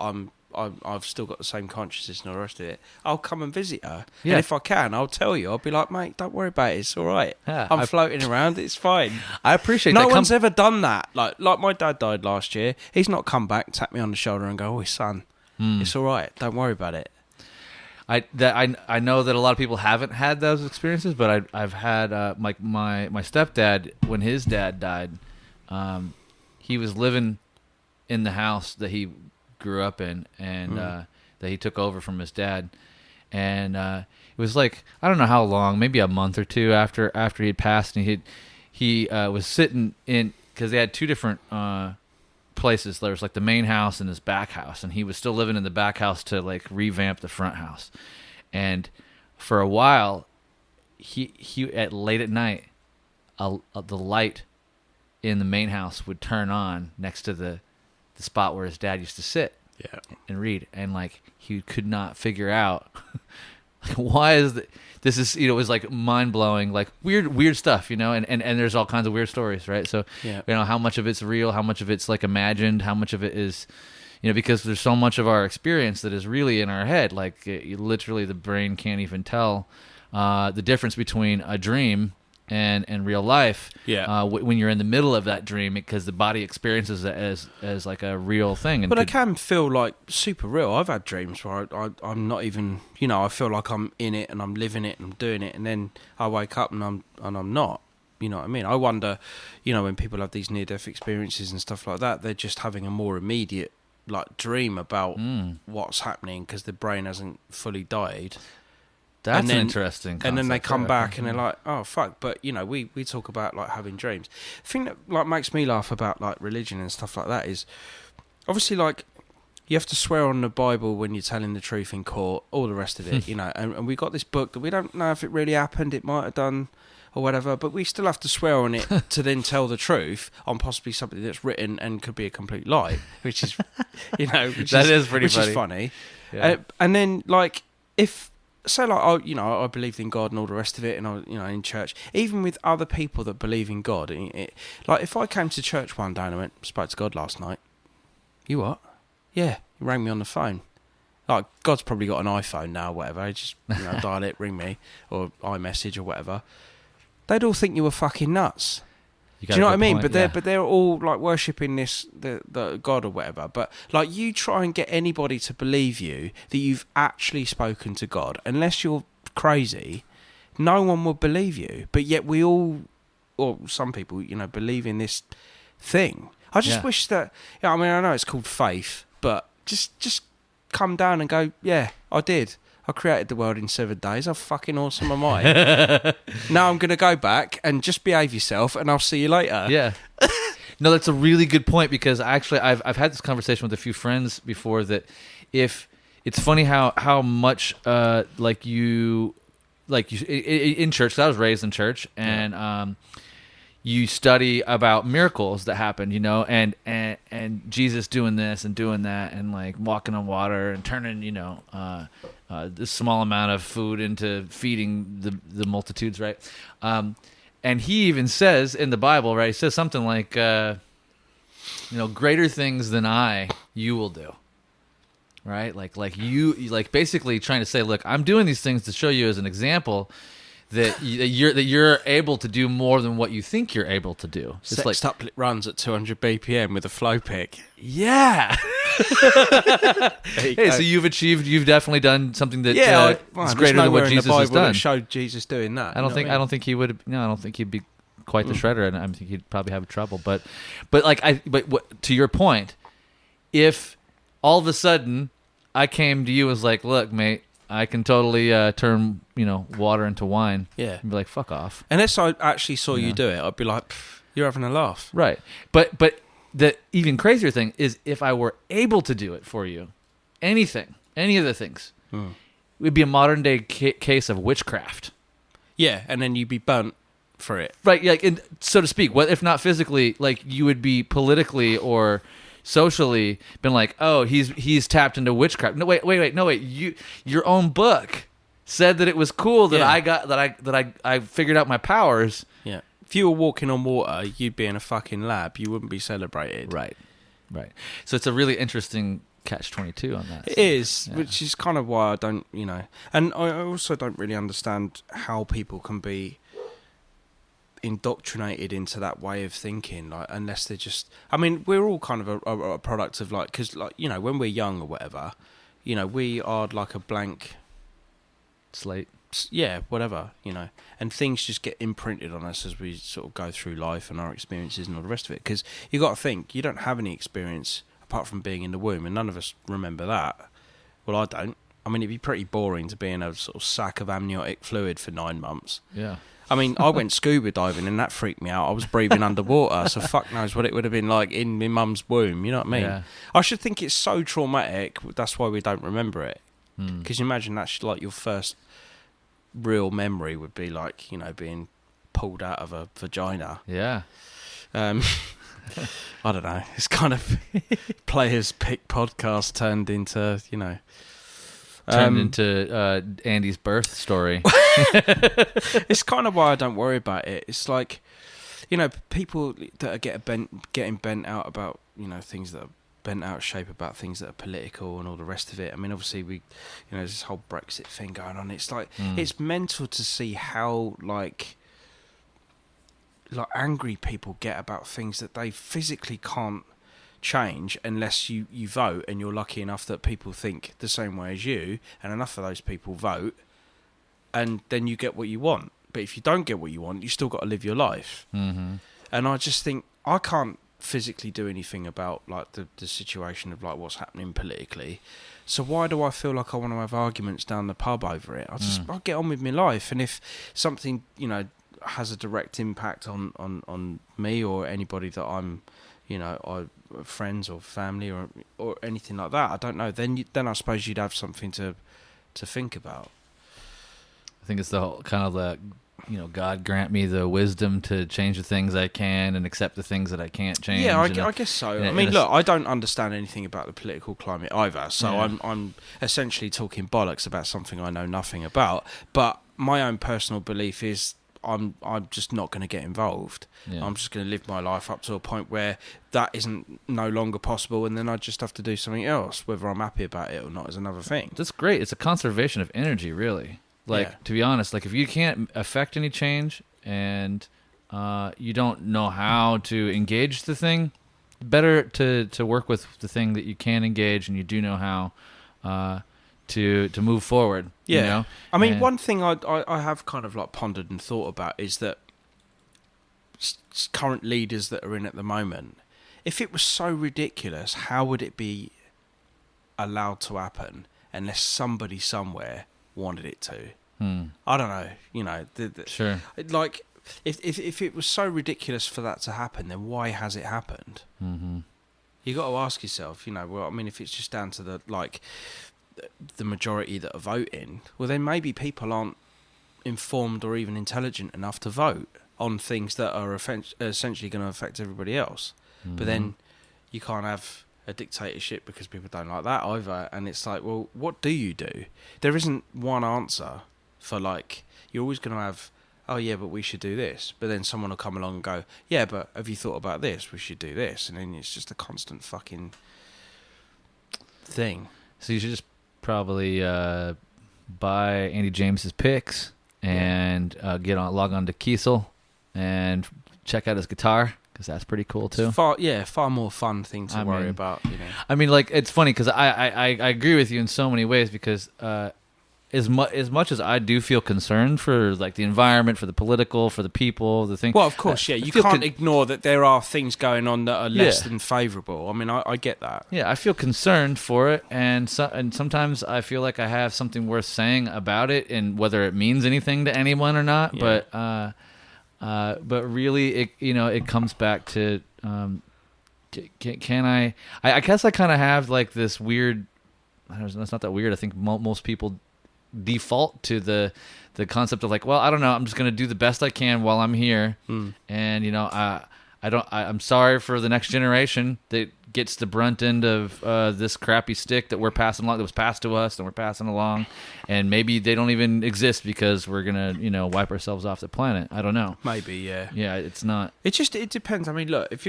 I've still got the same consciousness and all the rest of it. I'll come and visit her, and if I can, I'll tell you. I'll be like, mate, don't worry about it. It's all right. I'm floating around. It's fine. I appreciate. No one's ever done that. Like my dad died last year. He's not come back, tap me on the shoulder, and go, "Oh, son, it's all right. Don't worry about it." I know that a lot of people haven't had those experiences, but I've had like my stepdad, when his dad died, he was living in the house that he grew up in, and that he took over from his dad, and it was like, I don't know how long, maybe a month or two after he had passed, and he was sitting in, because they had two different places. There was like the main house and his back house, and he was still living in the back house to like revamp the front house. And for a while, he late at night, the light in the main house would turn on next to the spot where his dad used to sit and read, and like he could not figure out like, why is this is it was like mind-blowing, like weird stuff, and there's all kinds of weird stories, right? So how much of it's real, how much of it's like imagined, how much of it is because there's so much of our experience that is really in our head, like literally the brain can't even tell the difference between a dream and real life, when you're in the middle of that dream, because the body experiences it as like a real thing. But it can feel like super real. I've had dreams where I'm not even, I feel like I'm in it and I'm living it and I'm doing it, and then I wake up and I'm not. You know what I mean? I wonder, when people have these near-death experiences and stuff like that, they're just having a more immediate like dream about what's happening because the brain hasn't fully died. That's an interesting concept. And then they come back and they're like, oh, fuck. But, we talk about, like, having dreams. The thing that, like, makes me laugh about, like, religion and stuff like that is, obviously, like, you have to swear on the Bible when you're telling the truth in court, all the rest of it, And we got this book that we don't know if it really happened, it might have done, or whatever, but we still have to swear on it to then tell the truth on possibly something that's written and could be a complete lie, which is, which is pretty funny. Which is funny. Yeah. And then, like, if... So, like, I believed in God and all the rest of it, and I, in church, even with other people that believe in God, like, if I came to church one day and I went, spoke to God last night, you what? Yeah, he rang me on the phone. Like, God's probably got an iPhone now, or whatever, he just, dial it, ring me, or iMessage or whatever. They'd all think you were fucking nuts. Do you know what I mean? Point, but they're all like worshipping the God or whatever. But like, you try and get anybody to believe you that you've actually spoken to God, unless you're crazy, no one will believe you. But yet we all, or some people, believe in this thing. I just wish that. I mean, I know it's called faith, but just come down and go, yeah, I did. I created the world in 7 days. How fucking awesome am I? Now I'm going to go back and just behave yourself, and I'll see you later. Yeah. No, that's a really good point, because actually I've had this conversation with a few friends before, that if it's funny how much in church, 'cause I was raised in church, and you study about miracles that happened, and Jesus doing this and doing that, and like walking on water and turning, this small amount of food into feeding the multitudes, right? And he even says in the Bible, right? He says something like, greater things than you will do, right? Like basically trying to say, look, I'm doing these things to show you as an example that you're able to do more than what you think you're able to do. It's Sextuplet runs at 200 BPM with a flow pick. Yeah. Hey, so you've definitely done something that is greater than what Jesus has done. That showed Jesus doing that. I don't think he would. No, I don't think he'd be quite the shredder, and I think he'd probably have trouble. But to your point, if all of a sudden I came to you and was like, look, mate, I can totally turn, water into wine. Yeah. You'd be like, fuck off. Unless I actually saw you do it, I'd be like, you're having a laugh. Right. But the even crazier thing is if I were able to do it for you, any of the things, it would be a modern day case of witchcraft. Yeah, and then you'd be burnt for it. Right, like, so to speak. What if not physically? Like, you would be politically or socially been like, oh, he's tapped into witchcraft. No, wait. No, wait. Your own book said that it was cool that I figured out my powers. Yeah. If you were walking on water, you'd be in a fucking lab. You wouldn't be celebrated. Right. So it's a really interesting catch-22 on that. It is, which is kind of why I don't, and I also don't really understand how people can be indoctrinated into that way of thinking, like, unless they're just, I mean, we're all kind of a product of, like, because, like, when we're young or whatever, we are like a blank slate. Yeah, whatever, and things just get imprinted on us as we sort of go through life and our experiences and all the rest of it, because you got to think, you don't have any experience apart from being in the womb, and none of us remember that. Well, I don't. I mean, it'd be pretty boring to be in a sort of sack of amniotic fluid for 9 months. Yeah. I mean, I went scuba diving and that freaked me out. I was breathing underwater, so fuck knows what it would have been like in my mum's womb, you know what I mean? Yeah. I should think it's so traumatic, that's why we don't remember it. Because you imagine that's like your first real memory would be like, being pulled out of a vagina. Yeah. I don't know. It's kind of Players Pick podcast turned into, into Andy's birth story. It's kind of why I don't worry about it. It's like, people that are getting bent out about, things that are bent out of shape about things that are political and all the rest of it. I mean, obviously there's this whole Brexit thing going on. It's like, it's mental to see how, like angry people get about things that they physically can't change unless you vote, and you're lucky enough that people think the same way as you, and enough of those people vote, and then you get what you want. But if you don't get what you want, you still got to live your life. And I just think I can't physically do anything about, like, the situation of, like, what's happening politically. So why do I feel like I want to have arguments down the pub over it? I'll get on with my life, and if something has a direct impact on me or anybody that I'm, friends or family or anything like that, I don't know. Then I suppose you'd have something to think about. I think it's the whole kind of the, God grant me the wisdom to change the things I can and accept the things that I can't change. Yeah, I guess so. I mean, look, I don't understand anything about the political climate either, so I'm essentially talking bollocks about something I know nothing about. But my own personal belief is I'm just not going to get involved. Yeah. I'm just going to live my life up to a point where that isn't no longer possible, and then I just have to do something else. Whether I'm happy about it or not is another thing. That's great. It's a conservation of energy, really. Like, to be honest, like, if you can't affect any change and you don't know how to engage the thing, better to work with the thing that you can engage and you do know how to move forward. Yeah. I mean, one thing I have kind of, like, pondered and thought about is that current leaders that are in at the moment, if it was so ridiculous, how would it be allowed to happen unless somebody somewhere wanted it to? I don't know. Sure. Like, if it was so ridiculous for that to happen, then why has it happened? You got to ask yourself. Well, I mean, if it's just down to the majority that are voting, well, then maybe people aren't informed or even intelligent enough to vote on things that are essentially going to affect everybody else. But then you can't have a dictatorship because people don't like that either. And it's like, well, what do you do? There isn't one answer for, like, you're always going to have, oh yeah, but we should do this. But then someone will come along and go, yeah, but have you thought about this? We should do this. And then it's just a constant fucking thing. So you should just probably buy Andy James's picks and log on to Kiesel and check out his guitar, because that's pretty cool too. Far more fun thing to worry about. I mean, like, it's funny because I agree with you in so many ways, because as much as I do feel concerned for like the environment, for the political, for the people, the thing. Well, of course, yeah. You can't ignore that there are things going on that are less than favourable. I mean, I get that. Yeah, I feel concerned for it, and sometimes I feel like I have something worth saying about it, and whether it means anything to anyone or not. Yeah. But really, it comes back to can I? I guess I kind of have like this weird. It's not that weird. I think most people default to the concept of like, well, I don't know, I'm just going to do the best I can while I'm here. And I'm sorry for the next generation that gets the brunt end of this crappy stick that we're passing along, that was passed to us and we're passing along, and maybe they don't even exist because we're going to wipe ourselves off the planet. I don't know, maybe. Yeah, it's not, it depends. I mean, look, if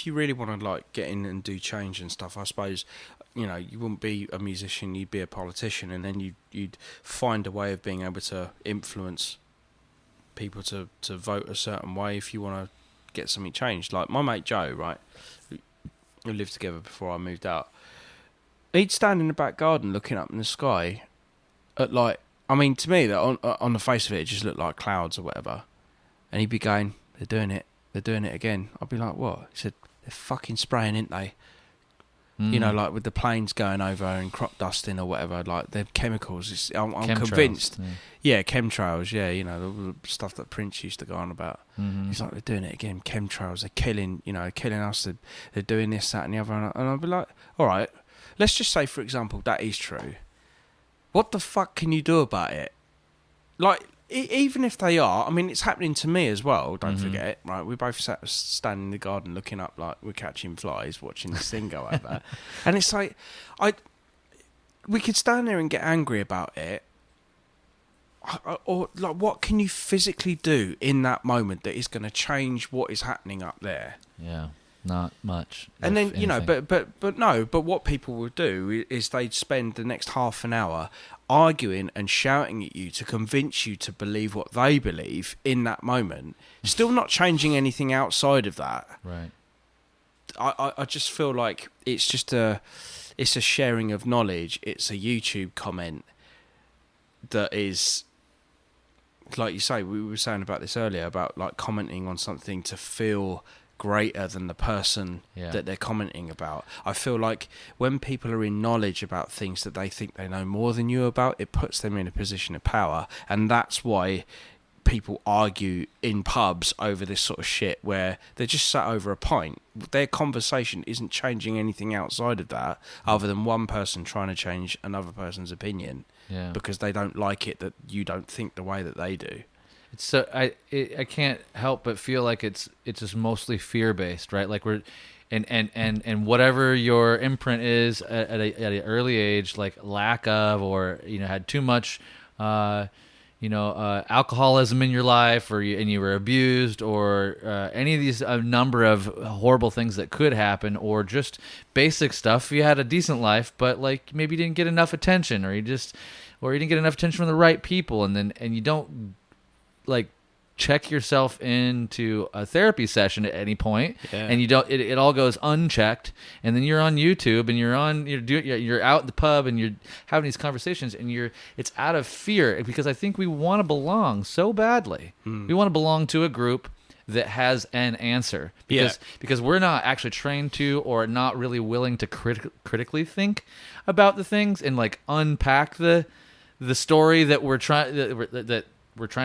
you really want to like get in and do change and stuff, I suppose you wouldn't be a musician, you'd be a politician, and then you'd find a way of being able to influence people to vote a certain way if you want to get something changed. Like my mate Joe, right, who lived together before I moved out, he'd stand in the back garden looking up in the sky at, like, I mean, to me, that on the face of it just looked like clouds or whatever, and he'd be going, they're doing it again. I'd be like, what? He said, they're fucking spraying, ain't they? Like with the planes going over and crop dusting or whatever, like they're chemicals. I'm convinced. Yeah, chemtrails. Yeah, the stuff that Prince used to go on about. He's like, they're doing it again. Chemtrails. They're killing us. They're doing this, that, and the other. And I'll be like, all right, let's just say, for example, that is true. What the fuck can you do about it? Like, even if they are, I mean, it's happening to me as well, don't forget, right? We both standing in the garden looking up like we're catching flies, watching this thing go over. And it's like, we could stand there and get angry about it, or like, what can you physically do in that moment that is going to change what is happening up there? Yeah, not much. And then, but what people would do is they'd spend the next half an hour arguing and shouting at you to convince you to believe what they believe in that moment, still not changing anything outside of that. Right. I just feel like it's a sharing of knowledge. It's a YouTube comment that is, like you say, we were saying about this earlier, about like commenting on something to feel greater than the person that they're commenting about. I feel like when people are in knowledge about things that they think they know more than you about, it puts them in a position of power, and that's why people argue in pubs over this sort of shit where they're just sat over a pint. Their conversation isn't changing anything outside of that other than one person trying to change another person's opinion because they don't like it that you don't think the way that they do. So I can't help but feel like it's just mostly fear based, right? Like we're and whatever your imprint is at an early age, like lack of, or had too much alcoholism in your life, and you were abused, or any of these number of horrible things that could happen, or just basic stuff. You had a decent life, but like maybe you didn't get enough attention, or you didn't get enough attention from the right people, and you don't like check yourself into a therapy session at any point, and you don't. It all goes unchecked, and then you're on YouTube, and you're out at the pub, and you're having these conversations, and it's out of fear, because I think we want to belong so badly. We want to belong to a group that has an answer, because we're not actually trained to, or not really willing to critically think about the things and like unpack the story that we're trying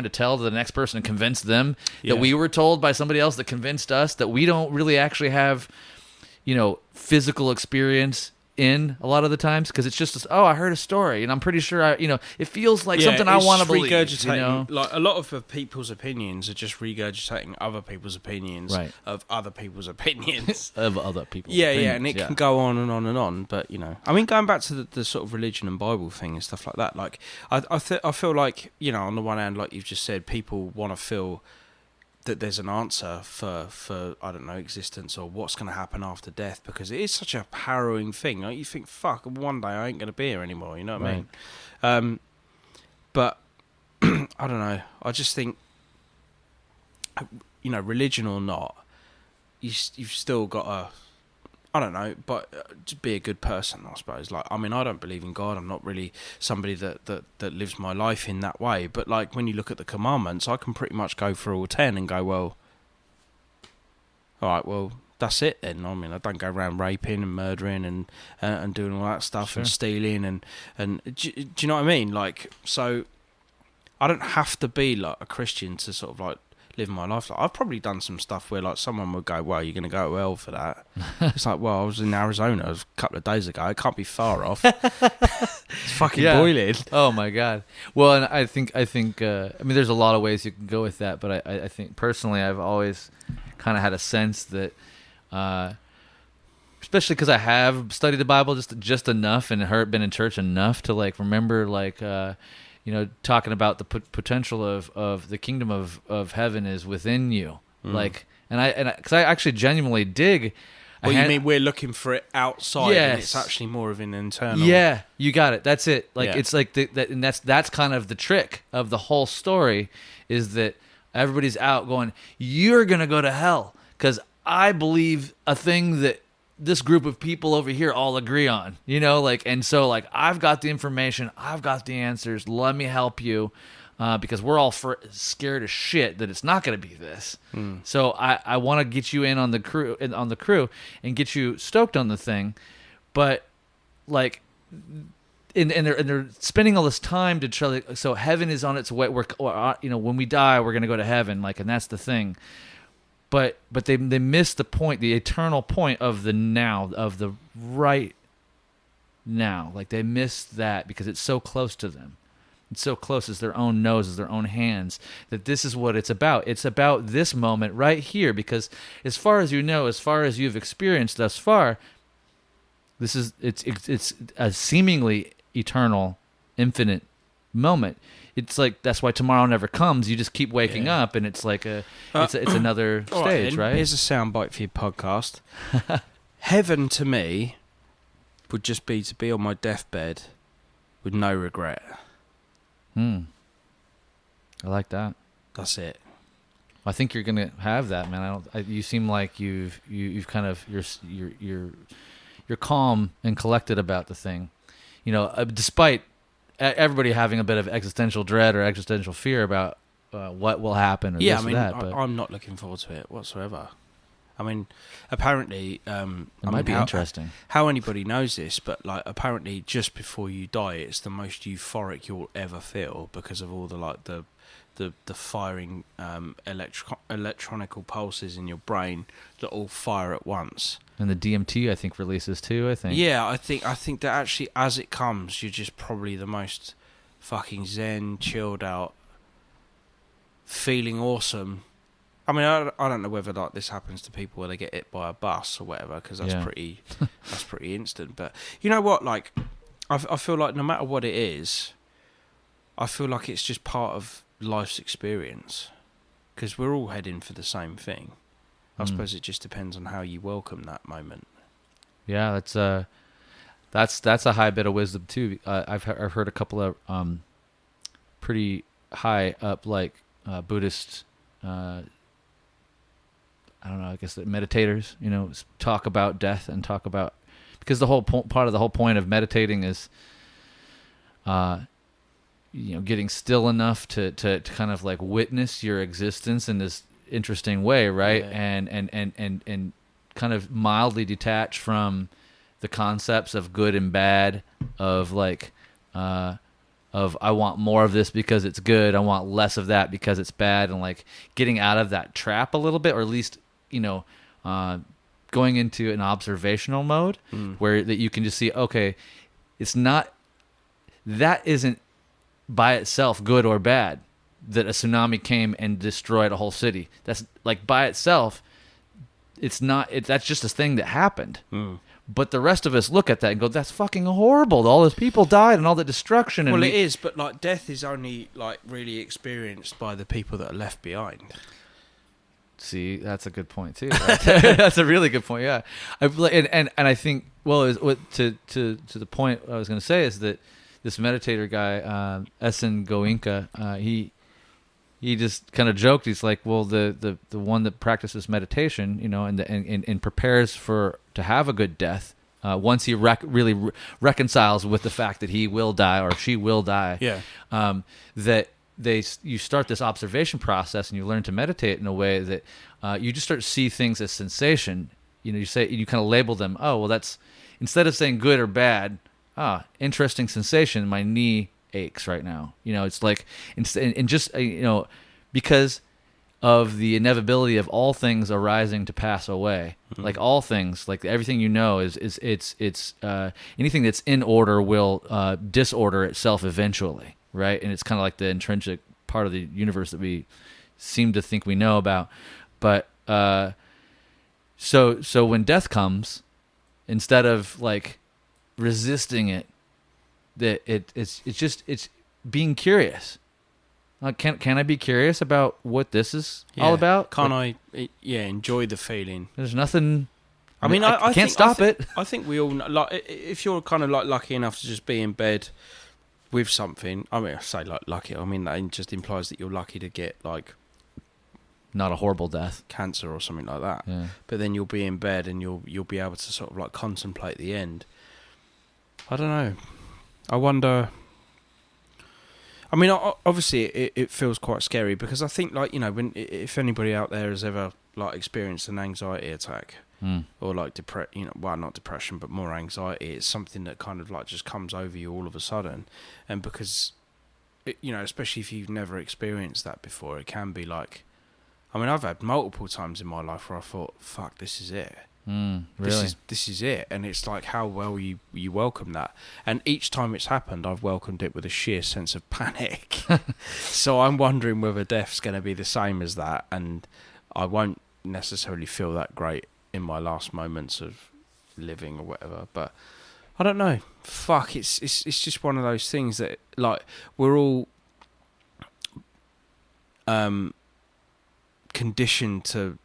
to tell to the next person and convince them that we were told by somebody else that convinced us, that we don't really actually have, physical experience in a lot of the times, because it's just, I heard a story and I'm pretty sure it feels like something I want to believe. Regurgitating, like a lot of people's opinions are just regurgitating other people's opinions of other people's opinions of other people's opinions. And it can go on and on and on. But I mean, going back to the sort of religion and Bible thing and stuff like that, like I feel like on the one hand, like you've just said, people want to feel that there's an answer for I don't know, existence, or what's going to happen after death, because it is such a harrowing thing. Like, you think, fuck, one day I ain't going to be here anymore, you know what I mean? But I don't know, I just think, religion or not, you've still got to I don't know, but just be a good person, I suppose. Like, I mean, I don't believe in God. I'm not really somebody that lives my life in that way. But like, when you look at the commandments, I can pretty much go through all 10 and go, well, all right, well, that's it then. I mean, I don't go around raping and murdering and doing all that stuff, Sure. and stealing and do you know what I mean? Like, so I don't have to be like a Christian to sort of like live my life. Like, I've probably done some stuff where like someone would go, well, you're going to go to hell for that. It's like, well, I was in Arizona a couple of days ago. It can't be far off. It's fucking boiling. Oh my god. Well, and I think I mean, there's a lot of ways you can go with that, but I think personally, I've always kind of had a sense that, especially because I have studied the Bible just enough and been in church enough to like remember like. Talking about the potential of the kingdom of heaven is within you, like, because I actually genuinely dig. Well, you mean we're looking for it outside, yes. and it's actually more of an internal. Yeah, you got it. That's it. Like, Yeah. it's like and that's kind of the trick of the whole story, is that everybody's out going, you're gonna go to hell because I believe a thing that this group of people over here all agree on, and so like I've got the information, I've got the answers, let me help you, because we're all scared as shit that it's not going to be this. So I want to get you in on the crew and get you stoked on the thing, but like, and they're spending all this time to try. So heaven is on its way. When we die, we're going to go to heaven, like, and that's the thing. But they miss the point, the eternal point of the now, of the right now. Like, they miss that because it's so close to them. It's so close as their own nose, as their own hands, that this is what it's about. It's about this moment right here, because as far as you know, as far as you've experienced thus far, it's a seemingly eternal, infinite moment. It's like, that's why tomorrow never comes. You just keep waking up, and it's like it's another stage, right? Here's a soundbite for your podcast. Heaven to me would just be to be on my deathbed with no regret. I like that. That's it. I think you're gonna have that, man. You seem like you've kind of you're calm and collected about the thing, despite everybody having a bit of existential dread or existential fear about what will happen. Or Yeah, this I mean, or that, but I'm not looking forward to it whatsoever. I mean, apparently, it might be interesting. How anybody knows this, but like, apparently, just before you die, it's the most euphoric you'll ever feel because of all the firing electronical pulses in your brain that all fire at once. And the DMT, I think, releases too. I think. Yeah, I think that actually, as it comes, you're just probably the most fucking zen, chilled out, feeling awesome. I mean, I don't know whether like this happens to people where they get hit by a bus or whatever, because that's pretty instant. But you know what? Like, I feel like no matter what it is, I feel like it's just part of life's experience, because we're all heading for the same thing. I suppose it just depends on how you welcome that moment. Yeah, that's a high bit of wisdom too. I've heard a couple of pretty high up like Buddhist. I don't know, I guess the meditators, talk about death and talk about, because the whole part of the whole point of meditating is, getting still enough to kind of like witness your existence in this interesting way, right? Yeah. And kind of mildly detach from the concepts of good and bad, of like, of I want more of this because it's good, I want less of that because it's bad, and like getting out of that trap a little bit, or at least going into an observational mode where that you can just see, okay, that isn't by itself good or bad, that a tsunami came and destroyed a whole city. That's like by itself, it's not. That's just a thing that happened. But the rest of us look at that and go, that's fucking horrible. All those people died and all the destruction. Well, it is, but like death is only like really experienced by the people that are left behind. See, that's a good point too. Right? That's a really good point. Yeah, and I think, well, to the point I was going to say is that this meditator guy, Essen Goenka, he just kind of joked. He's like, well, the one that practices meditation, and prepares to have a good death, once he really reconciles with the fact that he will die or she will die, that you start this observation process and you learn to meditate in a way that you just start to see things as sensation. You kind of label them. Oh, well, that's, instead of saying good or bad, interesting sensation. My knee aches right now. It's like, and just because of the inevitability of all things arising to pass away. Mm-hmm. Like all things, like everything is anything that's in order will disorder itself eventually, right? And it's kind of like the intrinsic part of the universe that we seem to think we know about. But so when death comes, instead of like resisting it, that it's being curious. Can I be curious about what this is all about? Can't I enjoy the feeling? There's nothing. I mean, I can't stop it. I think we all like, if you're kind of like lucky enough to just be in bed with something. I mean, I say like lucky. I mean that just implies that you're lucky to get like not a horrible death, cancer or something like that. Yeah. But then you'll be in bed and you'll be able to sort of like contemplate the end. I don't know. I wonder. I mean, obviously, it feels quite scary because I think, like, if anybody out there has ever like experienced an anxiety attack or like not depression, but more anxiety, it's something that kind of like just comes over you all of a sudden, and because, especially if you've never experienced that before, it can be like, I mean, I've had multiple times in my life where I thought, "Fuck, this is it." Really? This is it, and it's like how well you welcome that, and each time it's happened I've welcomed it with a sheer sense of panic. So I'm wondering whether death's going to be the same as that, and I won't necessarily feel that great in my last moments of living or whatever, but I don't know. Fuck, it's just one of those things that like we're all conditioned to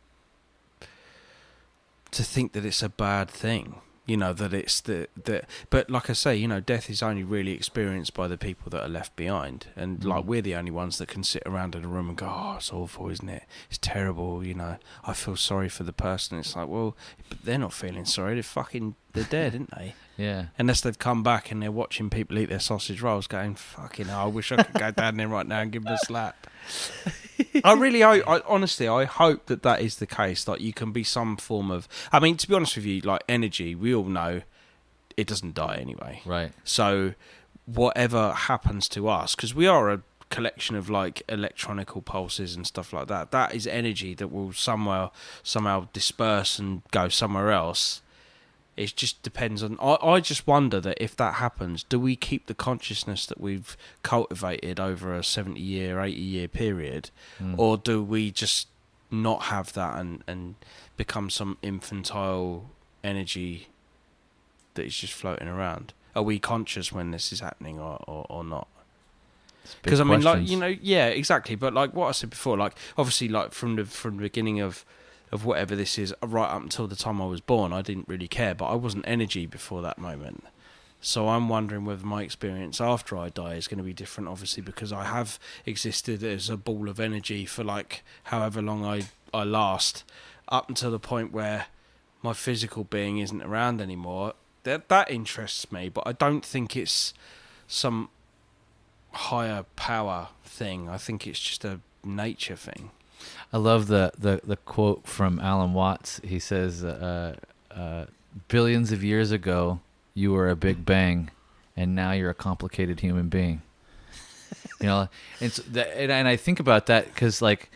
think that it's a bad thing, that it's but like I say, death is only really experienced by the people that are left behind, and like we're the only ones that can sit around in a room and go, oh, it's awful, isn't it? It's terrible, I feel sorry for the person. It's like, well, but they're not feeling sorry, they're dead, aren't they? Yeah. Unless they've come back and they're watching people eat their sausage rolls going, fucking hell, I wish I could go down there right now and give them a slap. I honestly hope that is the case. Like, you can be some form of, I mean, to be honest with you, like energy, we all know it doesn't die anyway. Right. So whatever happens to us, because we are a collection of like electronical pulses and stuff like that, that is energy that will somehow disperse and go somewhere else. It just depends on. I just wonder that if that happens, do we keep the consciousness that we've cultivated over a 70-year, 80-year period, or do we just not have that and become some infantile energy that is just floating around? Are we conscious when this is happening or not? Because I mean, like, yeah, exactly. But like what I said before, like obviously, like from the beginning of whatever this is, right up until the time I was born, I didn't really care, but I wasn't energy before that moment. So I'm wondering whether my experience after I die is going to be different, obviously, because I have existed as a ball of energy for like however long I last, up until the point where my physical being isn't around anymore. That interests me, but I don't think it's some higher power thing. I think it's just a nature thing. I love the quote from Alan Watts. He says, billions of years ago, you were a big bang, and now you're a complicated human being. And I think about that because, like,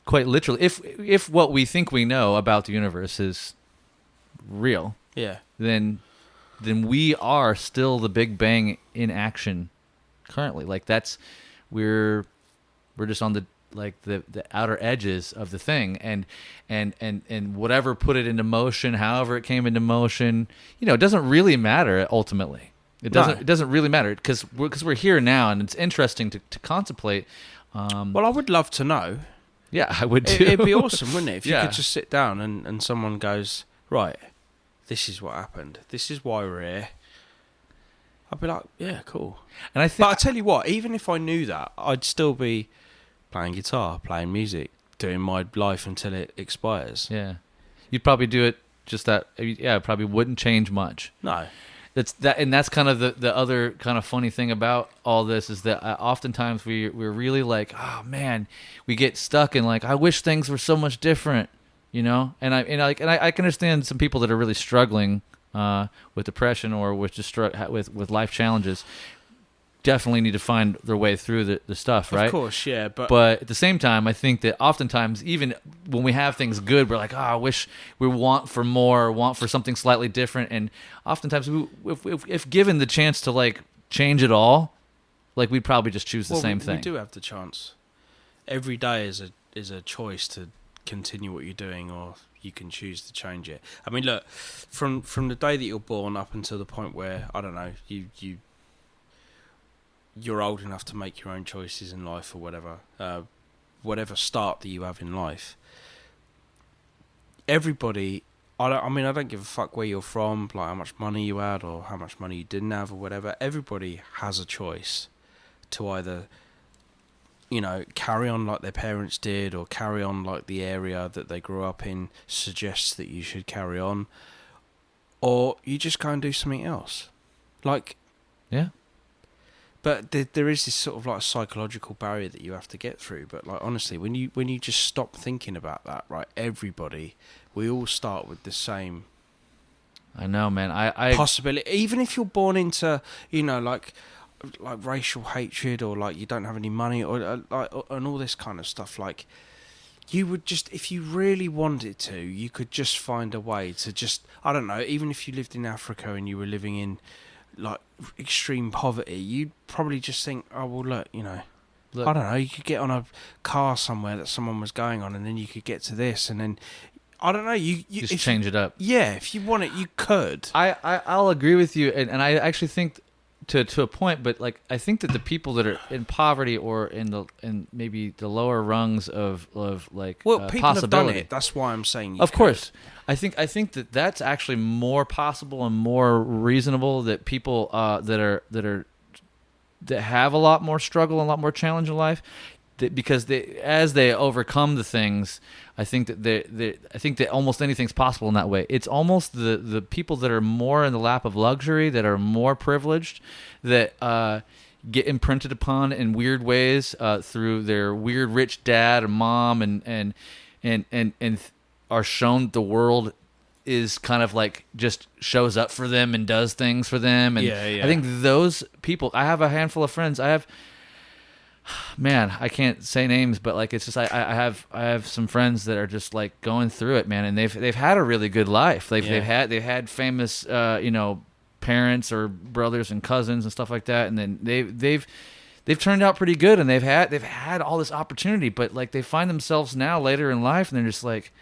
quite literally, if what we think we know about the universe is real, yeah, then we are still the Big Bang in action currently. Like we're just on the outer edges of the thing, and whatever put it into motion, however it came into motion, it doesn't really matter ultimately. It doesn't really matter because we're here now, and it's interesting to contemplate. Well, I would love to know. Yeah, I would too. It'd be awesome, wouldn't it, if you could just sit down and someone goes, right, this is what happened. This is why we're here. I'd be like, yeah, cool. And I think, but I tell you what, even if I knew that, I'd still be playing guitar, playing music, doing my life until it expires. Yeah. You'd probably do it just that. Yeah, it probably wouldn't change much. No. That's kind of the other kind of funny thing about all this is that oftentimes we're really like, oh man, we get stuck in like, I wish things were so much different, you know. And I can understand some people that are really struggling with depression or with just with life challenges. Definitely need to find their way through the stuff, right? Of course, yeah. But at the same time, I think that oftentimes, even when we have things good, we're like, oh, I wish we want for more, want for something slightly different. And oftentimes, if given the chance to like change it all, like we'd probably just choose the same thing. We do have the chance. Every day is a choice to continue what you're doing, or you can choose to change it. I mean, look, from the day that you're born up until the point where, I don't know, you're old enough to make your own choices in life or whatever start that you have in life. Everybody, I don't give a fuck where you're from, like how much money you had or how much money you didn't have or whatever. Everybody has a choice to either, you know, carry on like their parents did or carry on like the area that they grew up in suggests that you should carry on, or you just go and do something else. Like, yeah. But there is this sort of like psychological barrier that you have to get through. But like honestly, when you just stop thinking about that, right? Everybody, we all start with the same. I know, man. I possibility. Even if you're born into, you know, like racial hatred or like you don't have any money or and all this kind of stuff. Like you would just, if you really wanted to, you could just find a way to just, I don't know. Even if you lived in Africa and you were living in like extreme poverty, you'd probably just think, oh well, look, you know, I don't know, you could get on a car somewhere that someone was going on, and then you could get to this, and then I don't know, you just change it up. Yeah, if you want it, you could. I'll agree with you, and I actually think to a point, but like I think that the people that are in poverty or in maybe the lower rungs of like people have done it. That's why I'm saying. Of course, I think that that's actually more possible and more reasonable. That people that have a lot more struggle and a lot more challenge in life, because as they overcome the things, I think that almost anything's possible in that way. It's almost the people that are more in the lap of luxury, that are more privileged, that get imprinted upon in weird ways through their weird rich dad or mom, and are shown the world is kind of like just shows up for them and does things for them. And yeah. I think those people, I have a handful of friends. Man, I can't say names, but like it's just I have some friends that are just like going through it, man, and they've had a really good life. They've had famous parents or brothers and cousins and stuff like that, and then they've turned out pretty good, and they've had all this opportunity, but like they find themselves now later in life, and they're just like,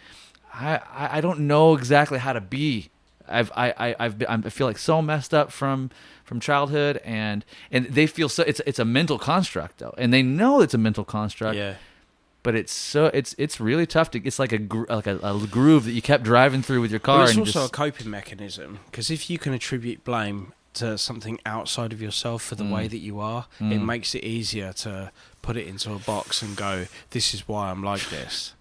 I don't know exactly how to be. I feel like so messed up from childhood, and they feel so it's a mental construct though, and they know it's a mental construct. Yeah. But it's really tough to. It's like a groove that you kept driving through with your car. But it's and also a coping mechanism, because if you can attribute blame to something outside of yourself for the way that you are, it makes it easier to put it into a box and go, "This is why I'm like this."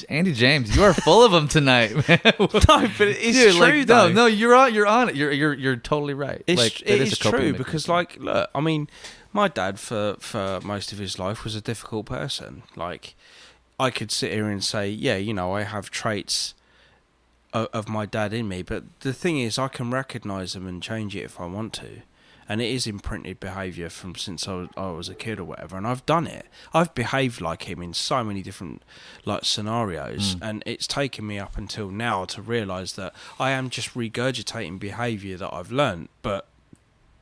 Andy James, you are full of them tonight, man. No, but it's true. Like, though. No, you're on it. You're totally right. It is true, because like, look, I mean, my dad for most of his life was a difficult person. Like, I could sit here and say, yeah, you know, I have traits of my dad in me, but the thing is, I can recognise them and change it if I want to. And it is imprinted behaviour from since I was a kid or whatever, and I've done it. I've behaved like him in so many different like scenarios, and it's taken me up until now to realise that I am just regurgitating behaviour that I've learnt. But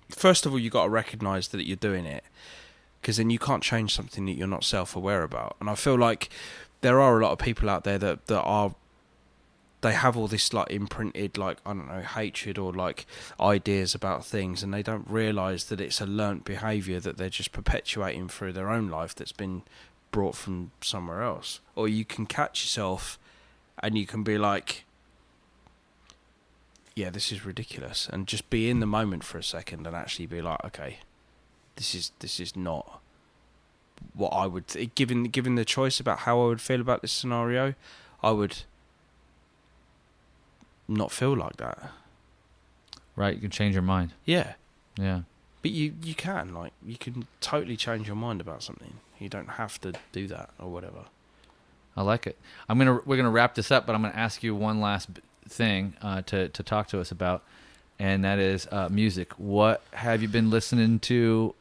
first of all, you got to recognise that you're doing it, because then you can't change something that you're not self-aware about. And I feel like there are a lot of people out there that are. They have all this like imprinted, like, I don't know, hatred or like ideas about things, and they don't realise that it's a learnt behaviour that they're just perpetuating through their own life that's been brought from somewhere else. Or you can catch yourself and you can be like, yeah, this is ridiculous, and just be in the moment for a second and actually be like, okay, this is not what I would, given the choice about how I would feel about this scenario, I would not feel like that. Right, you can change your mind. Yeah. Yeah. But you can, like, you can totally change your mind about something. You don't have to do that or whatever. I like it. We're gonna wrap this up, but I'm gonna ask you one last thing to talk to us about, and that is music. What have you been listening to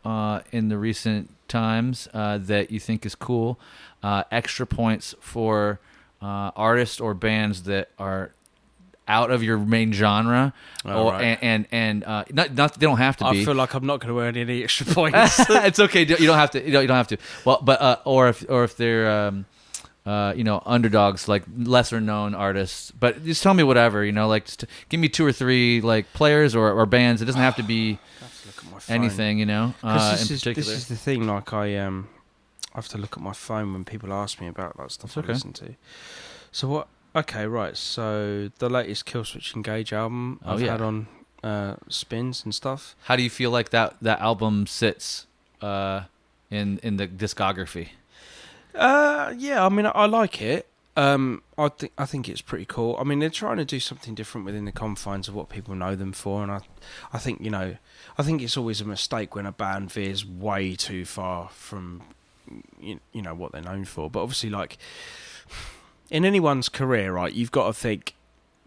in the recent times that you think is cool? Extra points for artists or bands that are out of your main genre, right. and not they don't have to be. I feel like I'm not going to earn any extra points. It's okay. You don't have to. You don't have to. Well, but or if they're underdogs, like lesser known artists. But just tell me whatever. Like just give me 2 or 3 like players or bands. It doesn't have to be I have to look at my phone. anything. In particular. This is the thing. Like I have to look at my phone when people ask me about that stuff I listen to. So what? Okay, right. So the latest Killswitch Engage album I've had on spins and stuff. How do you feel like that album sits in the discography? Yeah, I mean, I like it. I think it's pretty cool. I mean, they're trying to do something different within the confines of what people know them for, and I think I think it's always a mistake when a band veers way too far from what they're known for. But obviously, like in anyone's career, right, you've got to think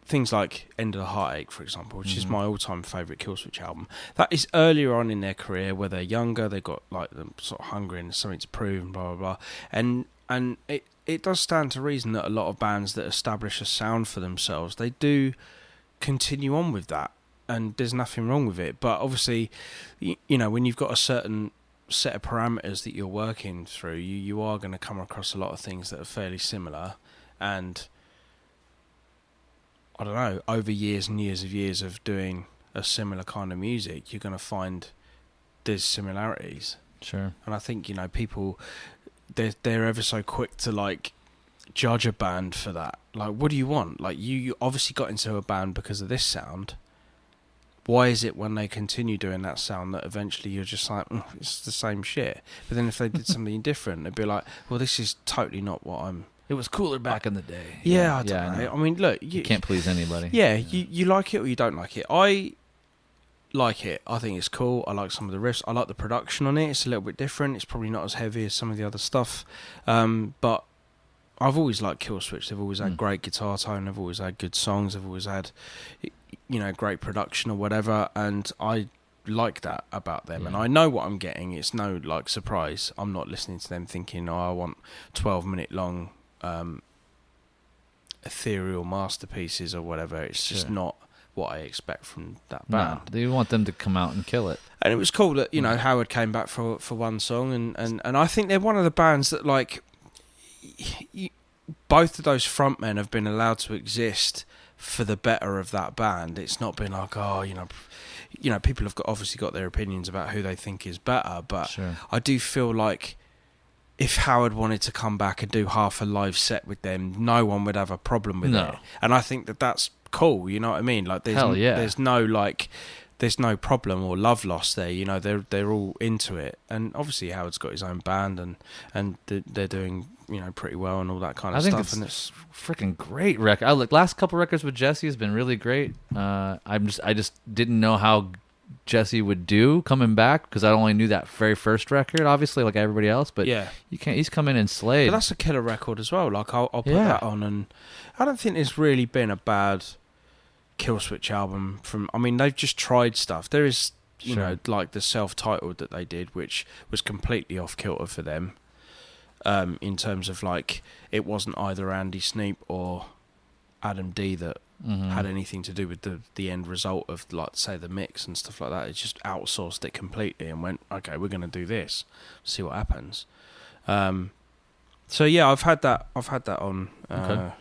things like End of the Heartache, for example, which is my all-time favourite Killswitch album. That is earlier on in their career where they're younger, they've got like them sort of hungry and something to prove and blah, blah, blah. And it does stand to reason that a lot of bands that establish a sound for themselves, they do continue on with that. And there's nothing wrong with it. But obviously, when you've got a certain set of parameters that you're working through, you are going to come across a lot of things that are fairly similar. And I don't know, over years and years of doing a similar kind of music, you're going to find there's similarities. Sure. And I think, people, they're ever so quick to, like, judge a band for that. Like, what do you want? Like, you obviously got into a band because of this sound. Why is it when they continue doing that sound that eventually you're just like, it's the same shit? But then if they did something different, they'd be like, well, this is totally not what I'm... It was cooler back in the day. Yeah, I don't know. I mean, look... You can't please anybody. Yeah, you like it or you don't like it. I like it. I think it's cool. I like some of the riffs. I like the production on it. It's a little bit different. It's probably not as heavy as some of the other stuff. But I've always liked Killswitch. They've always had great guitar tone. They've always had good songs. They've always had, great production or whatever. And I like that about them. Yeah. And I know what I'm getting. It's no, like, surprise. I'm not listening to them thinking, I want 12-minute long... ethereal masterpieces or whatever. It's just not what I expect from that band. No, you want them to come out and kill it. And it was cool that Howard came back for one song, and I think they're one of the bands that, like, both of those frontmen have been allowed to exist for the better of that band. It's not been like, people have obviously got their opinions about who they think is better, but I do feel like if Howard wanted to come back and do half a live set with them, no one would have a problem with it. And I think that's cool, you know what I mean? Like, there's no problem or love lost there. They're all into it. And obviously Howard's got his own band and they're doing, pretty well and all that kind of stuff. And it's freaking great record. Last couple records with Jesse has been really great. I just didn't know how Jesse would do coming back because I only knew that very first record, obviously, like everybody else. But he's come in and slayed. But that's a killer record as well. Like I'll put that on, and I don't think there's really been a bad Killswitch album from. I mean, they've just tried stuff. There is, like the self-titled that they did, which was completely off kilter for them. In terms of, like, it wasn't either Andy Sneap or Adam D that had anything to do with the end result of, like, say, the mix and stuff like that. It just outsourced it completely and went, okay, we're going to do this, see what happens. So yeah, I've had that on. Okay.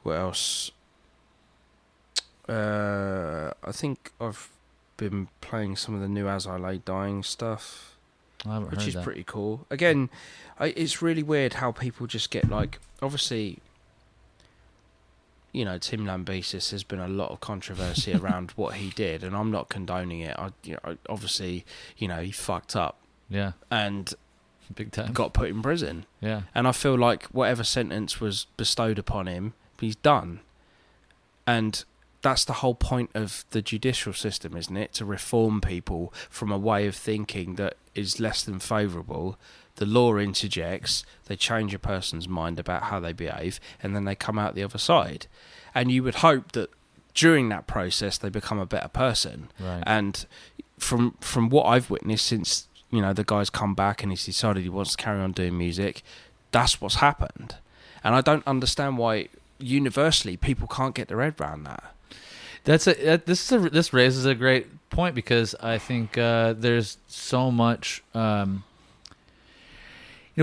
What else? I think I've been playing some of the new As I Lay Dying stuff, which is pretty cool. Again, it's really weird how people just get, like, obviously, Tim Lambesis, there's been a lot of controversy around what he did, and I'm not condoning it. Obviously, he fucked up. Yeah. And Big time. got put in prison. Yeah. And I feel like whatever sentence was bestowed upon him, he's done. And that's the whole point of the judicial system, isn't it? To reform people from a way of thinking that is less than favourable. The law interjects, they change a person's mind about how they behave, and then they come out the other side. And you would hope that during that process they become a better person. Right. And from what I've witnessed since, you know, the guy's come back and he's decided he wants to carry on doing music, that's what's happened. And I don't understand why universally people can't get their head around that. This raises a great point, because I think there's so much.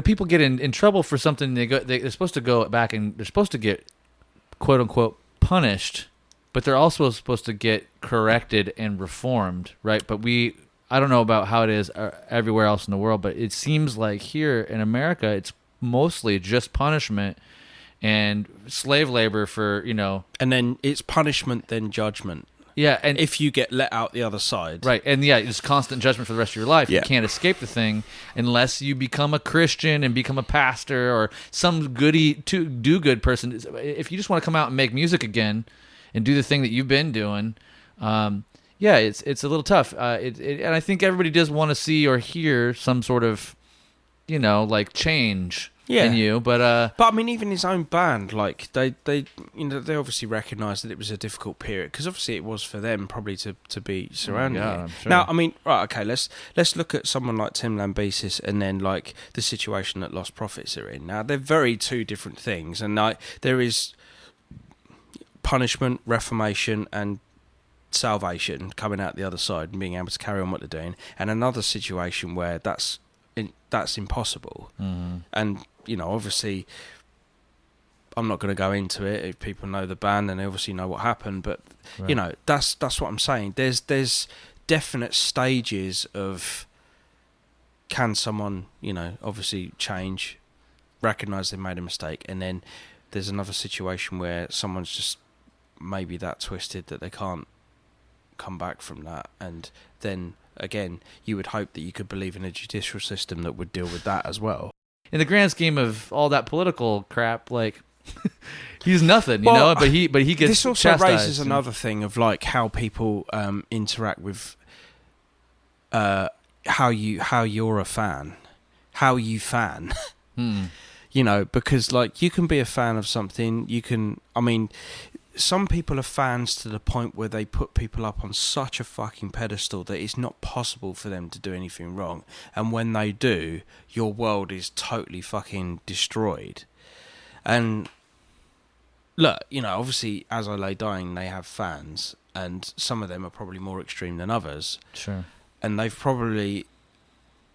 People get in trouble for something. They're supposed to go back and they're supposed to get quote unquote punished, but they're also supposed to get corrected and reformed, right? But I don't know about how it is everywhere else in the world, but it seems like here in America, it's mostly just punishment and slave labor for, And then it's punishment, then judgment. Yeah, and if you get let out the other side. Right, and yeah, it's constant judgment for the rest of your life. Yeah. You can't escape the thing unless you become a Christian and become a pastor or some do-good person. If you just want to come out and make music again and do the thing that you've been doing, it's a little tough. And I think everybody does want to see or hear some sort of, change in you. But I mean, even his own band, like they obviously recognised that it was a difficult period, because obviously it was for them probably to be surrounded. Yeah, I'm sure. Now, I mean, right, okay, let's look at someone like Tim Lambesis and then like the situation that Lost Prophets are in. Now, they're very two different things, and like there is punishment, reformation, and salvation coming out the other side and being able to carry on what they're doing, and another situation where that's impossible. Mm-hmm. And obviously I'm not going to go into it. If people know the band, then they obviously know what happened, but right. That's what I'm saying. There's definite stages of, can someone obviously change, recognize they made a mistake, and then there's another situation where someone's just maybe that twisted that they can't come back from that, and then again you would hope that you could believe in a judicial system that would deal with that as well. In the grand scheme of all that political crap, like he's nothing, but he gets this also chastised. raises another thing of like how people interact with how you're a fan, how you fan. Because like you can be a fan of something, some people are fans to the point where they put people up on such a fucking pedestal that it's not possible for them to do anything wrong. And when they do, your world is totally fucking destroyed. And look, obviously, As I Lay Dying, they have fans, and some of them are probably more extreme than others. Sure. And they've probably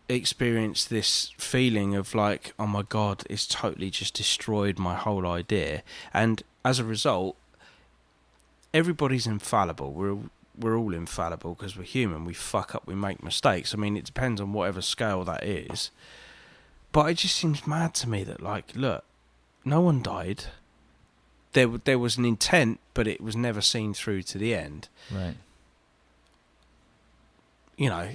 experienced this feeling of like, oh my God, it's totally just destroyed my whole idea. And as a result, everybody's infallible. We're all infallible because we're human. We fuck up, we make mistakes. I mean, it depends on whatever scale that is. But it just seems mad to me that, like, look, no one died. There was an intent, but it was never seen through to the end. Right.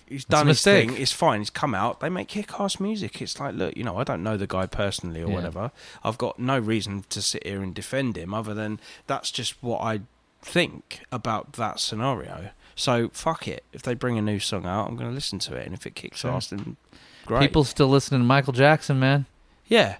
He's done his thing. It's fine. He's come out. They make kick-ass music. It's like, look, I don't know the guy personally or whatever. I've got no reason to sit here and defend him other than that's just what I think about that scenario. So fuck it. If they bring a new song out, I'm going to listen to it, and if it kicks ass, then great. People still listening to Michael Jackson, man. Yeah.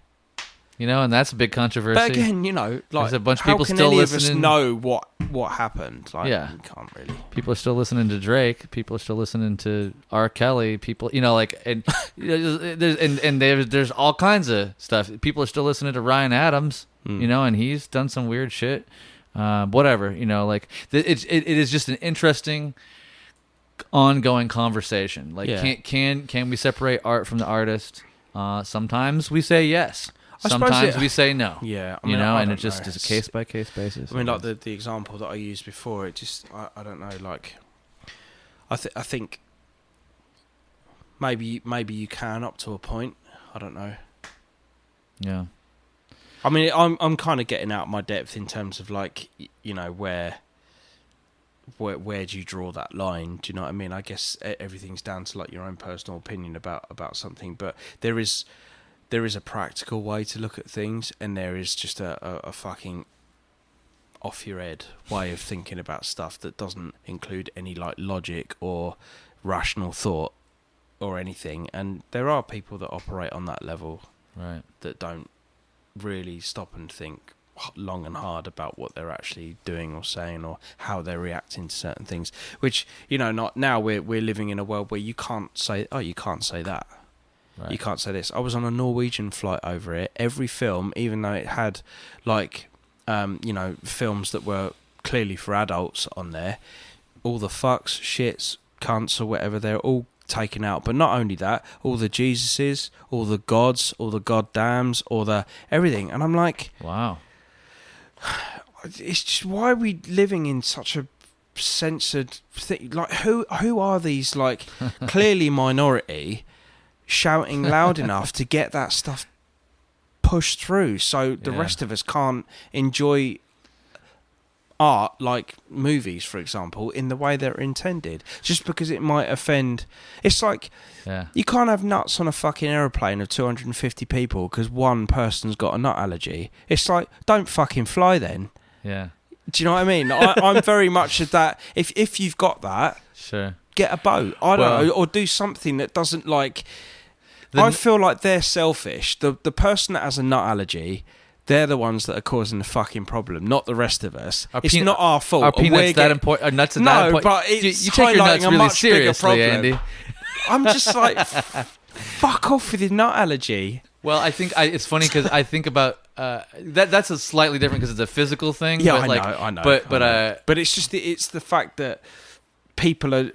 And that's a big controversy. But again, like, there's a bunch of how people can still any listening. Of us know what happened? Like, Yeah. you can't really. People are still listening to Drake. People are still listening to R. Kelly. People, and there's all kinds of stuff. People are still listening to Ryan Adams. And he's done some weird shit. Whatever, it is just an interesting, ongoing conversation. Like, can we separate art from the artist? Sometimes we say yes. Sometimes we say no. Yeah, and it just is a case by case basis. I mean, like the example that I used before, it just I don't know. Like, I think maybe you can up to a point. I don't know. Yeah. I mean, I'm kind of getting out of my depth in terms of like, where where do you draw that line? Do you know what I mean? I guess everything's down to like your own personal opinion about something, but there is a practical way to look at things, and there is just a fucking off your head way of thinking about stuff that doesn't include any like logic or rational thought or anything. And there are people that operate on that level, right, that don't really stop and think long and hard about what they're actually doing or saying or how they're reacting to certain things, which, you know, not now we're living in a world where you can't say, oh, you can't say that. Right. You can't say this. I was on a Norwegian flight over it. Every film, even though it had like, you know, films that were clearly for adults on there, all the fucks, shits, cunts or whatever, they're all taken out. But not only that, all the Jesuses, all the gods, all the goddams, all the everything. And I'm like, wow. It's just, why are we living in such a censored thing? Like, who are these, like, clearly minority shouting loud enough to get that stuff pushed through so the rest of us can't enjoy art, like movies, for example, in the way they're intended, just because it might offend. It's like, you can't have nuts on a fucking aeroplane of 250 people because one person's got a nut allergy. It's like, don't fucking fly then. Yeah. Do you know what I mean? I'm very much of that. If you've got that, sure, get a boat. I don't know, or do something that doesn't like. I feel like they're selfish. The person that has a nut allergy, they're the ones that are causing the fucking problem, not the rest of us. It's not our fault. Are peanuts that important? Are nuts that important? No, but it's you take your nuts highlighting a really much bigger seriously, problem. Andy. I'm just like, fuck off with your nut allergy. Well, I think it's funny because I think about that's a slightly different because it's a physical thing. Yeah, but I know. But it's just it's the fact that people are.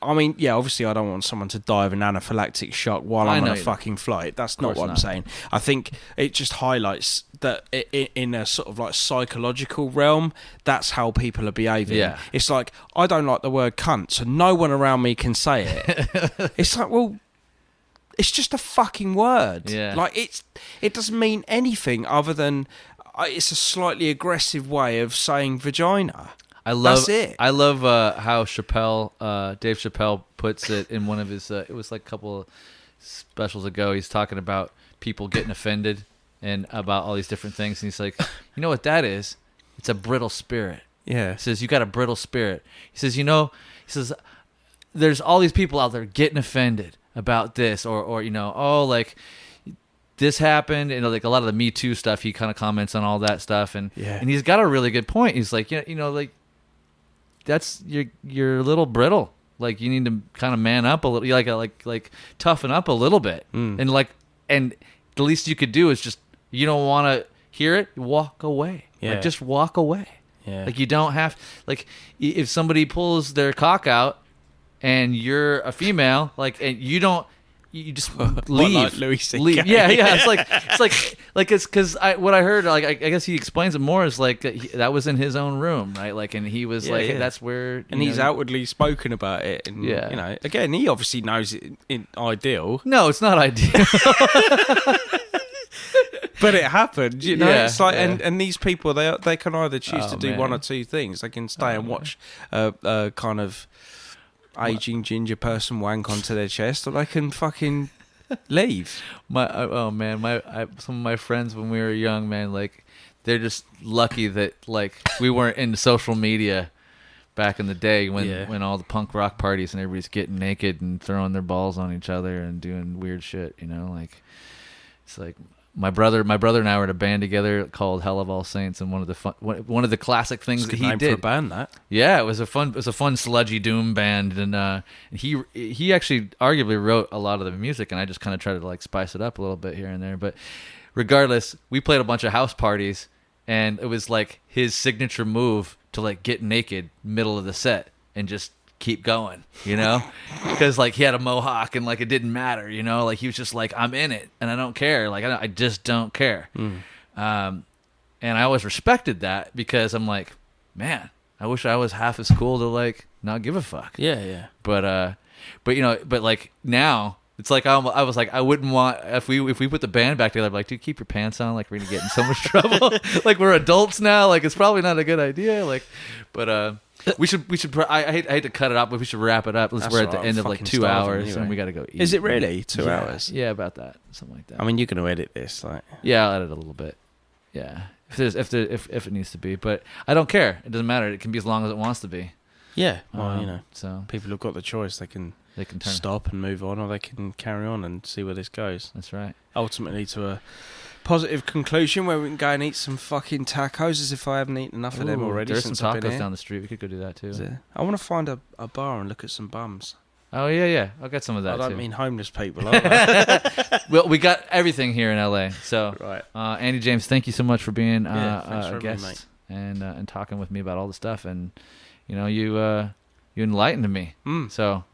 I mean, yeah, obviously, I don't want someone to die of an anaphylactic shock while I'm on a fucking flight. That's not what I'm saying. I think it just highlights that in a sort of like psychological realm, that's how people are behaving. Yeah. It's like, I don't like the word cunt, so no one around me can say it. It's like, well, it's just a fucking word. Yeah. Like, it doesn't mean anything other than it's a slightly aggressive way of saying vagina. That's it. I love how Dave Chappelle puts it in one of his. It was like a couple of specials ago. He's talking about people getting offended and about all these different things, and he's like, you know what that is? It's a brittle spirit. Yeah. He says, you got a brittle spirit. He says, there's all these people out there getting offended about this, or you know, oh, like this happened, and like a lot of the Me Too stuff. He kind of comments on all that stuff, and he's got a really good point. He's like, you know, like that's you're a little brittle. Like you need to kind of man up a little, like toughen up a little bit, and the least you could do is just, you don't want to hear it, walk away. Yeah. Like just walk away. Yeah. Like you don't have, like if somebody pulls their cock out and you're a female, like, and you just leave. Like Louis C.K. Leave. Yeah. It's because what I heard, like, I guess he explains it more as like that was in his own room, right? Like, and he was that's where, and he's outwardly spoken about it, and you know, again, he obviously knows it in ideal. No, it's not ideal. But it happened, you know. It's like, yeah. and these people, they can either choose to do one or two things. They can stay and watch a kind of aging ginger person wank onto their chest, or they can fucking leave. Some of my friends when we were young, man, like they're just lucky that like we weren't into social media back in the day when all the punk rock parties and everybody's getting naked and throwing their balls on each other and doing weird shit, you know. Like it's like my brother and I were in a band together called Hell of All Saints, and one of the classic things that he did. For a band, that. Yeah, it was a fun sludgy doom band, and he actually arguably wrote a lot of the music, and I just kind of tried to like spice it up a little bit here and there. But regardless, we played a bunch of house parties, and it was like his signature move to like get naked middle of the set and just keep going, you know, because like he had a mohawk and like it didn't matter, you know, like he was just like, I'm in it and I don't care, like I just don't care. And I always respected that because I'm like, man, I wish I was half as cool to like not give a fuck. Yeah. But you know, but like now It's like I was like, I wouldn't want if we put the band back together. I'm like, dude, keep your pants on. Like we're gonna get in so much trouble. Like we're adults now. Like it's probably not a good idea. Like, but we should. I hate to cut it up, but we should wrap it up. We're at the end of like 2 hours, anyway. And we got to go eat. Is it really 2 hours? Yeah, about that, something like that. I mean, you're gonna edit this, like. Yeah, I'll edit a little bit. Yeah, if it needs to be, but I don't care. It doesn't matter. It can be as long as it wants to be. Yeah, well, so people have got the choice. They can turn. Stop and move on, or they can carry on and see where this goes. That's right. Ultimately, to a positive conclusion where we can go and eat some fucking tacos, as if I haven't eaten enough of them already. There's some since I've been tacos here. down the street. We could go do that too. I want to find a bar and look at some bums. Oh yeah. I'll get some of that. I don't too. mean homeless people. I? Well, we got everything here in LA. So, Right. Andy James, thank you so much for being thanks for a having me, guest and talking with me about all the stuff. And you enlightened me. So,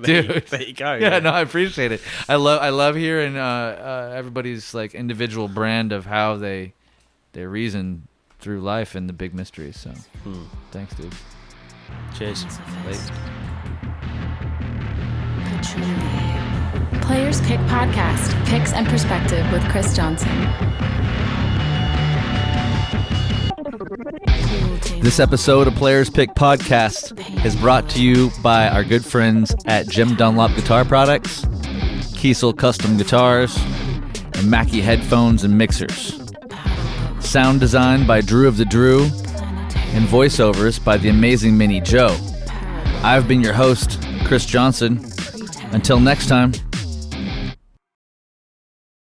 dude, there you go. yeah, no, I appreciate it. I love hearing everybody's like individual brand of how they reason through life and the big mysteries. So, thanks, dude. Cheers. Players Pick Podcast, Picks and Perspective with Chris Johnson. This episode of Players Pick Podcast is brought to you by our good friends at Jim Dunlop Guitar Products, Kiesel Custom Guitars, and Mackie Headphones and Mixers. Sound design by Drew of the Drew, and voiceovers by the amazing Minnie Joe. I've been your host, Chris Johnson. Until next time.